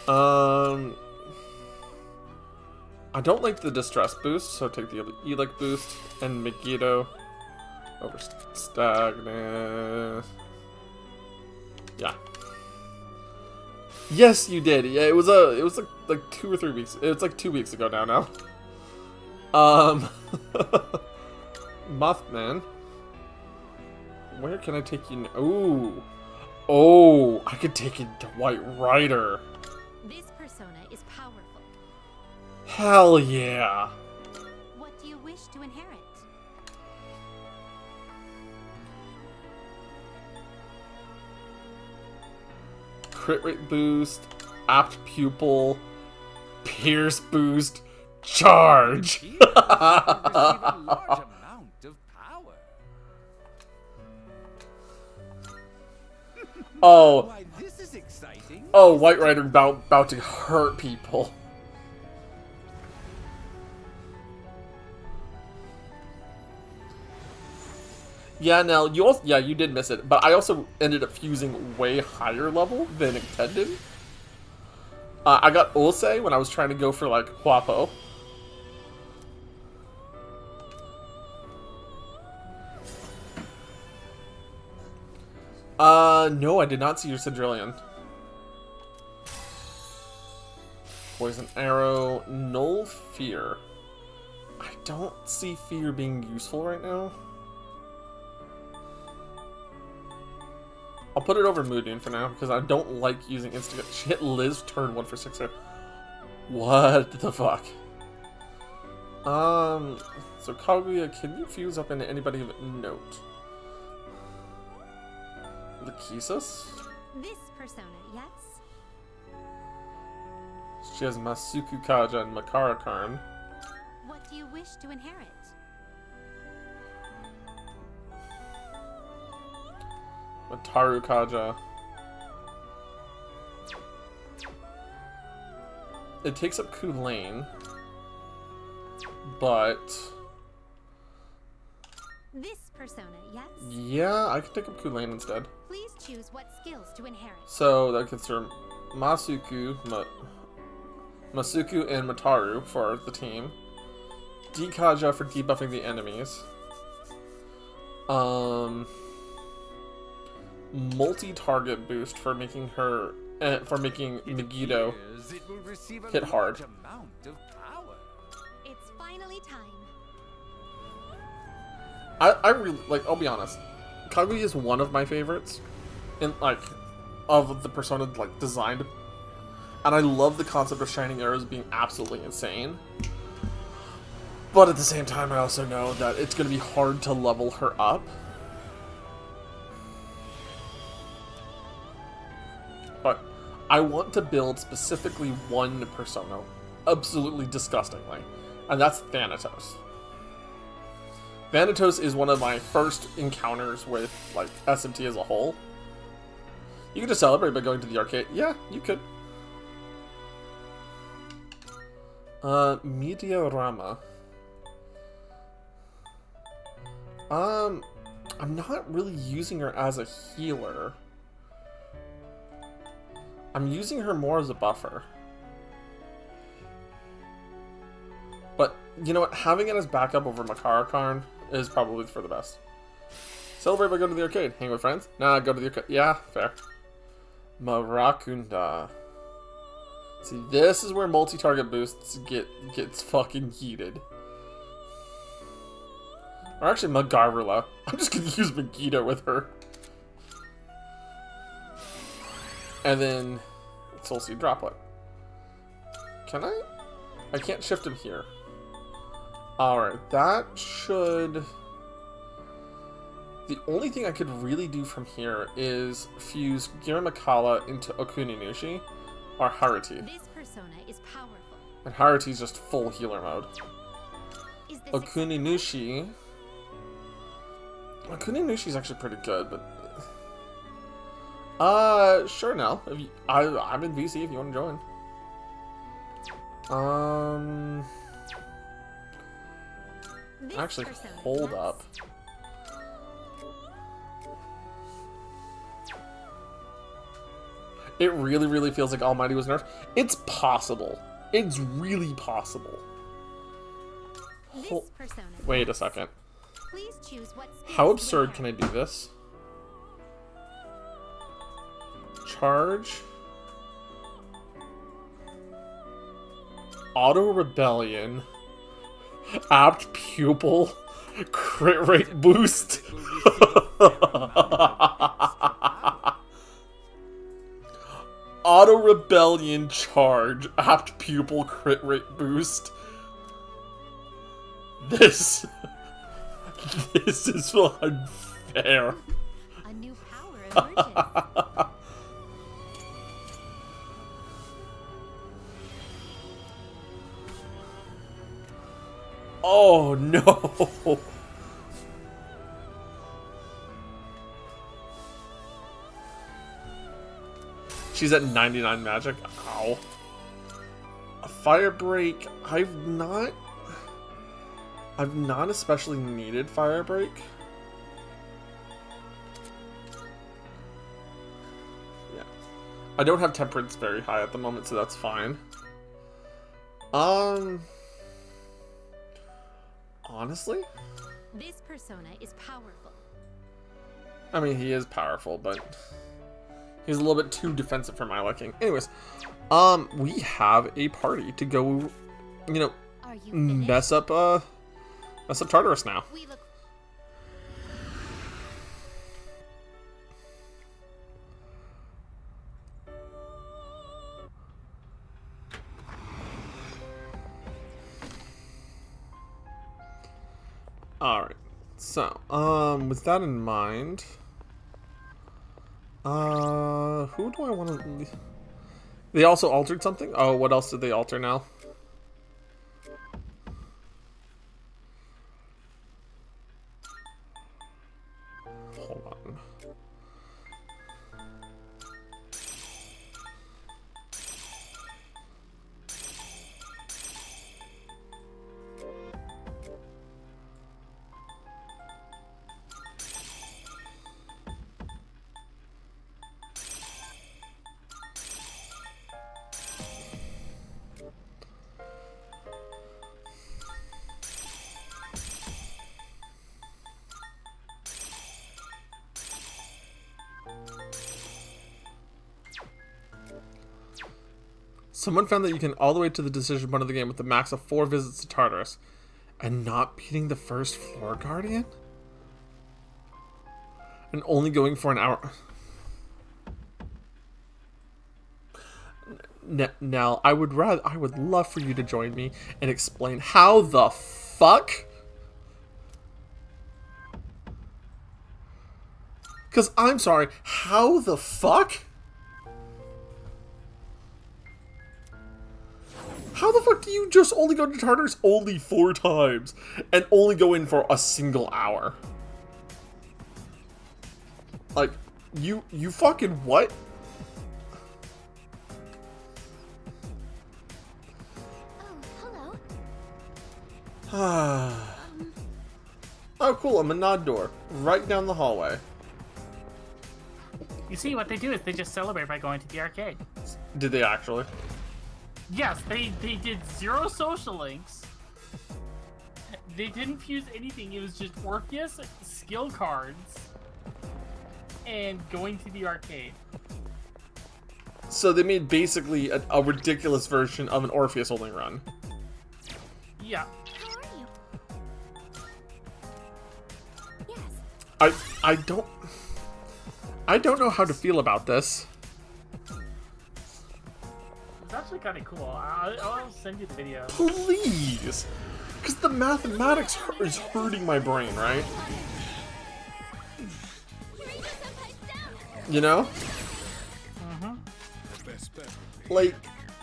I don't like the distress boost, so take the Elec boost and Megiddo over Stagnus. Yeah. Yes, you did. Yeah, it was like 2 or 3 weeks. It's like 2 weeks ago now. Mothman. Where can I take you? Ooh. Oh, I could take you to White Rider. This persona is powerful. Hell yeah. What do you wish to inherit? Crit rate boost, apt pupil, pierce boost, charge. Oh. Why, this is exciting. Oh, White Rider about to hurt people. Yeah, Nell, you did miss it, but I also ended up fusing way higher level than intended. I got Ulse when I was trying to go for, like, Huapo. No, I did not see your Sidrillion. Poison Arrow, Null Fear. I don't see Fear being useful right now. I'll put it over Moodune for now, because I don't like using instant. She hit Liz turn 1 for 6. What the fuck? So Kaguya, can you fuse up into anybody of note? Lachesis? This persona, yes? She has Masuku Kaja and Makara Karn. What do you wish to inherit? Mataru Kaja. It takes up Kulane, but this persona, yes? yeah, I can take up Kulane instead. Please choose what skills to inherit. So that gets her Masuku and Mataru for the team. Dikaja for debuffing the enemies. Multi-target boost for making her Megiddo hit hard. It's finally time. I really like. I'll be honest. Kaguya is one of my favorites, of the persona designed, and I love the concept of shining arrows being absolutely insane. But at the same time, I also know that it's going to be hard to level her up. But I want to build specifically one persona, absolutely disgustingly, and that's Thanatos. Vanitos is one of my first encounters with, like, SMT as a whole. You could just celebrate by going to the arcade. Yeah, you could. Mediorama. I'm not really using her as a healer. I'm using her more as a buffer. But, you know what? Having it as backup over Makara Karn is probably for the best. Celebrate by going to the arcade. Hang with friends? Nah, go to the arcade. Yeah, fair. Marakunda. See, this is where multi-target boosts gets fucking heated. Or actually, Magarula. I'm just gonna use Megiddo with her. And then Soul Seed Droplet. Can I? I can't shift him here. Alright, that should... The only thing I could really do from here is fuse Giramakala into Okuninushi or Haruti. This persona is powerful. And Haruti's just full healer mode. Okuninushi... Okuninushi's actually pretty good, but... Sure, Nell. If you, I'm in VC if you want to join. Actually, hold up. It really, really feels like Almighty was nerfed. It's possible. It's really possible. Wait a second. Please choose what How absurd can I do this? Charge. Auto Rebellion. Apt Pupil. Crit rate boost. Auto Rebellion charge. Apt Pupil crit rate boost. This is unfair. A new power emerges. Oh no! She's at 99 magic. Ow. A fire break. I've not especially needed fire break. Yeah. I don't have temperance very high at the moment, so that's fine. Honestly? This persona is powerful. I mean, he is powerful, but he's a little bit too defensive for my liking. Anyways, we have a party to go, you know, mess up Tartarus now. Alright, so, with that in mind, who do I want to... They also altered something? Oh, what else did they alter now? Hold on. Someone found that you can all the way to the decision point of the game with the max of 4 visits to Tartarus and not beating the first floor guardian? And only going for an hour. Now, I would love for you to join me and explain how the fuck? Because I'm sorry, how the fuck? how the fuck do you just only go to Tartarus only 4 times and only go in for a single hour? Like, you fucking what? Oh, cool, a Menad door. Right down the hallway. You see, what they do is they just celebrate by going to the arcade. Did they actually? Yes, they did 0 social links. They didn't fuse anything. It was just Orpheus, skill cards, and going to the arcade. So they made basically a ridiculous version of an Orpheus only run. Yeah. I don't know how to feel about this. It's actually kind of cool. I'll send you the video. Please! Because the mathematics is hurting my brain, right? You know? Like,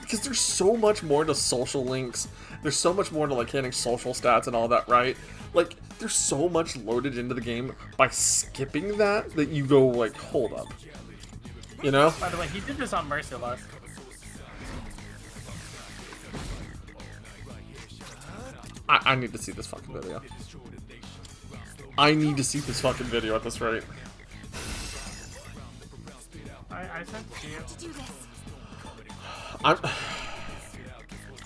because there's so much more to social links. There's so much more to, like, hitting social stats and all that, right? Like, there's so much loaded into the game by skipping that you go, like, hold up. You know? By the way, he did this on Merciless. I need to see this fucking video. I need to see this fucking video at this rate. I sent it to you. I'm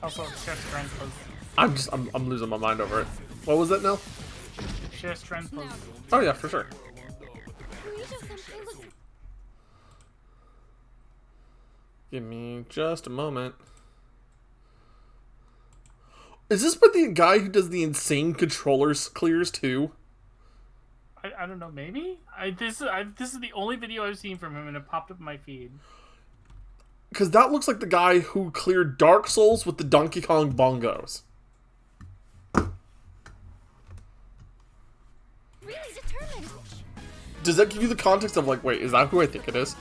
Also, share strength pose. I'm losing my mind over it. What was that, Nell? Share strength pose. Oh yeah, for sure. Give me just a moment. Is this with the guy who does the insane controllers clears too? I don't know, maybe? This is the only video I've seen from him, and it popped up in my feed. Because that looks like the guy who cleared Dark Souls with the Donkey Kong bongos. Really determined. Does that give you the context of, like, wait, is that who I think it is?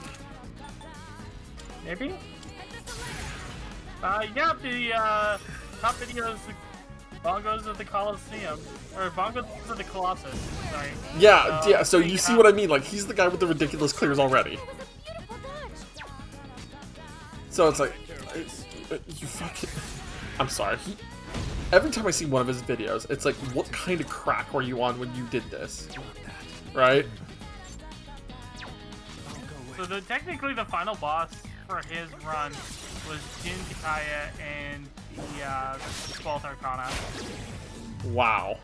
Maybe? Yeah, the top video is the Bongos of the Colosseum. Or Bongos of the Colossus, sorry. Yeah, yeah, so you see what I mean? Like, he's the guy with the ridiculous clears already. So it's like, you fucking... I'm sorry. Every time I see one of his videos, it's like, what kind of crack were you on when you did this? Right? So technically the final boss for his run was Jin Kataya and the 12th Arcana. Wow.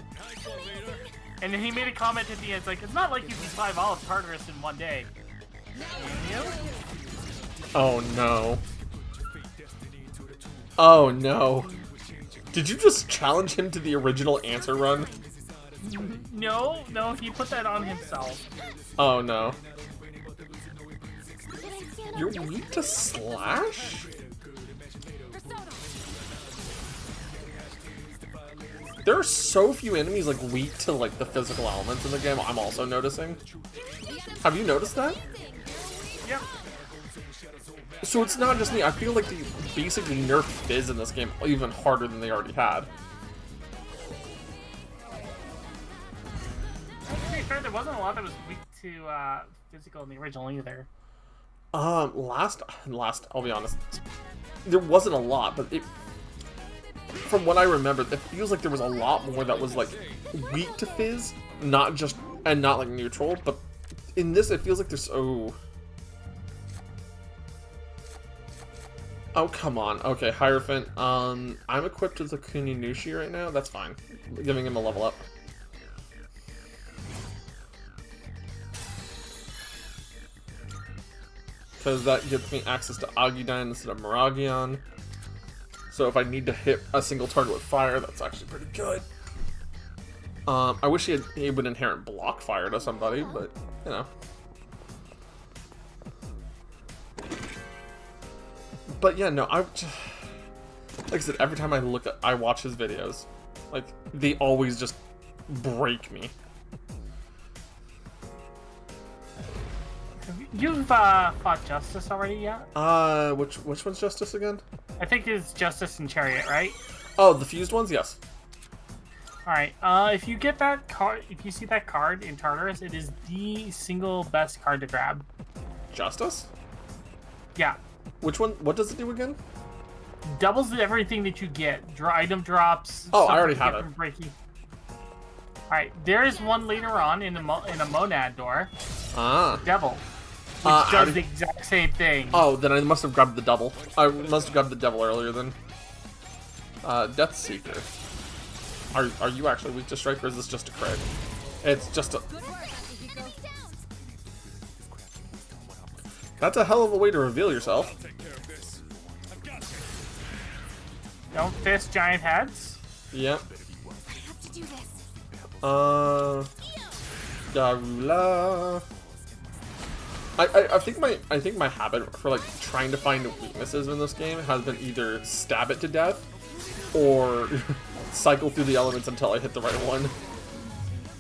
And then he made a comment at the end, it's like, it's not like you can survive all of Tartarus in one day. You? Oh no. Oh no. Did you just challenge him to the original answer run? No, he put that on himself. Oh no. You're weak to slash? There are so few enemies like weak to like the physical elements in the game, I'm also noticing. Have you noticed that? Yep. So it's not just me, I feel like they basically nerfed Fizz in this game even harder than they already had. To be fair, there wasn't a lot that was weak to physical in the original either. Last, I'll be honest, there wasn't a lot, but from what I remember, it feels like there was a lot more that was like weak to Fizz, not like neutral, but in this it feels like there's Oh, come on. Okay, Hierophant. I'm equipped with a Kuninushi right now. That's fine. Giving him a level up. Because that gives me access to Agidyne instead of Miragion. So if I need to hit a single target with fire, that's actually pretty good. I wish he would inherent block fire to somebody, but, you know. But yeah, no, like I said, every time I watch his videos, like, they always just break me. you've fought Justice already yet? Which one's Justice again? I think it's Justice and Chariot, right? Oh, the fused ones, yes. Alright, if you get that card, if you see that card in Tartarus, it is the single best card to grab. Justice? Yeah. Which one? What does it do again? Doubles everything that you get. Item drops. Oh, I already have it. Alright, there is one later on in a Monad door. Ah. Devil. Which does the exact same thing. Oh, then I must have grabbed the double. I must have grabbed the devil earlier then. Death Seeker. Are you actually weak to strike, or is this just a crit? It's just a... That's a hell of a way to reveal yourself. Don't fist giant heads. Yep. Darula. I think my habit for like trying to find weaknesses in this game has been either stab it to death or cycle through the elements until I hit the right one.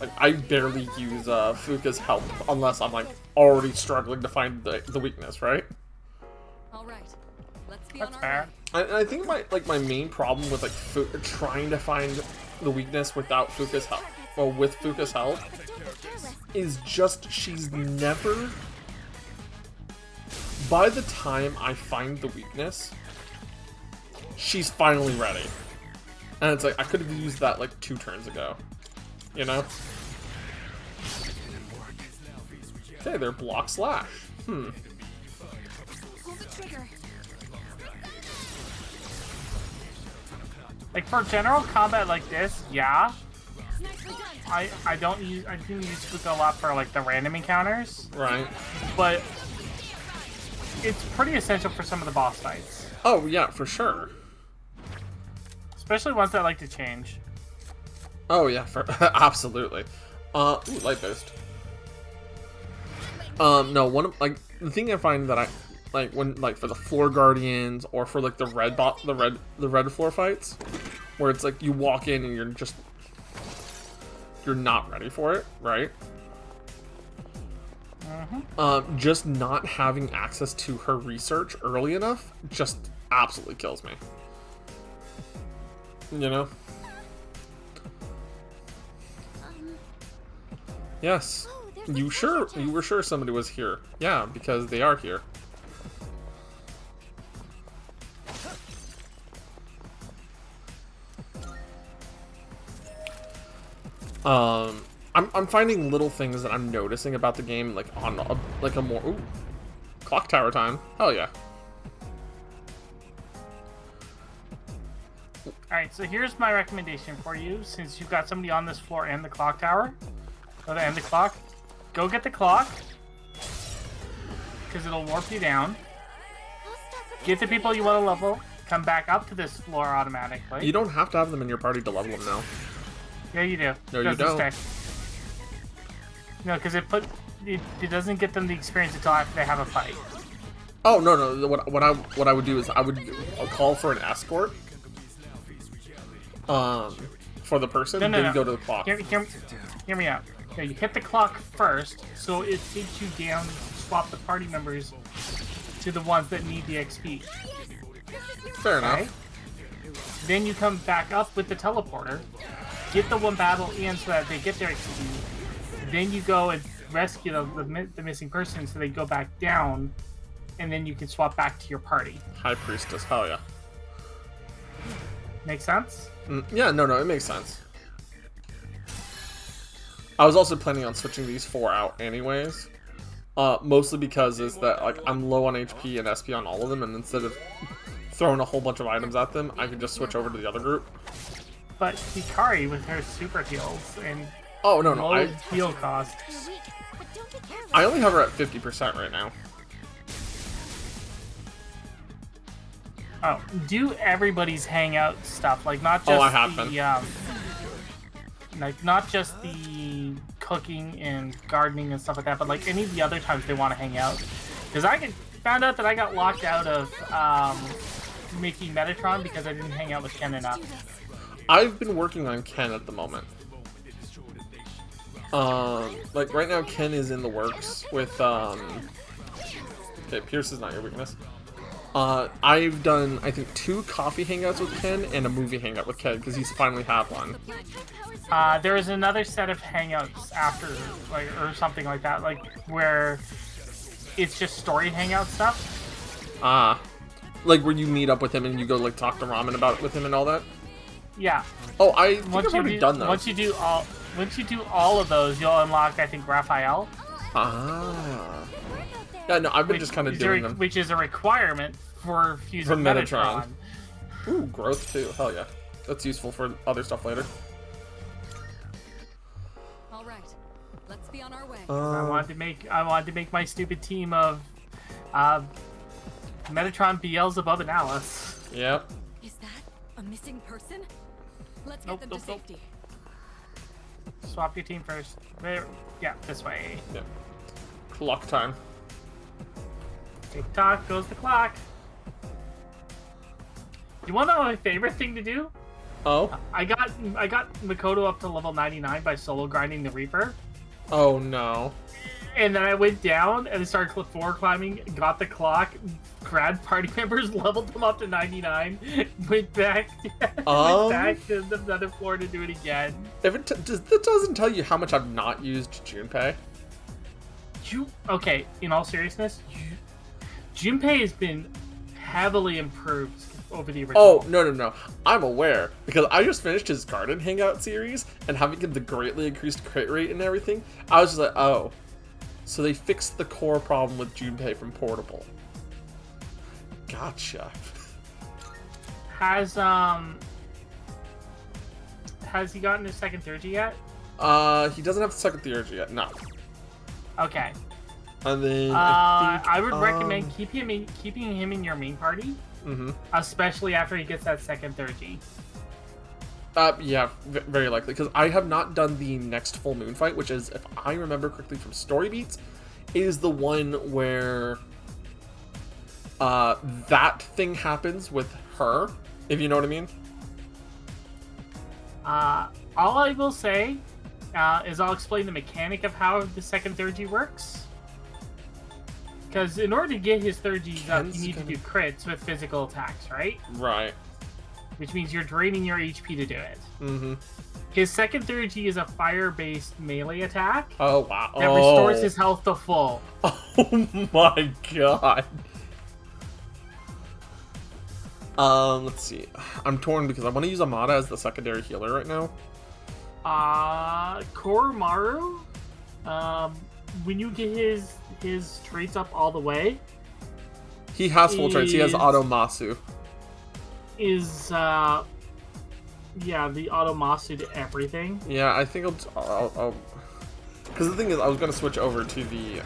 Like I barely use Fuka's help unless I'm like already struggling to find the weakness, right? All right. Let's be That's on our fair. I think my main problem with like trying to find the weakness without Fuka's help, well, with Fuka's help, is just she's never. By the time I find the weakness, she's finally ready, and it's like I could have used that like 2 turns ago, you know. Okay, they're block slash. Like for general combat like this, yeah. I didn't use Fuka a lot for like the random encounters. Right. But it's pretty essential for some of the boss fights. Oh yeah, for sure. Especially ones that like to change. Oh yeah, absolutely. Ooh, light boost. No, one of like the thing I find that I like when like for the floor guardians or for like the red floor fights, where it's like you walk in and you're not ready for it, right? Just not having access to her research early enough just absolutely kills me. You know? Yes. You were sure somebody was here. Yeah, because they are here. I'm finding little things that I'm noticing about the game, like on a more clock tower time. Hell yeah. Alright, so here's my recommendation for you, since you've got somebody on this floor and the clock tower, or the end of the clock. Go get the clock, because it'll warp you down. Get the people you want to level, come back up to this floor automatically. You don't have to have them in your party to level them now. Yeah, you do. No, you don't. Stay. No, because it doesn't get them the experience until after they have a fight. Oh no. What I would do is I would call for an escort. For the person, then you go to the clock. Hear me out. Okay, you hit the clock first, so it takes you down to swap the party members to the ones that need the XP. Fair enough. Then you come back up with the teleporter, get the one battle in so that they get their XP. Then you go and rescue the missing person so they go back down, and then you can swap back to your party. High Priestess, hell yeah. Make sense? Yeah, no, it makes sense. I was also planning on switching these 4 out anyways. Mostly because is that like I'm low on HP and SP on all of them, and instead of throwing a whole bunch of items at them, I can just switch over to the other group. But Hikari with her super heals and low heal cost. I only have her at 50% right now. Oh, do everybody's hangout stuff, like not just I have been. Like not just the cooking and gardening and stuff like that, but like any of the other times they want to hang out. Because I found out that I got locked out of making Metatron because I didn't hang out with Ken enough. I've been working on Ken at the moment. Like right now Ken is in the works with Okay, Pierce is not your weakness. I've done, I think, 2 coffee hangouts with Ken and a movie hangout with Ken because he's finally had one. There is another set of hangouts after, like, or something like that, like where it's just story hangout stuff. Like where you meet up with him and you go like talk to Ramen about it with him and all that. Yeah. Oh, I think I've already done those. Once you do all of those, you'll unlock, I think, Raphael. Yeah, no, I've been just kind of doing them. Which is a requirement for fusing Metatron. Ooh, growth too. Hell yeah. That's useful for other stuff later. All right, let's be on our way. I wanted to make my stupid team of Metatron, Beelzebub, and Alice. Yep. Is that a missing person? Let's get them to safety. Swap your team first. There. Yeah, this way. Yep. Clock time. Tick-tock goes the clock. You want to know my favorite thing to do? Oh? I got Makoto up to level 99 by solo grinding the Reaper. Oh no. And then I went down and started floor climbing, got the clock, grabbed party members, leveled them up to 99, went back to another floor to do it again. If that doesn't tell you how much I've not used Junpei. Okay, in all seriousness, Junpei has been heavily improved over the original. Oh, no. I'm aware, because I just finished his Garden Hangout series, and having him the greatly increased crit rate and everything, I was just like, oh. So they fixed the core problem with Junpei from Portable. Gotcha. Has he gotten his second Theurgy yet? He doesn't have the second Theurgy yet, no. Okay. And then I would recommend keeping him in your main party. Mm-hmm. Especially after he gets that second Theurgy. Yeah, very likely, because I have not done the next full moon fight, which is, if I remember correctly from Story Beats, is the one where that thing happens with her, if you know what I mean. All I will say is I'll explain the mechanic of how the second Theurgy works. Because in order to get his Theurgies up, you need to do crits with physical attacks, right? Right. Which means you're draining your HP to do it. Mm-hmm. His second Theurgy is a fire-based melee attack. Oh, wow. That restores his health to full. Oh my god. Let's see. I'm torn because I want to use Amada as the secondary healer right now. Koromaru, when you get his traits up all the way, he has full traits. He has Auto Masu. Yeah, the Auto Masu to everything. Yeah, I think I'll because the thing is, I was gonna switch over to the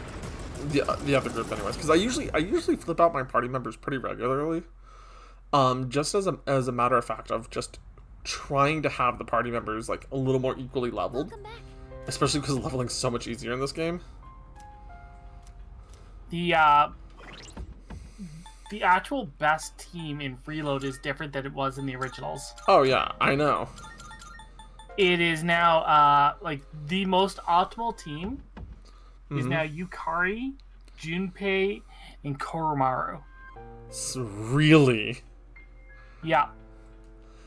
other group anyways, because I usually flip out my party members pretty regularly. Just as a matter of fact of just trying to have the party members like a little more equally leveled, especially because leveling's so much easier in this game. The actual best team in Reload is different than it was in the originals. Oh yeah, I know. It is now like the most optimal team is now Yukari, Junpei, and Koromaru. Really? Yeah.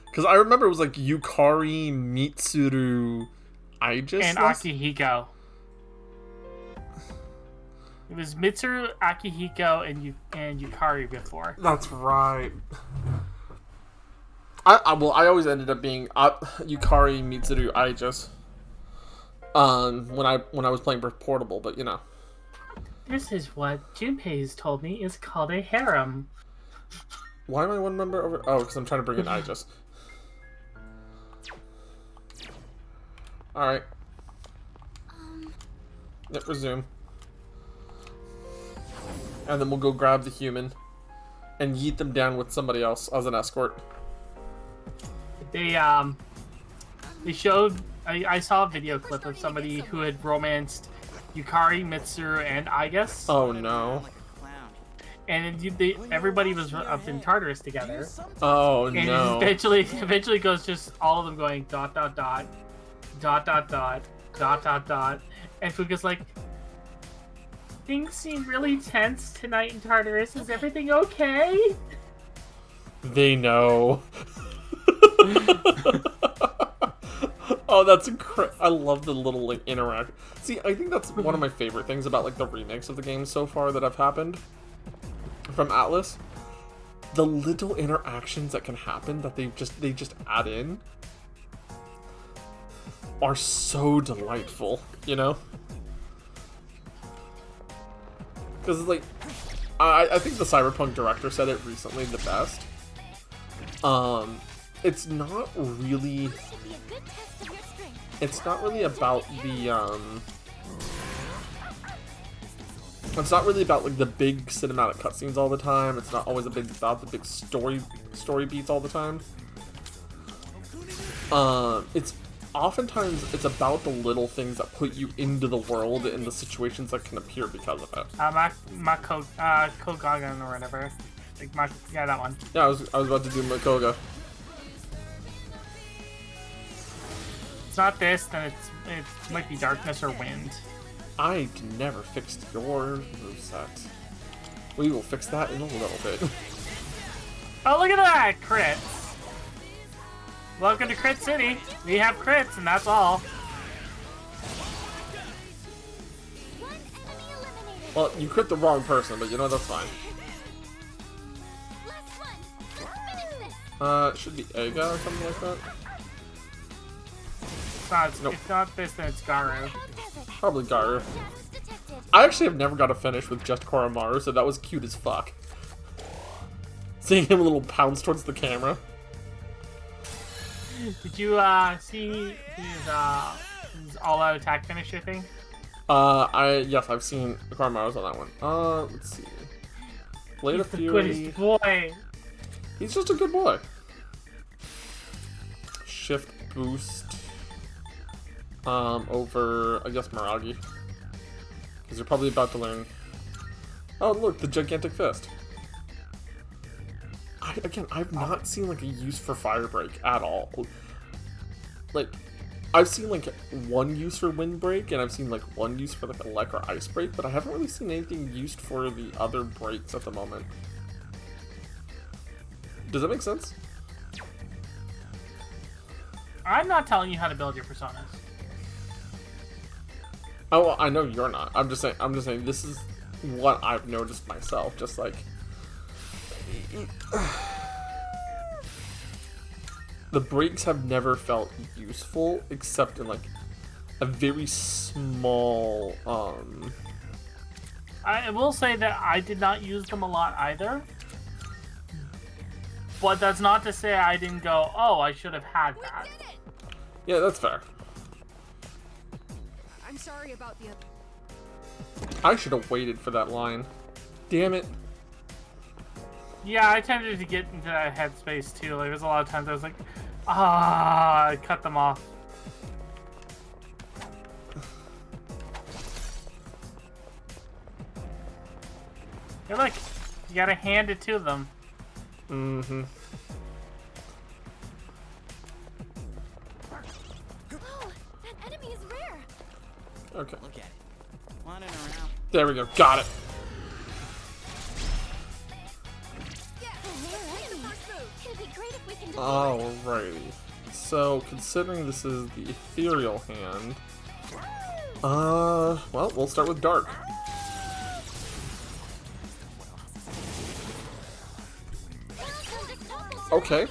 Because I remember it was like Yukari, Mitsuru, Aegis, and Akihiko. It was Mitsuru, Akihiko, and Yukari before. That's right. I always ended up being Yukari, Mitsuru, Aegis. When I was playing Portable, but you know. This is what Junpei has told me is called a harem. Why am I one member over? Oh, because I'm trying to bring in Aegis. Alright. Yep, resume. And then we'll go grab the human and yeet them down with somebody else as an escort. They showed... I saw a video clip of somebody who had romanced Yukari, Mitsuru, and Aegis. Oh no. And everybody was up in Tartarus together. Oh and no. Eventually goes just all of them going ... And Fuka's like, Things seem really tense tonight in Tartarus. Is everything okay? They know. Oh, that's incredible. I love the little, like, interact. See, I think that's one of my favorite things about, like, the remakes of the game so far that have happened from Atlas. The little interactions that can happen that they just add in are so delightful, you know? Because, like, I think the Cyberpunk director said it recently the best. It's not really... It's not really about the, It's not really about, like, the big cinematic cutscenes all the time. It's not always about the big story beats all the time. It's oftentimes it's about the little things that put you into the world and the situations that can appear because of it. Kogagan or whatever. Like, yeah, that one. Yeah, I was about to do Makoga. It's not this, then it might be darkness or wind. I never fixed your moveset. We will fix that in a little bit. Oh, look at that! Crits. Welcome to Crit City. We have crits, and that's all. Well, you crit the wrong person, but you know, that's fine. It should be Ega or something like that. Nope. It's not this, then it's Garu. Probably Garu. I actually have never got a finish with just Koromaru, so that was cute as fuck. Seeing him a little pounce towards the camera. Did you see his all-out attack finisher thing? Yes, I've seen Koromaru's on that one. Let's see. Blade of Fury. He's the goodest boy. He's just a good boy. Shift boost. Over, I guess, Miragi. Because you're probably about to learn... Oh, look, the gigantic fist. I've not seen, like, a use for Fire Break at all. Like, I've seen, like, one use for Wind Break, and I've seen, like, one use for, like, Elec or Ice Break, but I haven't really seen anything used for the other breaks at the moment. Does that make sense? I'm not telling you how to build your personas. Oh, well, I know you're not. I'm just saying this is what I've noticed myself. Just like the breaks have never felt useful, except in like a very small. I will say that I did not use them a lot either. But that's not to say I didn't go, oh, I should have had that. Yeah, that's fair. I'm sorry about the other. I should have waited for that line. Damn it. Yeah, I tended to get into that headspace too. Like, there's a lot of times I was like, I cut them off. You're like, you gotta hand it to them. Mm-hmm. Oh, that enemy is rare. Okay. Look at it. Wandering around. There we go. Got it. Alrighty. So, considering this is the ethereal hand, well, we'll start with dark. Okay.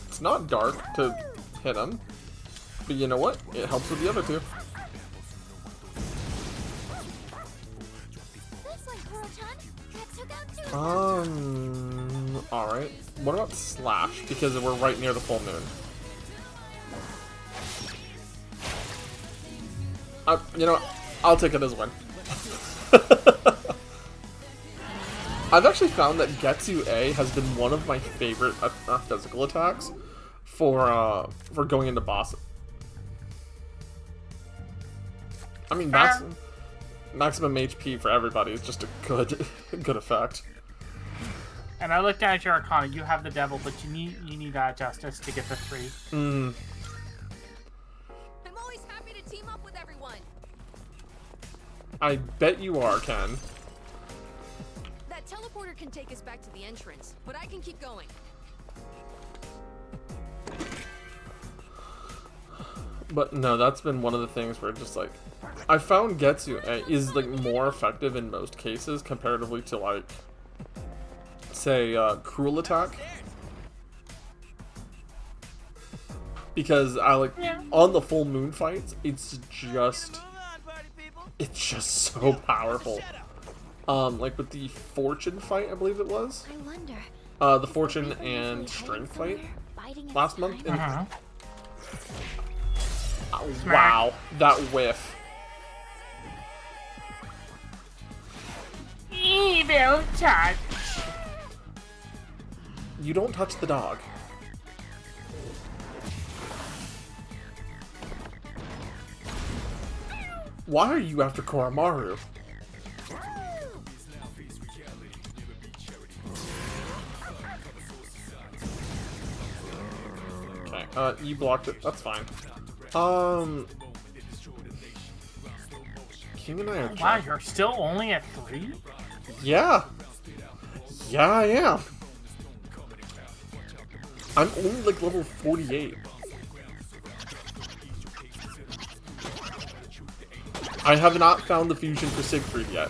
It's not dark to hit him, but you know what? It helps with the other two. Alright. What about Slash? Because we're right near the full moon. You know, I'll take it as a win. I've actually found that Getsu A has been one of my favorite physical attacks for going into bosses. I mean, maximum HP for everybody is just a good effect. And I looked at your Arcana. You have the Devil, but you need Justice to get the 3. I'm always happy to team up with everyone. I bet you are, Ken. That teleporter can take us back to the entrance, but I can keep going. But no, that's been one of the things where just like I found Getsu is like more effective in most cases comparatively to like say Cruel Attack. Because I like on the full moon fights, it's just so powerful. Like with the Fortune fight, I believe it was. I wonder. The Fortune and Strength fight last month. Wow, that whiff. Evil touch. You don't touch the dog. Why are you after Koromaru? Okay, you blocked it. That's fine. King and I are... Wow, you're still only at 3? Yeah. Yeah, I am. I'm only like level 48. I have not found the fusion for Siegfried yet.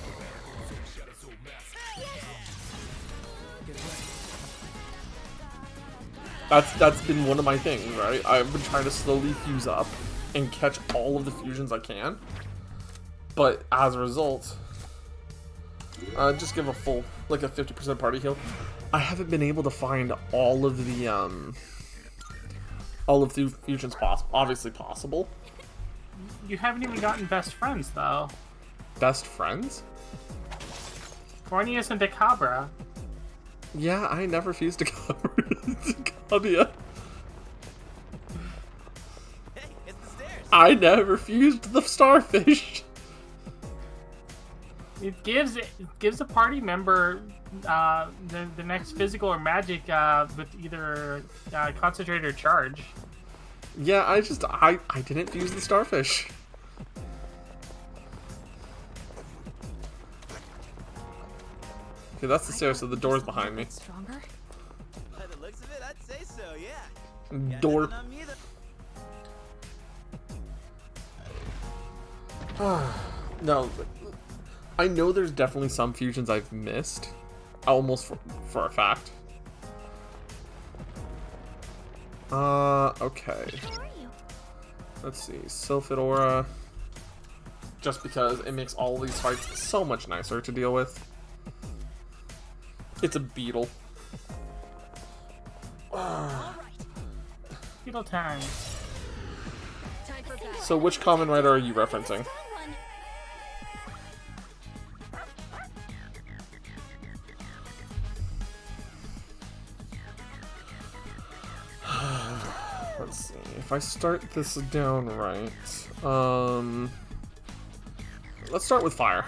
That's been one of my things, right? I've been trying to slowly fuse up and catch all of the fusions I can. But as a result, just give a full, like a 50% party heal. I haven't been able to find all of the fusions obviously possible. You haven't even gotten best friends, though. Best friends? Corneus and Decabra. Yeah, I never fused Decabra. I never fused the starfish. It gives a party member the next physical or magic with either concentrate or charge. Yeah, I didn't fuse the starfish. Okay, that's the stairs, so the door's behind me. Stronger? By the looks of it, I'd say so, yeah. Door. No, I know there's definitely some fusions I've missed, almost for a fact. Okay. Let's see, Sylphid Aura. Just because it makes all these fights so much nicer to deal with. It's a beetle. Beetle time. So which Kamen Rider are you referencing? Let's see. If I start this down right, let's start with fire.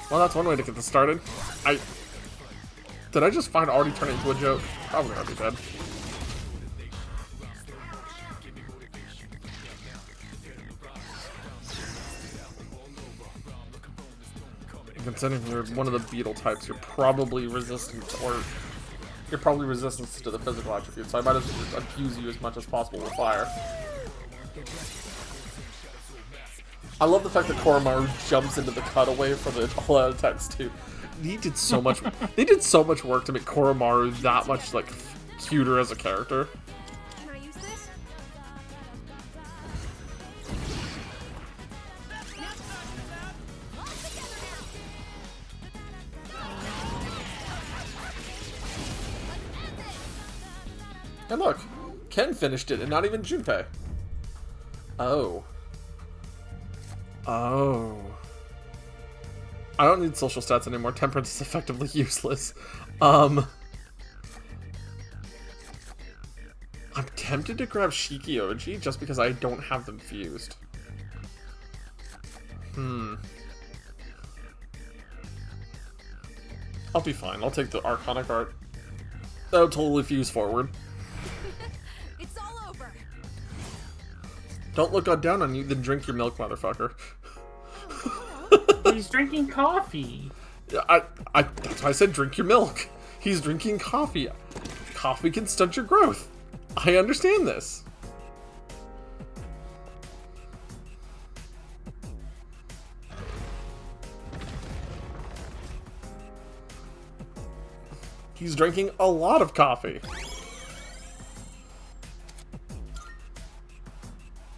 Well, that's one way to get this started. Did I just find already turn it into a joke? Probably already did. Considering you're one of the beetle types, you're probably resistant to the physical attributes, so I might as well just abuse you as much as possible with fire. I love the fact that Koromaru jumps into the cutaway for the all-out attacks too. They did so much work to make Koromaru that much like cuter as a character. Can I use this? And look, Ken finished it, and not even Junpei. Oh. Oh. I don't need social stats anymore. Temperance is effectively useless. I'm tempted to grab Shikioji just because I don't have them fused. I'll be fine. I'll take the Arconic Art. That'll totally fuse forward. It's all over. Don't look down on you, then drink your milk, motherfucker. He's drinking coffee. That's why I said drink your milk. He's drinking coffee. Coffee can stunt your growth. I understand this. He's drinking a lot of coffee.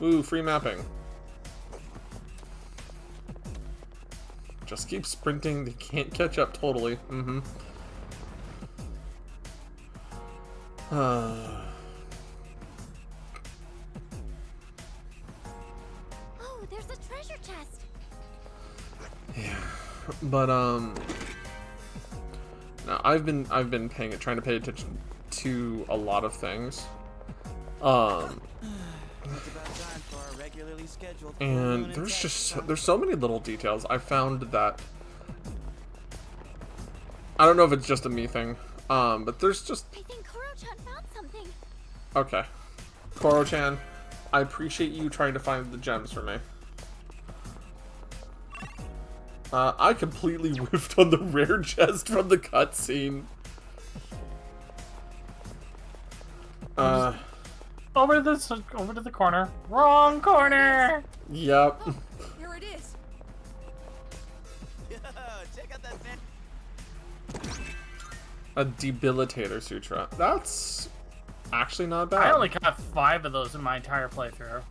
Ooh, free mapping. Just keep sprinting. They can't catch up totally. Mm-hmm. Oh, there's a treasure chest. Yeah, but no, I've been trying to pay attention to a lot of things. And there's so many little details. I found that I don't know if it's just a me thing, but there's just. I think Koro-chan found something. Okay, Koro-chan, I appreciate you trying to find the gems for me. I completely whiffed on the rare chest from the cutscene. Over to the corner. Wrong corner. Yep. Oh, here it is. Yo, check out that man. A debilitator sutra. That's actually not bad. I only got 5 of those in my entire playthrough.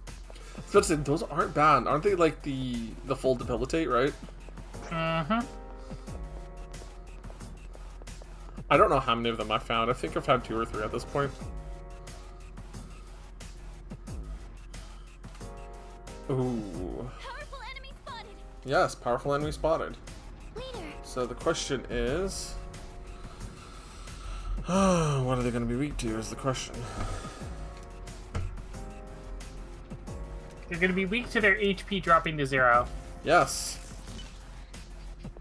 So to say, those aren't bad. Aren't they like the full debilitate, right? Mm-hmm. I don't know how many of them I found. I think I've had 2 or 3 at this point. Ooh. Powerful enemy spotted. Yes, powerful enemy spotted. Leader. So the question is, what are they going to be weak to? Is the question. They're going to be weak to their HP dropping to 0. Yes.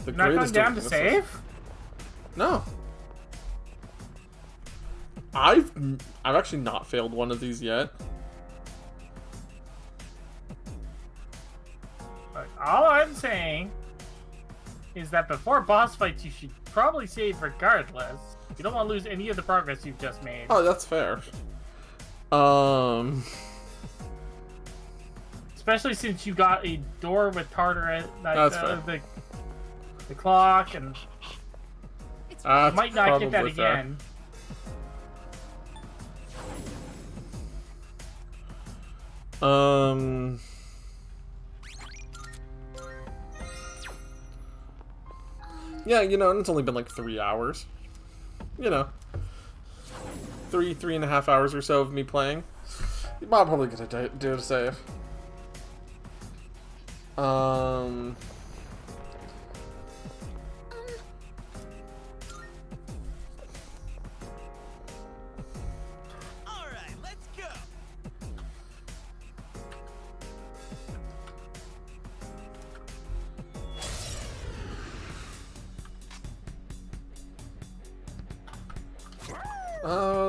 The Not going greatest down to weaknesses. save? No. I've actually not failed one of these yet. But all I'm saying is that before boss fights, you should probably save regardless. You don't want to lose any of the progress you've just made. Oh, that's fair. Especially since you got a door with Tartarus, That's fair. the clock, and That's might not get that probably fair. again. Yeah, you know, and it's only been like 3 hours. You know, 3.5 hours or so of me playing. You're probably gonna do a save. Alright, let's go.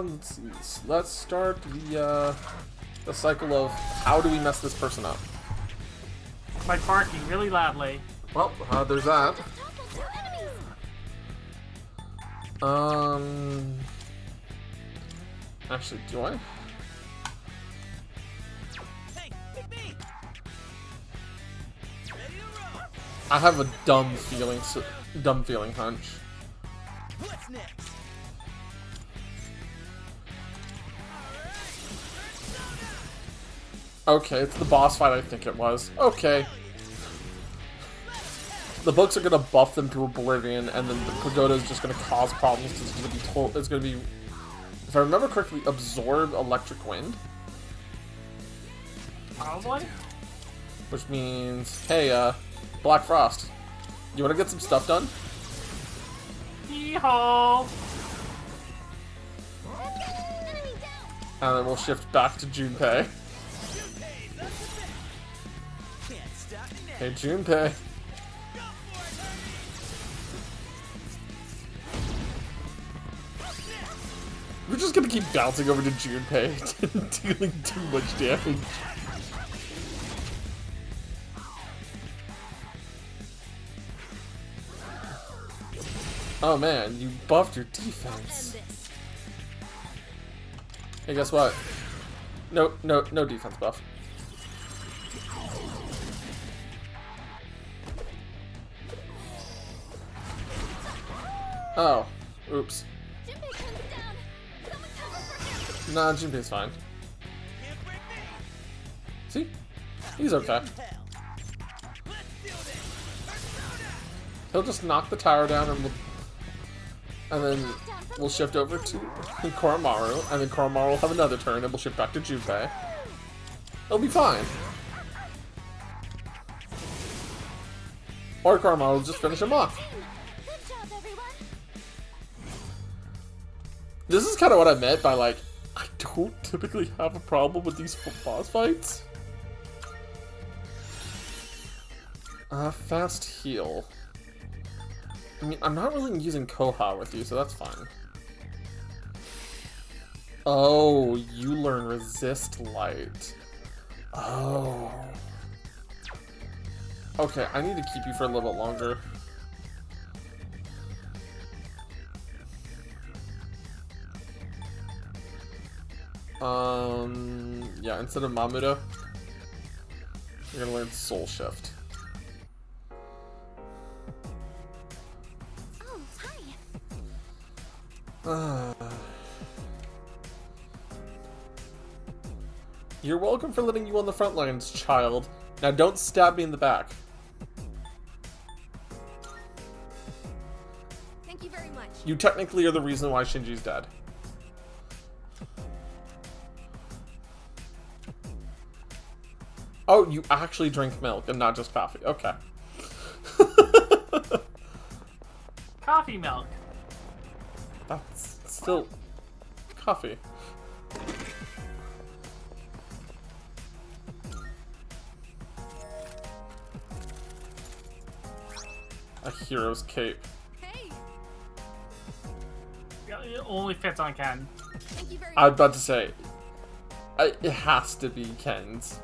Let's see. Let's start the cycle of how do we mess this person up. By barking really loudly. Well, there's that. Actually, do I? I have a dumb feeling hunch. What's next? Okay, it's the boss fight I think it was. Okay. The books are gonna buff them to oblivion, and then the pagoda is just gonna cause problems because it's gonna be, if I remember correctly, absorb electric wind. Probably. Which means, hey, Black Frost, you wanna get some stuff done? Yeehaw! And then we'll shift back to Junpei. Hey, Junpei. We're just gonna keep bouncing over to Junpei, dealing too much damage. Oh man, you buffed your defense. Hey, guess what? No defense buff. Oh, oops. Nah, Junpei's fine. See? He's okay. He'll just knock the tower down and then we'll shift over to Koromaru, and then Koromaru will have another turn and we'll shift back to Junpei. It'll be fine. Or Koromaru will just finish him off. This is kind of what I meant by, like, I don't typically have a problem with these boss fights. Fast heal. I mean, I'm not really using Koha with you, so that's fine. Oh, you learn resist light. Oh. Okay, I need to keep you for a little bit longer. Yeah, instead of Mamudo, you're gonna learn Soul Shift. Oh, hi. You're welcome for letting you on the front lines, child. Now don't stab me in the back. Thank you very much. You technically are the reason why Shinji's dead. Oh, you actually drink milk and not just coffee. Okay. Coffee milk. That's still coffee. A hero's cape. It only fits on Ken. I was about to say, it has to be Ken's.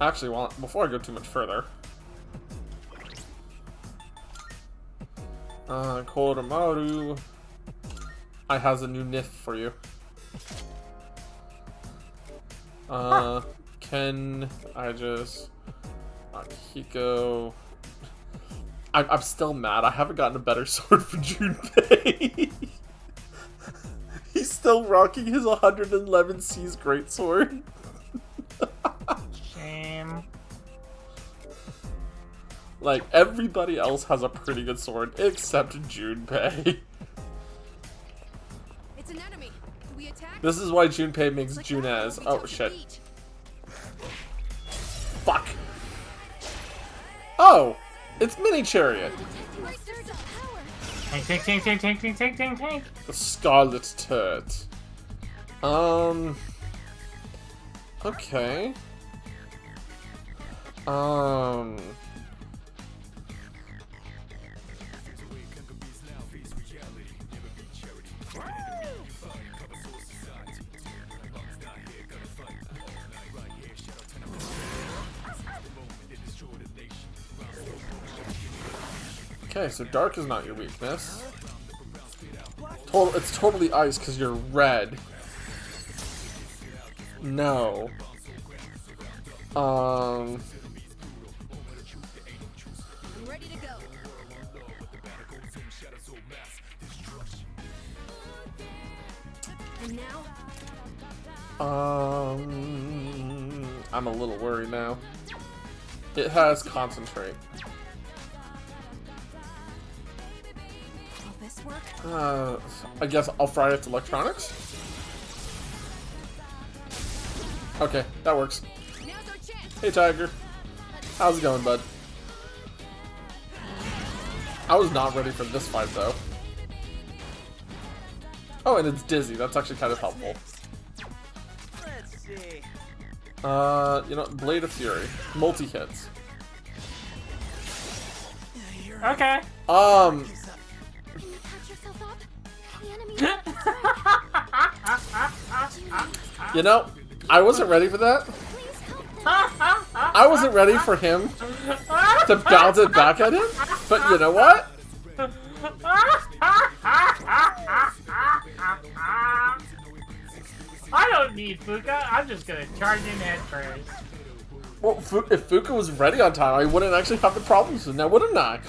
Actually, well, before I go too much further, Koromaru, I has a new Nif for you. Ken, Akihiko. I'm still mad. I haven't gotten a better sword for Junpei. He's still rocking his 111 C's greatsword. Shame. Like, everybody else has a pretty good sword except Junpei. It's an enemy. Do we attack? This is why Junpei makes Junez. Oh shit. Fuck. Oh! It's Mini Chariot! Tank. The Scarlet Turret. Okay. Okay, so dark is not your weakness. It's totally ice because you're red. No. I'm ready to go. And now? I'm a little worried now. It has concentrate. Will this work? I guess I'll fry it to electronics. Okay, that works. Hey Tiger. How's it going, bud? I was not ready for this fight though. Oh, and it's dizzy. That's actually kind of helpful. Let's see. You know, Blade of Fury. Multi-hits. Okay. You know, I wasn't ready for that. I wasn't ready for him to bounce it back at him. But you know what? I don't need Fuka. I'm just gonna charge in head first. Well, if Fuka was ready on time, I wouldn't actually have the problems with now, wouldn't I?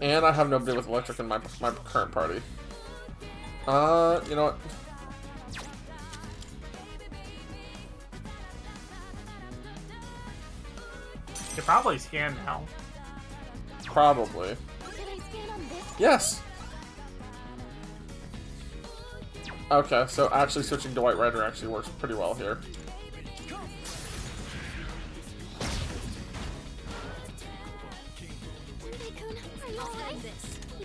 And I have nobody with electric in my current party. You know what? You could probably scan now. Probably. Yes! Okay, so actually switching to White Rider actually works pretty well here.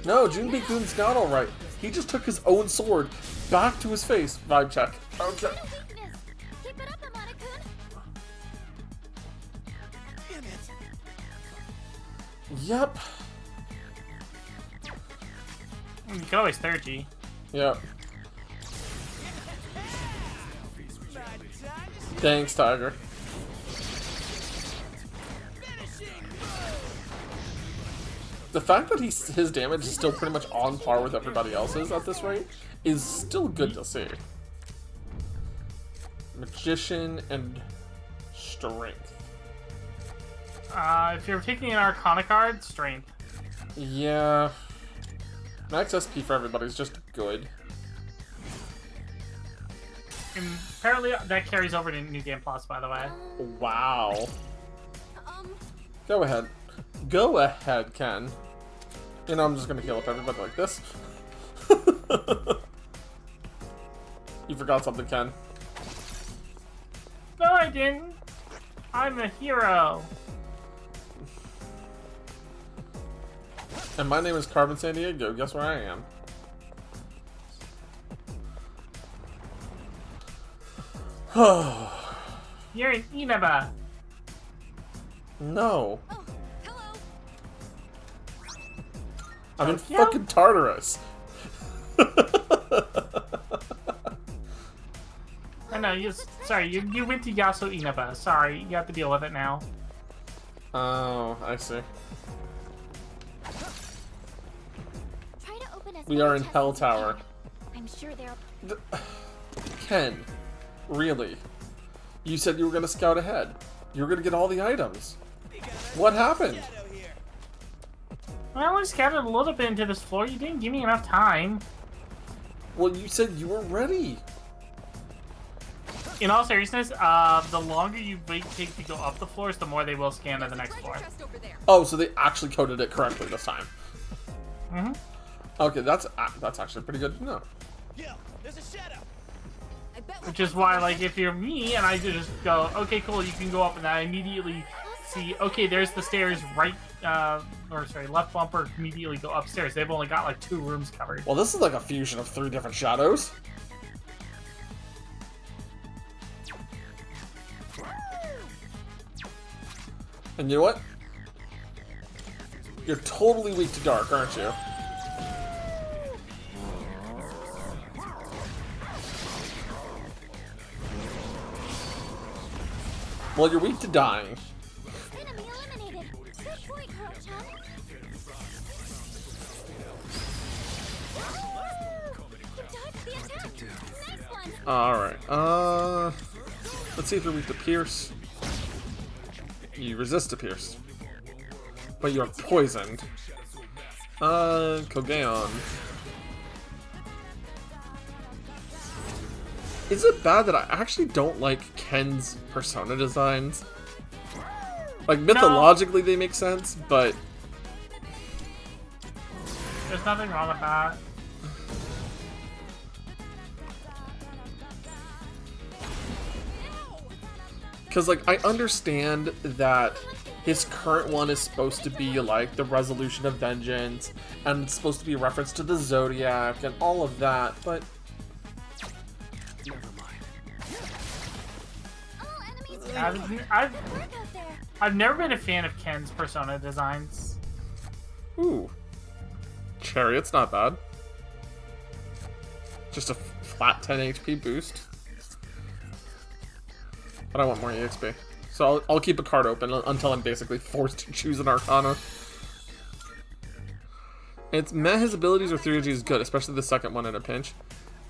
No, Junpei-kun's not alright. He just took his own sword back to his face. Vibe check. Okay. Yep. You can always 30. Yep. Thanks, Tiger. The fact that his damage is still pretty much on par with everybody else's at this rate is still good to see. Magician and Strength. If you're taking an Arcana card, Strength. Yeah. Max SP for everybody is just good. And apparently that carries over to New Game Plus, by the way. Wow. Go ahead. Go ahead, Ken. You know, I'm just gonna heal up everybody like this. You forgot something, Ken. No, I didn't. I'm a hero. And my name is Carbon San Diego. Guess where I am? You're in Inaba. No. I'm in fucking Tartarus. I know, sorry, you went to Yasuo Inaba. Sorry, you have to deal with it now. Oh, I see. We are in Hell Tower. I'm sure they're... Ken, really? You said you were gonna scout ahead. You were gonna get all the items. What happened? I only scattered a little bit into this floor. You didn't give me enough time. Well, you said you were ready. In all seriousness, the longer you take to go up the floors, the more they will scan to the next floor. Oh, so they actually coded it correctly this time. Mm-hmm. Okay, that's actually pretty good to know. Which is why, like, if you're me and I just go, okay, cool, you can go up, and I immediately see, okay, there's the stairs right, left bumper, immediately go upstairs. They've only got like 2 rooms covered. Well, this is like a fusion of 3 different shadows. And you know what? You're totally weak to dark, aren't you? Well, you're weak to dying. Alright, let's see if you're weak to pierce. You resist to pierce. But you're poisoned. Kogeon. Is it bad that I actually don't like Ken's persona designs? Like, mythologically they make sense, but... There's nothing wrong with that. Because, like, I understand that his current one is supposed to be, like, the resolution of vengeance, and it's supposed to be a reference to the Zodiac and all of that, but... I've never been a fan of Ken's persona designs. Ooh. Chariot's not bad. Just a flat 10 HP boost. But I want more EXP. So I'll keep a card open until I'm basically forced to choose an Arcana. It's meh, his abilities or theurgy is good, especially the second one in a pinch.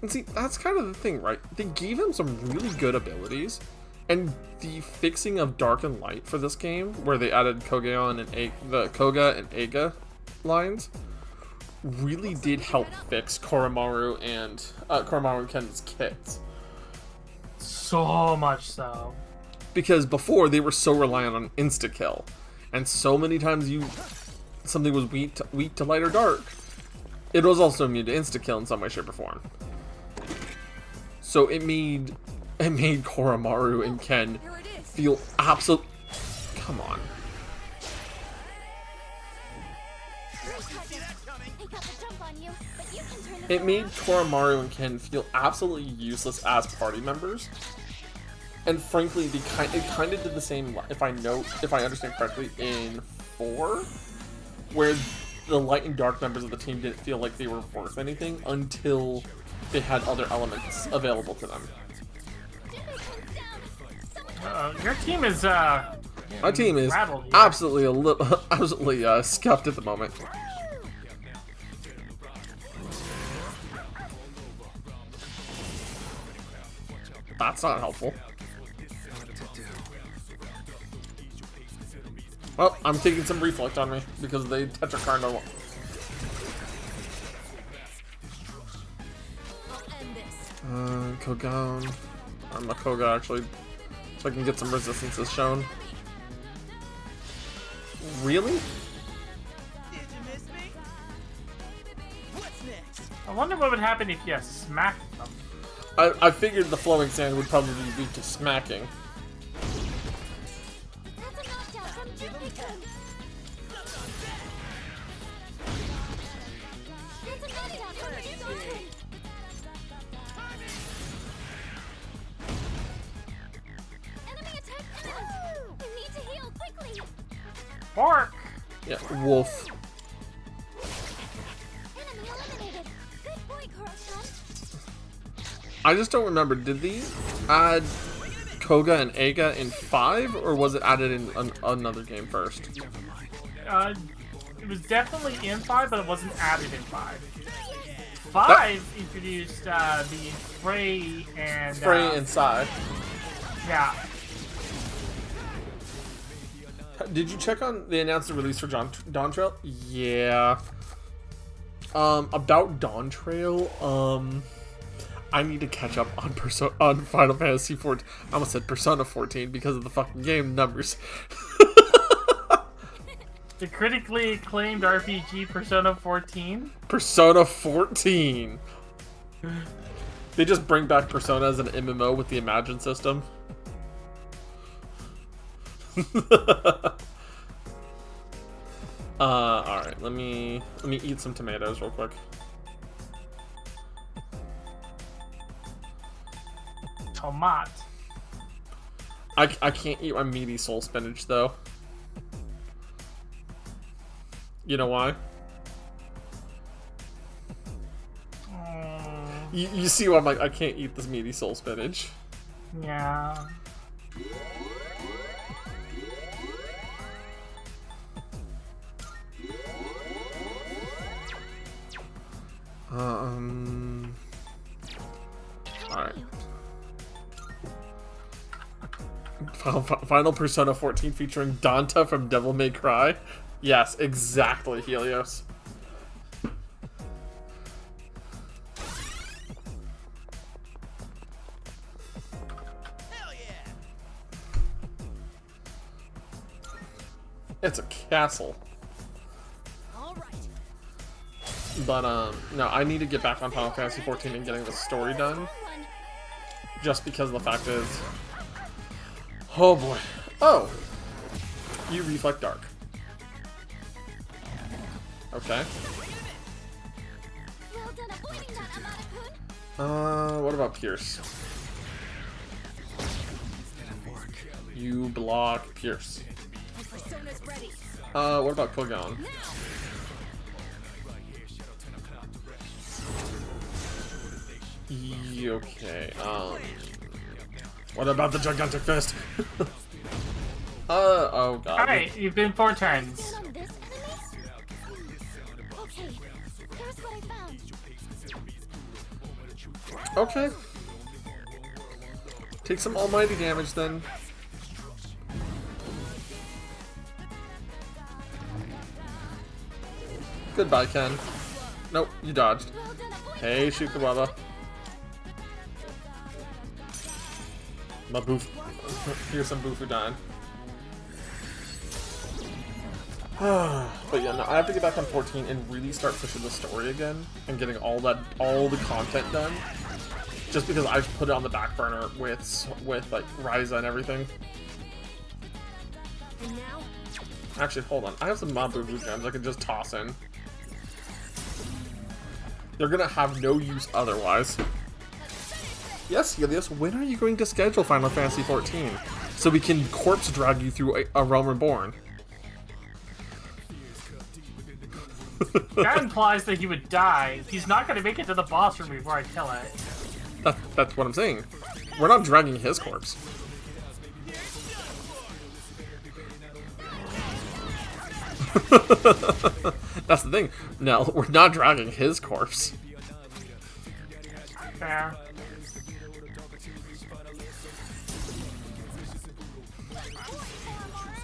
And see, that's kind of the thing, right? They gave him some really good abilities. And the fixing of Dark and Light for this game, where they added Kogaon and the Koga and Eiga lines, really did help fix Koromaru and Ken's kits. So much so. Because before, they were so reliant on insta-kill. And so many times something was weak to light or dark. It was also immune to insta-kill in some way, shape, or form. So it made Koromaru and Ken feel absolute... Come on. It made Koromaru and Ken feel absolutely useless as party members. And frankly, it kind of did the same, if I understand correctly, in 4, where the light and dark members of the team didn't feel like they were worth anything until they had other elements available to them. Your team is my team is absolutely scuffed at the moment. That's not helpful. Well, I'm taking some reflect on me because they touch a card on Kogaon. I'm a Koga actually, so I can get some resistances shown. Really? Did you miss me? What's next? I wonder what would happen if you smacked them. I figured the flowing sand would probably be weak to smacking. Pork! Yeah, wolf. I just don't remember, did these add Koga and Eiga in 5, or was it added in another game first? It was definitely in 5, but it wasn't added in 5. 5 introduced the Frey and... Frey and Sai. Yeah. Did you check on, they announced the release for Dawntrail? Yeah. About Dawntrail, I need to catch up on Final Fantasy 14. I almost said Persona 14 because of the fucking game numbers. The critically acclaimed RPG Persona 14? Persona 14! They just bring back Persona as an MMO with the Imagine system. Alright, let me eat some tomatoes real quick. Tomat. I can't eat my meaty soul spinach though. You know why? You see why I'm like, I can't eat this meaty soul spinach. Yeah. Alright. Final Persona 14 featuring Danta from Devil May Cry. Yes, exactly, Helios. Hell yeah! It's a castle. But, no, I need to get back on Final Fantasy 14 and getting the story done. Just because the fact is... Oh boy. Oh! You reflect dark. Okay. What about Pierce? You block Pierce. What about Kogaon? Okay, What about the gigantic fist? Oh god. Alright, you've been 4 turns. Okay, here's what I found. Okay. Take some almighty damage then. Goodbye, Ken. Nope, you dodged. Hey, Shukawaba. My boof. Here's some Bufudan. But yeah, no, I have to get back on 14 and really start pushing the story again and getting all the content done. Just because I've put it on the back burner with like Ryza and everything. And now? Actually, hold on. I have some Mabubu gems I can just toss in. They're gonna have no use otherwise. Yes, Helios, when are you going to schedule Final Fantasy XIV? So we can corpse drag you through a Realm Reborn. That implies that he would die. He's not going to make it to the boss room before I kill it. That's what I'm saying. We're not dragging his corpse. That's the thing. No, we're not dragging his corpse. Fair.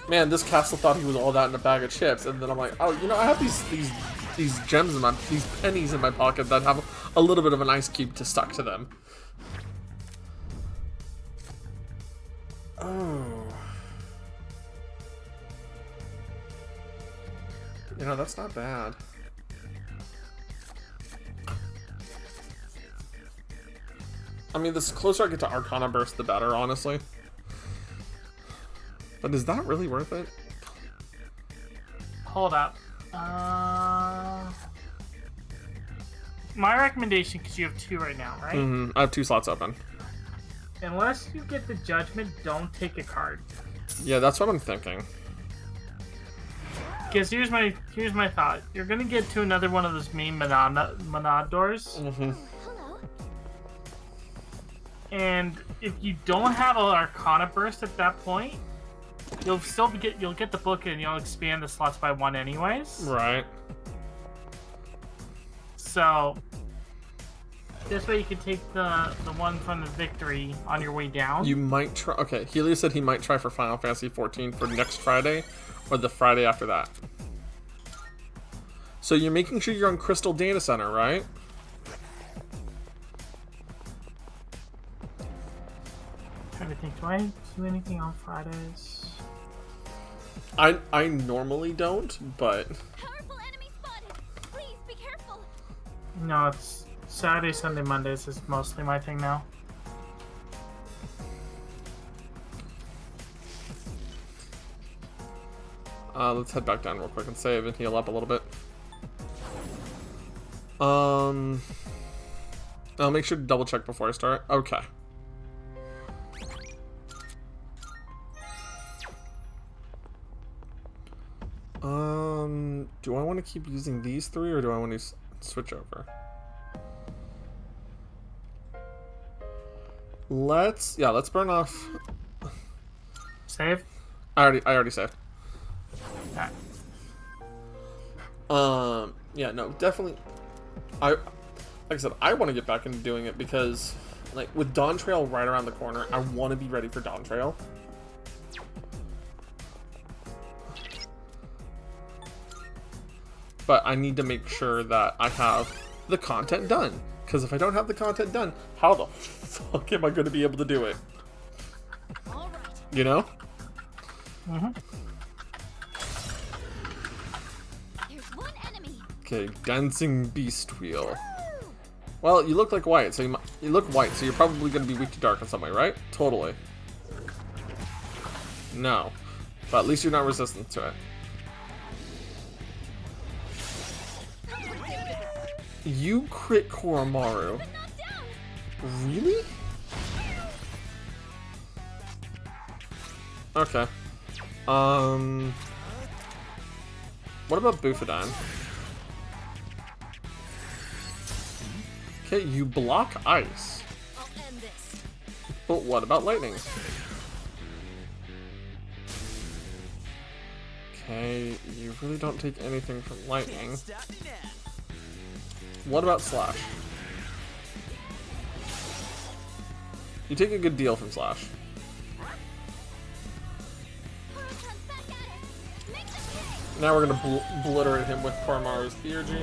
Man, this castle thought he was all that in a bag of chips, and then I'm like, oh, you know, I have these gems in these pennies in my pocket that have a little bit of an ice cube to stuck to them. Oh. You know, that's not bad. I mean, the closer I get to Arcana Burst, the better, honestly. But is that really worth it? Hold up. My recommendation, because you have 2 right now, right? Mm-hmm. I have 2 slots open. Unless you get the Judgment, don't take a card. Yeah, that's what I'm thinking. Because here's my thought. You're gonna get to another one of those main Monad doors. Mm-hmm. And if you don't have an Arcana Burst at that point, you'll get the book and you'll expand the slots by 1 anyways. Right. So this way you can take the one from the victory on your way down. You might try. Okay, Helios said he might try for Final Fantasy XIV for next Friday or the Friday after that. So you're making sure you're on Crystal Data Center, right? Trying to think, do I do anything on Fridays? I normally don't, but Powerful enemy spotted. Please be careful. No, it's Saturday, Sunday, Mondays is mostly my thing now. Let's head back down real quick and save and heal up a little bit. I'll make sure to double check before I start. Okay. Do I want to keep using these 3 or do I want to switch over? Let's burn off. Save? I already saved. Okay. Yeah, no, definitely. Like I said, I want to get back into doing it because, like, with Dawn Trail right around the corner, I want to be ready for Dawn Trail. But I need to make sure that I have the content done. Because if I don't have the content done, how the fuck am I going to be able to do it? You know? Mm-hmm. There's one enemy. Okay, Dancing Beast Wheel. Well, you look like white, so you look white, so you're probably going to be weak to dark in some way, right? Totally. No. But at least you're not resistant to it. You crit Koromaru. Really? Okay. What about Bufudan? Okay, you block ice. But what about lightning? Okay, you really don't take anything from lightning. What about slash? You take a good deal from slash. Now we're gonna obliterate him with Koromaru's Theurgy.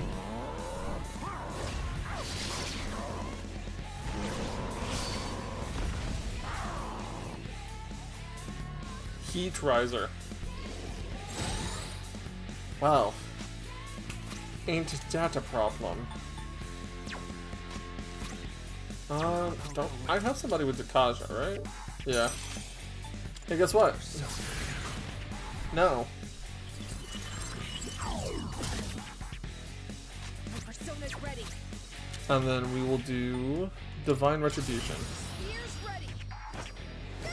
Heat Riser. Wow. Ain't that a problem? Don't I have somebody with Dakaja, right? Yeah. Hey, guess what? No. Persona's ready. And then we will do Divine Retribution. Spear's ready. Go.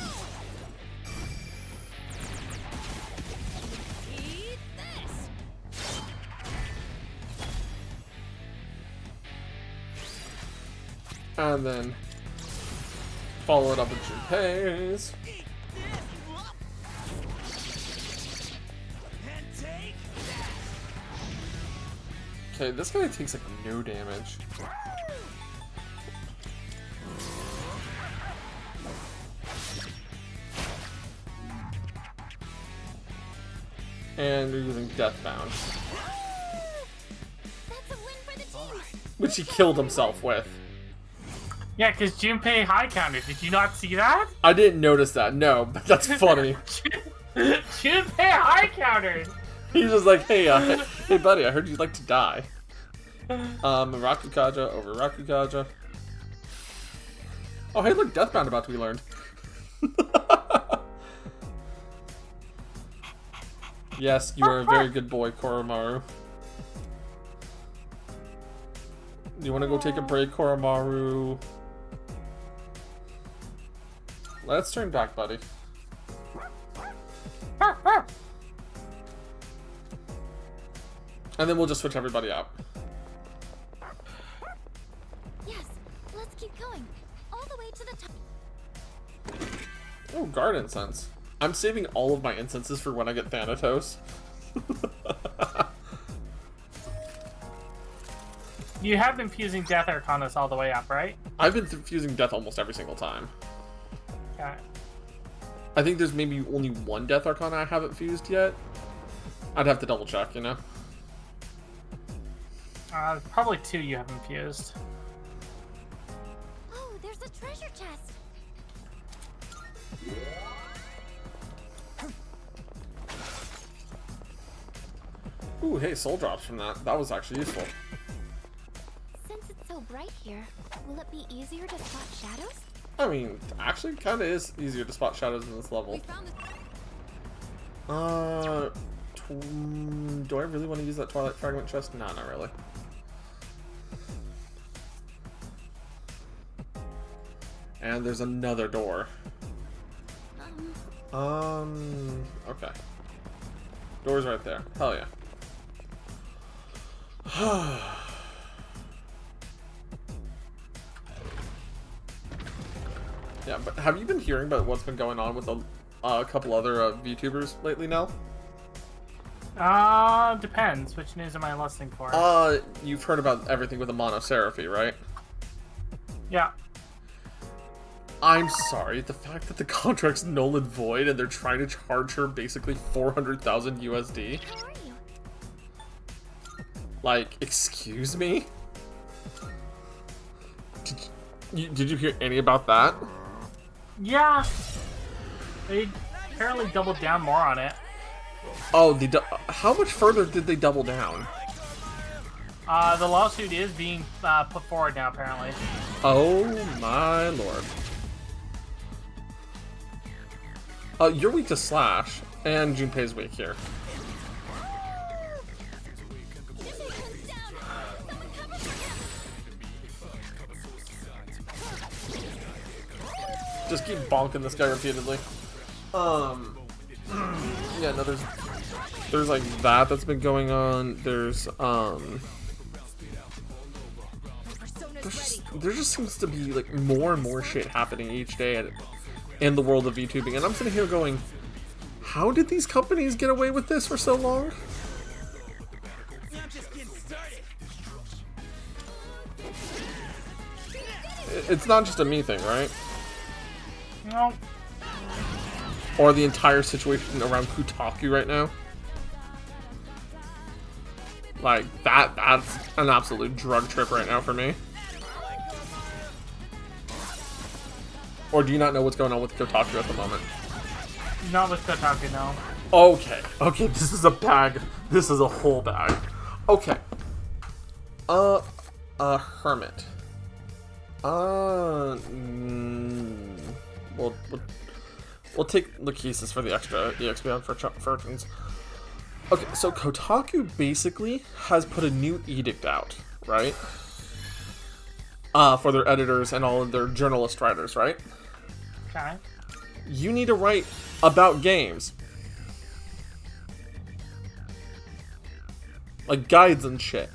Eat this. And then follow it up with Junpei's. Okay, this guy takes like no damage. And we're using Deathbound. Which he killed himself with. Yeah, because Junpei high counted. Did you not see that? I didn't notice that, no, but that's funny. Junpei high countered. He's just like, hey, hey buddy, I heard you'd like to die. Rakukaja over Rakukaja. Oh, hey, look, Deathbound about to be learned. Yes, you are a very good boy, Koromaru. You want to go take a break, Koromaru? Let's turn back, buddy. And then we'll just switch everybody out. Yes, let's keep going. All the way to the top. Oh, guard incense. I'm saving all of my incenses for when I get Thanatos. You have been fusing Death Arcanas all the way up, right? I've been fusing Death almost every single time. Okay. I think there's maybe only one Death Arcana I haven't fused yet. I'd have to double check, you know? Probably two you haven't fused. Oh, there's a treasure chest. Ooh, hey, soul drops from that. That was actually useful. Since it's so bright here, will it be easier to spot shadows? I mean, actually, kind of is easier to spot shadows in this level. Do I really want to use that Twilight Fragment chest? No, not really. And there's another door. Okay. Door's right there. Hell yeah. Yeah, but have you been hearing about what's been going on with a couple other VTubers lately now? Depends. Which news am I listening for? You've heard about everything with Amano Seraphy, right? Yeah. I'm sorry, the fact that the contract's null and void and they're trying to charge her basically 400,000 USD. How are you? Like, excuse me? Did you hear any about that? Yeah. They apparently doubled down more on it. Oh, how much further did they double down? The lawsuit is being put forward now, apparently. Oh my lord. You're weak to Slash, and Junpei's weak here. Just keep bonking this guy repeatedly. Yeah, no, there's like that's been going on. There's there just seems to be like more and more shit happening each day in the world of VTubing, and I'm sitting here going, how did these companies get away with this for so long? It's not just a me thing, right? No. Or the entire situation around Kotaku right now. Like, that's an absolute drug trip right now for me. Or do you not know what's going on with Kotaku at the moment? Not with Kotaku, no. Okay. Okay, this is a bag. This is a whole bag. Okay. Hermit. We'll take Lachesis for the extra EXP on Fortunes. Okay, so Kotaku basically has put a new edict out, right? For their editors and all of their journalist writers, right? Okay. You need to write about games. Like guides and shit.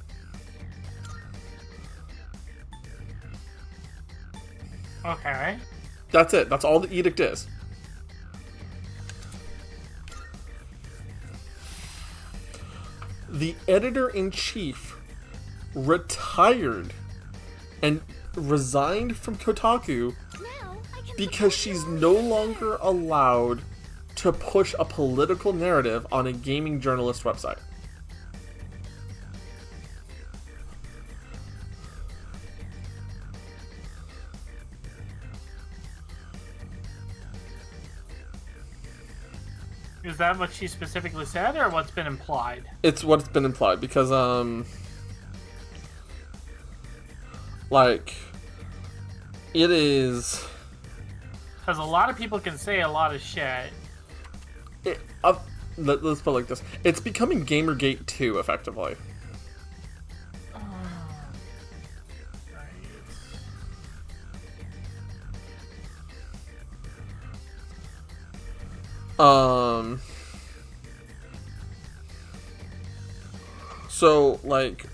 Okay. That's it. That's all the edict is. The editor-in-chief retired and resigned from Kotaku because she's no longer allowed to push a political narrative on a gaming journalist website. Is that what she specifically said, or what's been implied? It's what's been implied, because, like, it is... Because a lot of people can say a lot of shit. Let's put it like this. It's becoming Gamergate 2, effectively. So, like,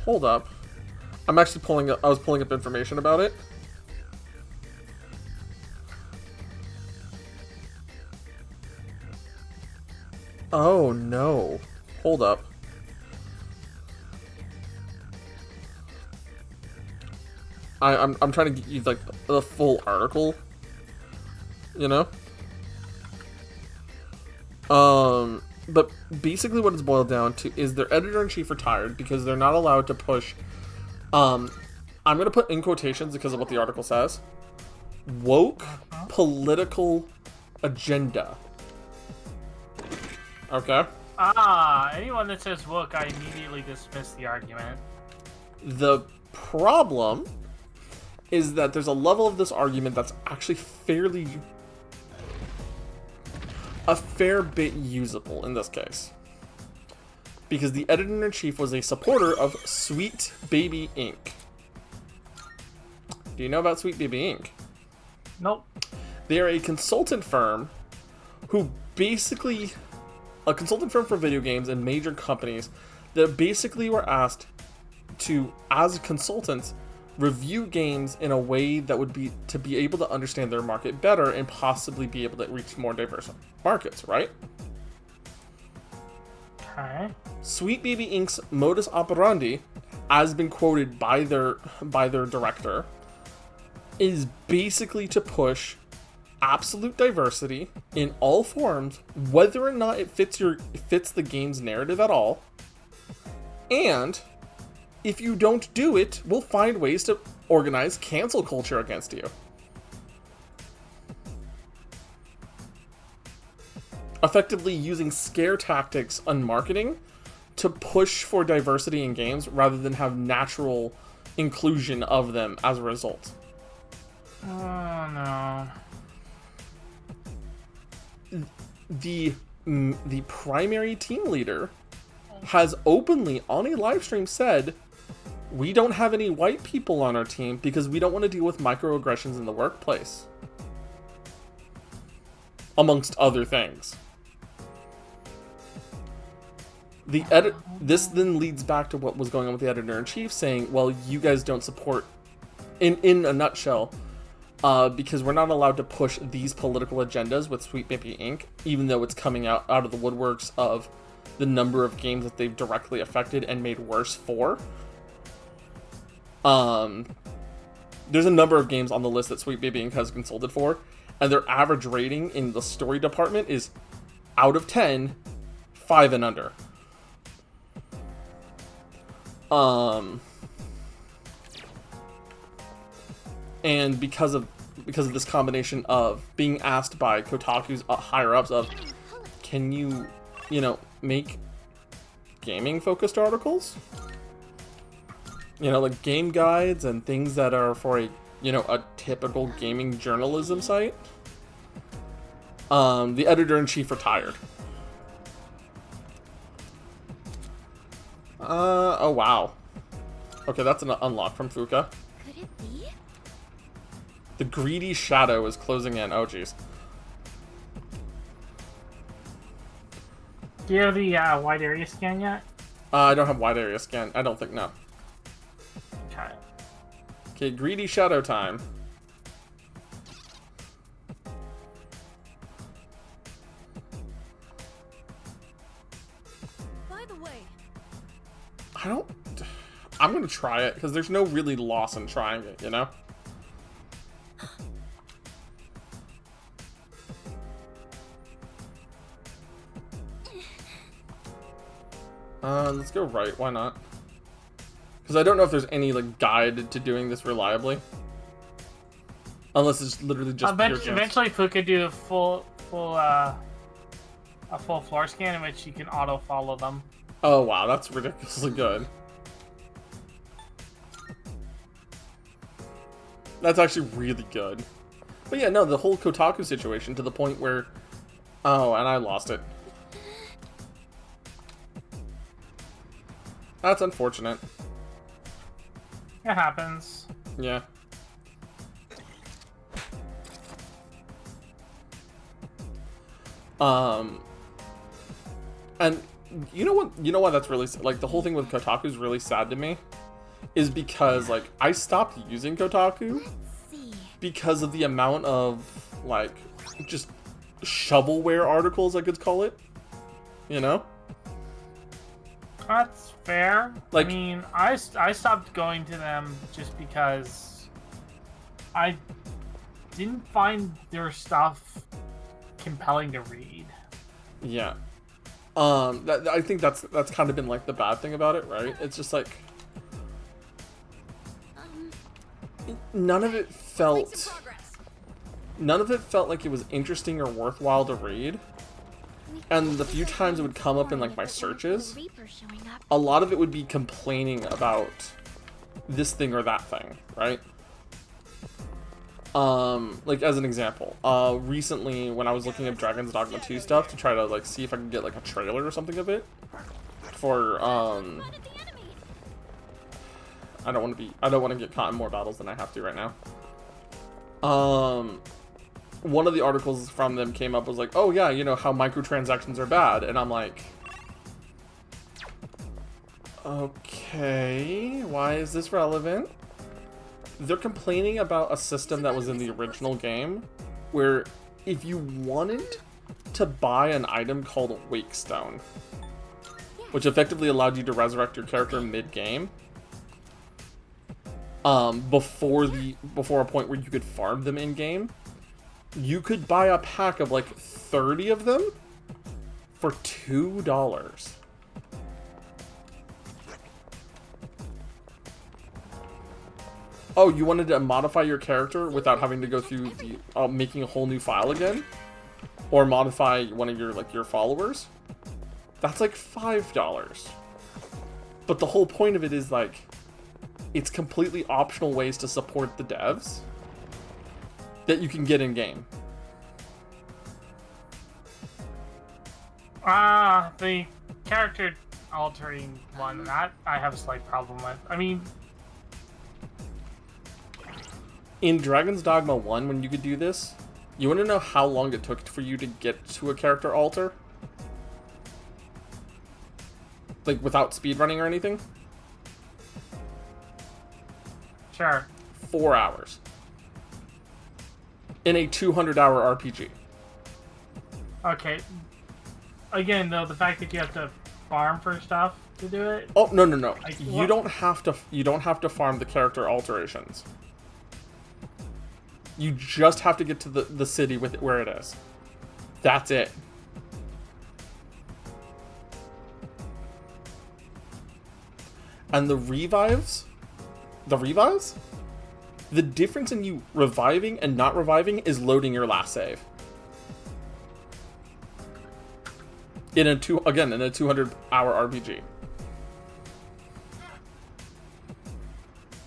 hold up. I'm actually I was pulling up information about it. Oh, no. Hold up. I'm trying to get you, like, the full article, you know? But basically what it's boiled down to is their editor-in-chief retired because they're not allowed to push, I'm going to put in quotations because of what the article says, woke political agenda. Okay? Anyone that says woke, I immediately dismiss the argument. The problem is that there's a level of this argument that's actually a fair bit usable in this case. Because the editor-in-chief was a supporter of Sweet Baby Inc. Do you know about Sweet Baby Inc? Nope. They are a consultant firm who basically... a consultant firm for video games and major companies that basically were asked to, as consultants, review games in a way that would be to be able to understand their market better and possibly be able to reach more diverse markets, right? Okay. Sweet Baby Inc.'s modus operandi, as been quoted by their director, is basically to push absolute diversity in all forms, whether or not it fits the game's narrative at all. And if you don't do it, we'll find ways to organize cancel culture against you. Effectively using scare tactics on marketing to push for diversity in games rather than have natural inclusion of them as a result. Oh, no. The primary team leader has openly on a live stream said, we don't have any white people on our team because we don't want to deal with microaggressions in the workplace. Amongst other things. This then leads back to what was going on with the editor-in-chief saying, well, you guys don't support, in a nutshell, because we're not allowed to push these political agendas with Sweet Baby Inc., even though it's coming out of the woodworks of the number of games that they've directly affected and made worse for. There's a number of games on the list that Sweet Baby Inc. has consulted for, and their average rating in the story department is out of 10, 5 and under. And because of this combination of being asked by Kotaku's higher ups of, can you make gaming focused articles? Like game guides and things that are for a typical gaming journalism site. The editor-in-chief retired. Oh wow. Okay, that's an unlock from Fuka. Could it be? The greedy shadow is closing in. Oh jeez. Do you have the wide area scan yet? I don't have wide area scan. I don't think, no. Okay. Okay, greedy shadow time. By the way, I'm gonna try it, because there's no really loss in trying it, Let's go right, why not? Because I don't know if there's any, guide to doing this reliably. Unless it's literally just pure chance. Eventually, Fuka do a full floor scan in which you can auto-follow them. Oh wow, that's ridiculously good. That's actually really good. But yeah, no, the whole Kotaku situation to the point where... Oh, and I lost it. That's unfortunate. It happens. Yeah. And you know what that's really, the whole thing with Kotaku is really sad to me, is because, I stopped using Kotaku because of the amount of, just shovelware articles, I could call it, That's fair. I mean, I stopped going to them just because I didn't find their stuff compelling to read. Yeah. I think that's kind of been the bad thing about it, right? It's just none of it felt like it was interesting or worthwhile to read. And the few times it would come up in my searches, a lot of it would be complaining about this thing or that thing, right? As an example, recently when I was looking at Dragon's Dogma 2 stuff to try to see if I could get a trailer or something of it for I don't want to get caught in more battles than I have to right now. One of the articles from them came up was oh yeah, how microtransactions are bad, and I'm like, okay, why is this relevant? They're complaining about a system that was in the original game, where if you wanted to buy an item called Wakestone, which effectively allowed you to resurrect your character mid-game, before a point where you could farm them in-game, you could buy a pack of 30 of them for $2. Oh, you wanted to modify your character without having to go through the making a whole new file again, or modify one of your followers? That's $5. But the whole point of it is it's completely optional ways to support the devs that you can get in game. The character altering one, that I have a slight problem with. I mean, in Dragon's Dogma 1, when you could do this, you want to know how long it took for you to get to a character alter? like without speedrunning or anything. Sure. 4 hours. In a 200-hour RPG. Okay. Again, though, the fact that you have to farm for stuff to do it. Oh, no. You don't have to farm the character alterations. You just have to get to the city with it where it is. That's it. And the revives, the difference in you reviving and not reviving is loading your last save. In a 200-hour RPG.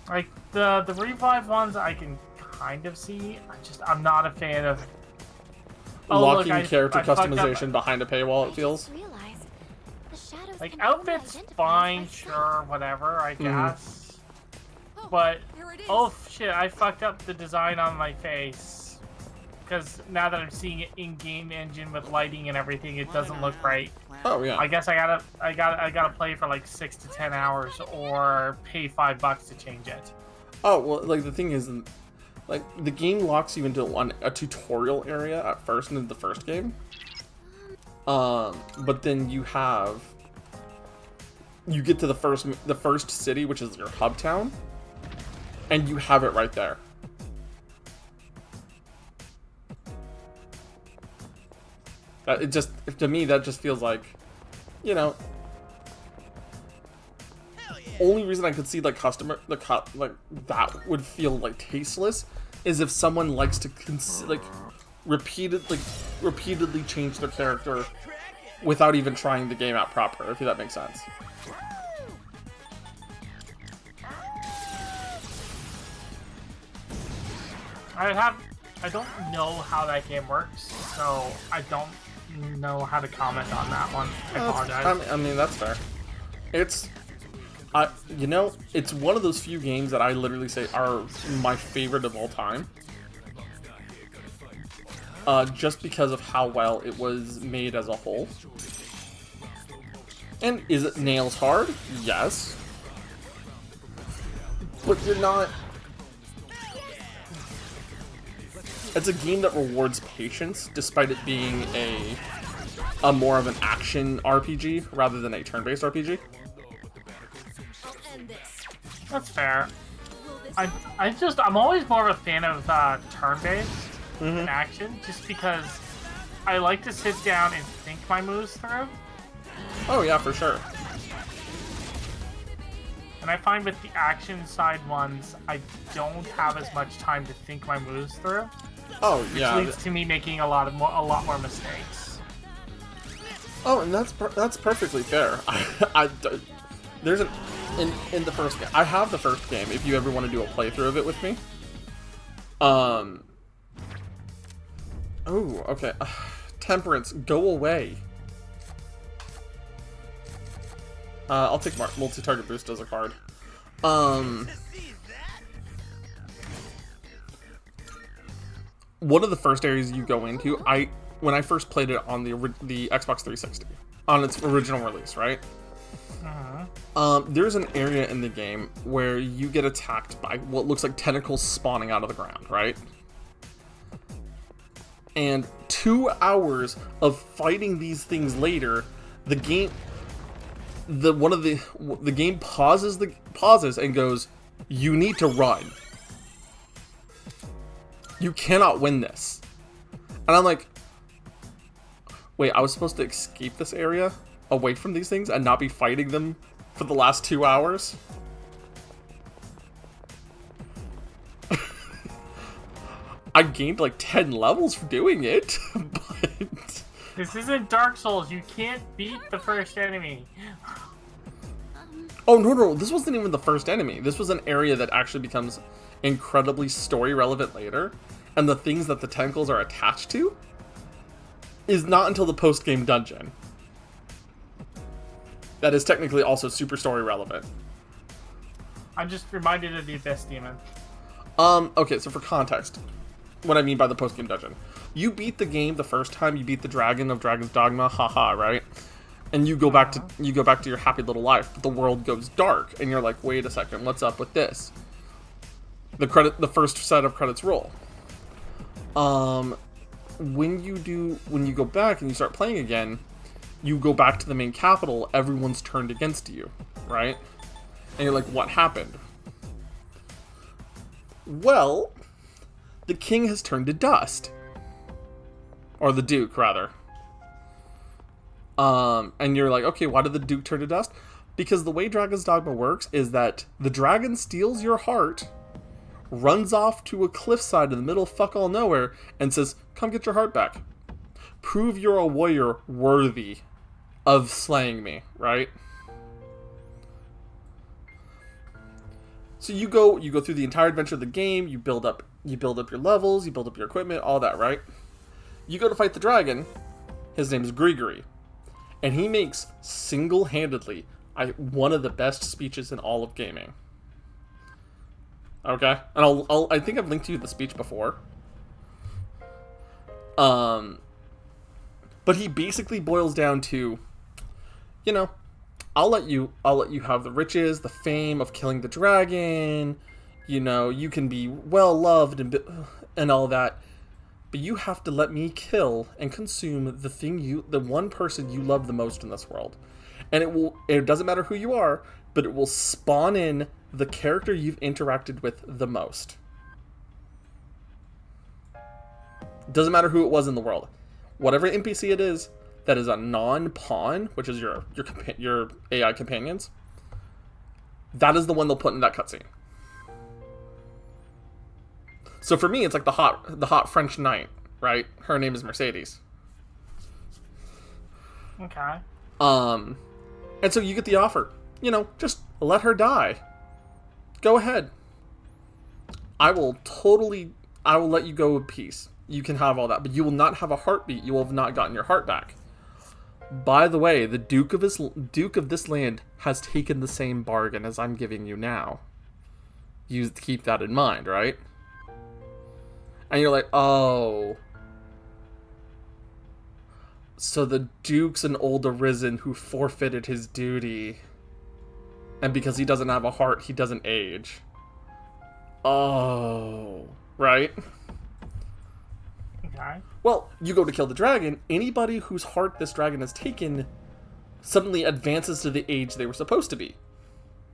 Like the revive ones, I can kind of see. I'm not a fan of Locking character customization behind a paywall. It feels. Like outfits, fine, sure, whatever, I guess. But oh shit, I fucked up the design on my face. Because now that I'm seeing it in game engine with lighting and everything, it doesn't look right. Oh yeah. I guess I gotta play for like 6 to 10 hours or pay $5 to change it. Oh well, like the thing is, like the game locks you into a tutorial area at first in the first game. But then you get to the first city, which is your hub town, and you have it right there. To me, that just feels like, you know, only reason I could see like that would feel like tasteless is if someone likes to repeatedly change their character without even trying the game out proper, if that makes sense. I don't know how that game works, so I don't know how to comment on that one. I apologize. I mean, that's fair. It's one of those few games that I literally say are my favorite of all time. Just because of how well it was made as a whole. And is it nails hard? Yes. But you're not... It's a game that rewards patience, despite it being a more of an action RPG rather than a turn-based RPG. That's fair. I'm always more of a fan of turn-based than action, just because I like to sit down and think my moves through. Oh yeah, for sure. And I find with the action side ones, I don't have as much time to think my moves through. Oh yeah. Which leads to me making a lot more mistakes. Oh, and that's perfectly fair. There's in the first game. I have the first game. If you ever want to do a playthrough of it with me. Oh, okay. Temperance, go away. I'll take multi-target boost as a card. One of the first areas you go into, when I first played it on the Xbox 360, on its original release, right? There's an area in the game where you get attacked by what looks like tentacles spawning out of the ground, right? And 2 hours of fighting these things later, the game pauses and goes, "You need to run. You cannot win this." And I'm like, wait, I was supposed to escape this area away from these things and not be fighting them for the last 2 hours? I gained like 10 levels for doing it, but... This isn't Dark Souls. You can't beat the first enemy. Oh, no. This wasn't even the first enemy. This was an area that actually becomes incredibly story relevant later. And the things that the tentacles are attached to is not until the post-game dungeon. That is technically also super story relevant. I'm just reminded of the Abyss Demon. Okay, so for context, what I mean by the post-game dungeon. You beat the game the first time, you beat the Dragon of Dragon's Dogma, haha, right? and you go back to your happy little life, but the world goes dark, and you're like, wait a second, what's up with this? The first set of credits roll. When you go back and you start playing again, you go back to the main capital, everyone's turned against you, right? And you're like, what happened? Well, the king has turned to dust. Or the duke, rather. And you're like, okay, why did the duke turn to dust? Because the way Dragon's Dogma works is that the dragon steals your heart, runs off to a cliffside in the middle of fuck all nowhere, and says, come get your heart back. Prove you're a warrior worthy of slaying me, right? So you go through the entire adventure of the game, you build up your levels, you build up your equipment, all that, right? You go to fight the dragon. His name is Grigori. And he makes single-handedly one of the best speeches in all of gaming. Okay? And I think I've linked to you the speech before. But he basically boils down to, you know, I'll let you have the riches, the fame of killing the dragon. You know, you can be well loved and all that. But you have to let me kill and consume the one person you love the most in this world. And it doesn't matter who you are, but it will spawn in the character you've interacted with the most. Doesn't matter who it was in the world. Whatever NPC it is that is a non-pawn, which is your AI companions, that is the one they'll put in that cutscene. So for me, it's like the hot French knight, right? Her name is Mercedes. Okay. And so you get the offer. You know, just let her die. Go ahead. I will let you go in peace. You can have all that, but you will not have a heartbeat. You will have not gotten your heart back. By the way, the Duke of this land has taken the same bargain as I'm giving you now. You keep that in mind, right? And you're like, oh. So the Duke's an old arisen who forfeited his duty. And because he doesn't have a heart, he doesn't age. Oh. Right? Okay. Well, you go to kill the dragon. Anybody whose heart this dragon has taken suddenly advances to the age they were supposed to be.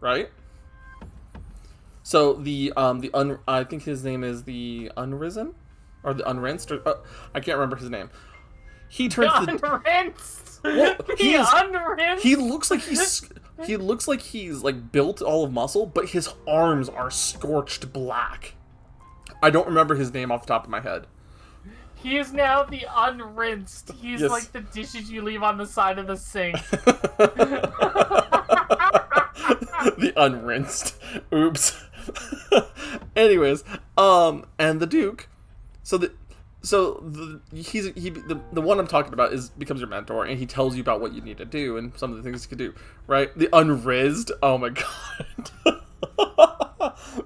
Right? So I think his name is the Unrisen? Or the Unrinsed? Or, I can't remember his name. He turns Unrinsed! Well, Unrinsed! He looks like he's like built all of muscle, but his arms are scorched black. I don't remember his name off the top of my head. He is now the Unrinsed. He's Yes. like the dishes you leave on the side of the sink. The Unrinsed. Oops. Anyways, and the Duke. The one I'm talking about becomes your mentor, and he tells you about what you need to do and some of the things you can do. Right? The Unrizzed. Oh my god.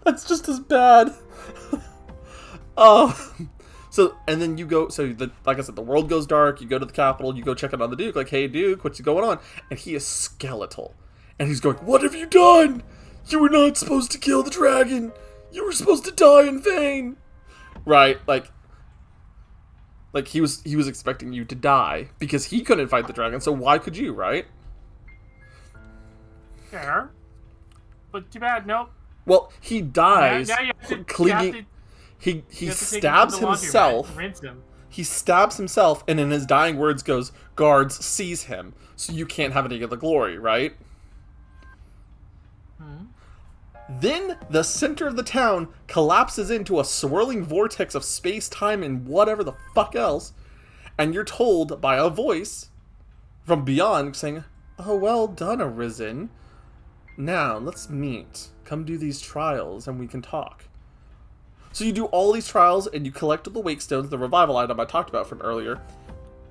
That's just as bad. So, and then you go, like I said, the world goes dark, you go to the capital, you go check in on the Duke, like, hey Duke, what's going on? And he is skeletal. And he's going, what have you done? You were not supposed to kill the dragon. You were supposed to die in vain. Right? Like he was expecting you to die because he couldn't fight the dragon, so why could you, right? Fair. But too bad, nope. Well, he dies Now you have to- clinging. He you have to take him stabs to the laundromat himself. and rinse him. He stabs himself, and in his dying words goes, guards, seize him, so you can't have any of the glory, right? Then the center of the town collapses into a swirling vortex of space, time, and whatever the fuck else, and you're told by a voice from beyond saying, oh, well done, Arisen. Now, let's meet. Come do these trials, and we can talk. So you do all these trials, and you collect the wake stones, the revival item I talked about from earlier.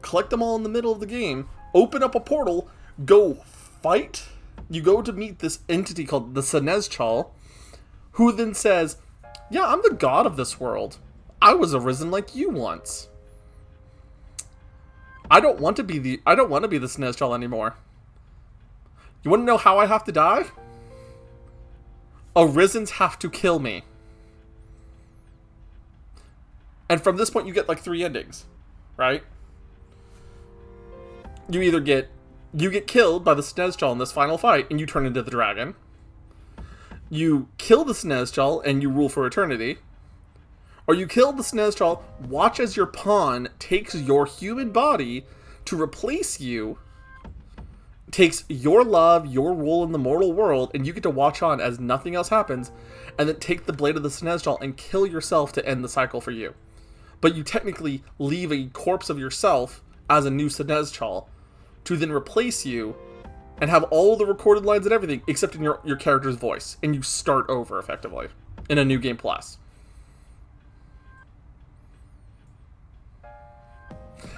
Collect them all in the middle of the game. Open up a portal. Go fight. You go to meet this entity called the Sinezchal, who then says, yeah, I'm the god of this world. I was arisen like you once. I don't want to be the Sinestral anymore. You want to know how I have to die? Arisens have to kill me. And from this point, you get like 3 endings, right? You either get killed by the Sinestral in this final fight, and you turn into the dragon. You kill the Sinestral, and you rule for eternity. Or you kill the Sinestral, watch as your pawn takes your human body to replace you, takes your love, your role in the mortal world, and you get to watch on as nothing else happens, and then take the blade of the Sinestral and kill yourself to end the cycle for you. But you technically leave a corpse of yourself as a new Sinestral to then replace you and have all the recorded lines and everything except in your character's voice, and you start over effectively in a new game plus.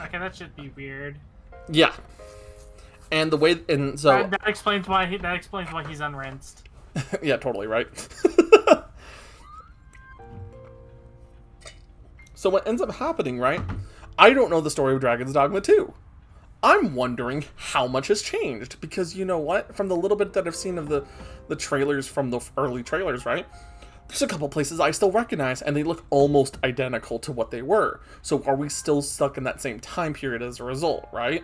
Okay, that should be weird. Yeah. And the way, and so that explains why he's unrinsed. yeah, totally right. So what ends up happening, right? I don't know the story of Dragon's Dogma 2. I'm wondering how much has changed, because you know what? From the little bit that I've seen of the trailers, from the early trailers, right? There's a couple places I still recognize, and they look almost identical to what they were. So are we still stuck in that same time period as a result, right?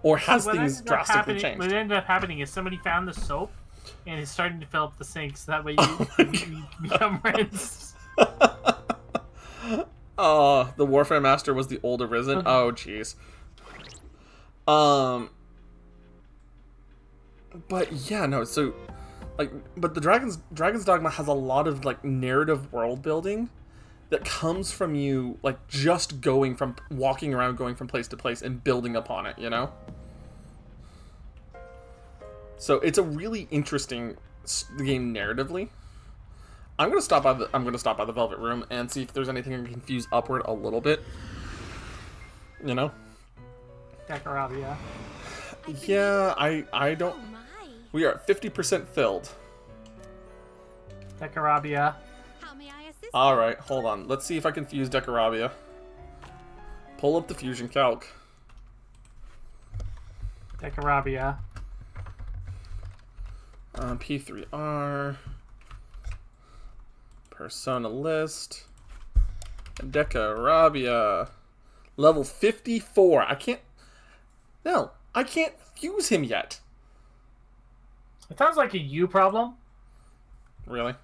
Or has things drastically changed? What ended up happening is somebody found the soap and is starting to fill up the sink, so that way you become rinsed. The Warfare Master was the old Arisen. Oh, jeez. But yeah, no. So, like, but the Dragon's Dogma has a lot of like narrative world building that comes from you, like, just walking around, going from place to place, and building upon it. You know. So it's a really interesting game narratively. I'm gonna stop by the Velvet Room and see if there's anything I can fuse upward a little bit. You know? Decarabia. Yeah, I don't. We are at 50% filled. Decarabia. Alright, hold on. Let's see if I can fuse Decarabia. Pull up the fusion calc. Decarabia. P3R. Persona list. Decarabia. Level 54. I can't fuse him yet. It sounds like a you problem. Really?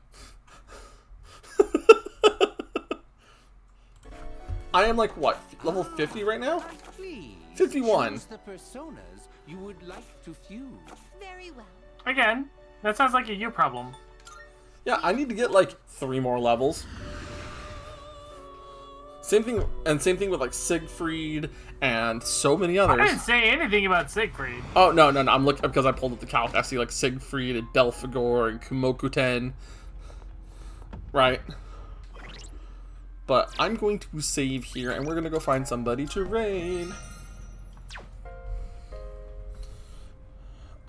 I am like, what, level 50 right now? 51. The personas you would like to fuse. Very well. Again, that sounds like a you problem. Yeah, I need to get like 3 more levels. Same thing with like Siegfried and so many others. I didn't say anything about Siegfried. Oh, no, I'm looking because I pulled up the calc. I see like Siegfried and Belphegor and Kumokuten. Right. But I'm going to save here and we're going to go find somebody to raid.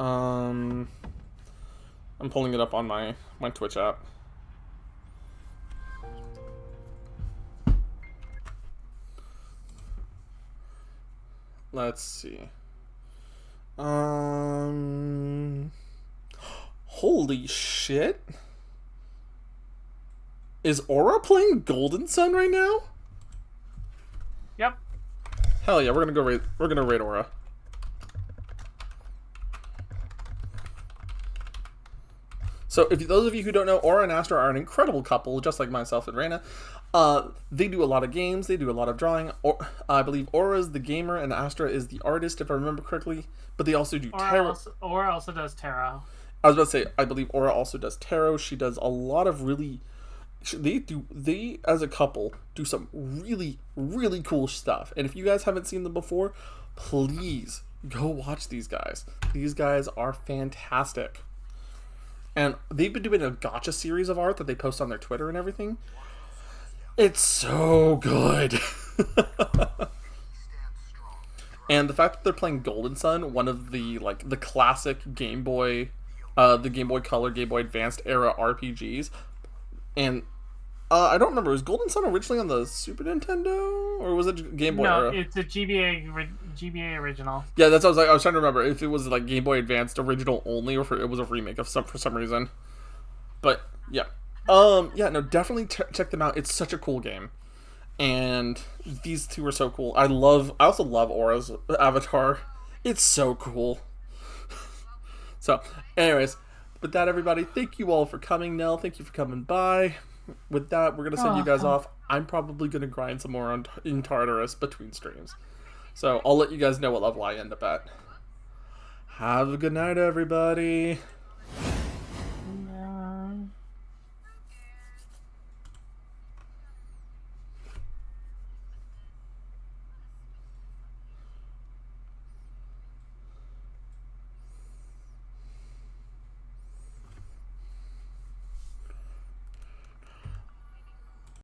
I'm pulling it up on my Twitch app. Let's see. Holy shit. Is Aura playing Golden Sun right now? Yep. Hell yeah, we're gonna raid Aura. So, if those of you who don't know, Aura and Astra are an incredible couple, just like myself and Reina. They do a lot of games, they do a lot of drawing. I believe Aura is the gamer and Astra is the artist, if I remember correctly. But they also do tarot. Aura also does tarot. I was about to say, I believe Aura also does tarot. She does a lot of really... They, as a couple, do some really, really cool stuff. And if you guys haven't seen them before, please go watch these guys. These guys are fantastic. And they've been doing a gacha series of art that they post on their Twitter and everything. It's so good. And the fact that they're playing Golden Sun, one of the the classic Game Boy, the Game Boy Color, Game Boy Advanced era RPGs, and I don't remember. Was Golden Sun originally on the Super Nintendo, or was it Game Boy No, era? it's a GBA original. Yeah, that's what I was trying to remember if it was like Game Boy Advanced original only, or if it was a remake of for some reason. But yeah, yeah, no, definitely check them out. It's such a cool game, and these two are so cool. I also love Aura's avatar. It's so cool. So, anyways, with that, everybody, thank you all for coming. Nell, thank you for coming by. With that, we're gonna send you guys off. I'm probably gonna grind some more in Tartarus between streams, so I'll let you guys know what level I end up at. Have a good night, everybody.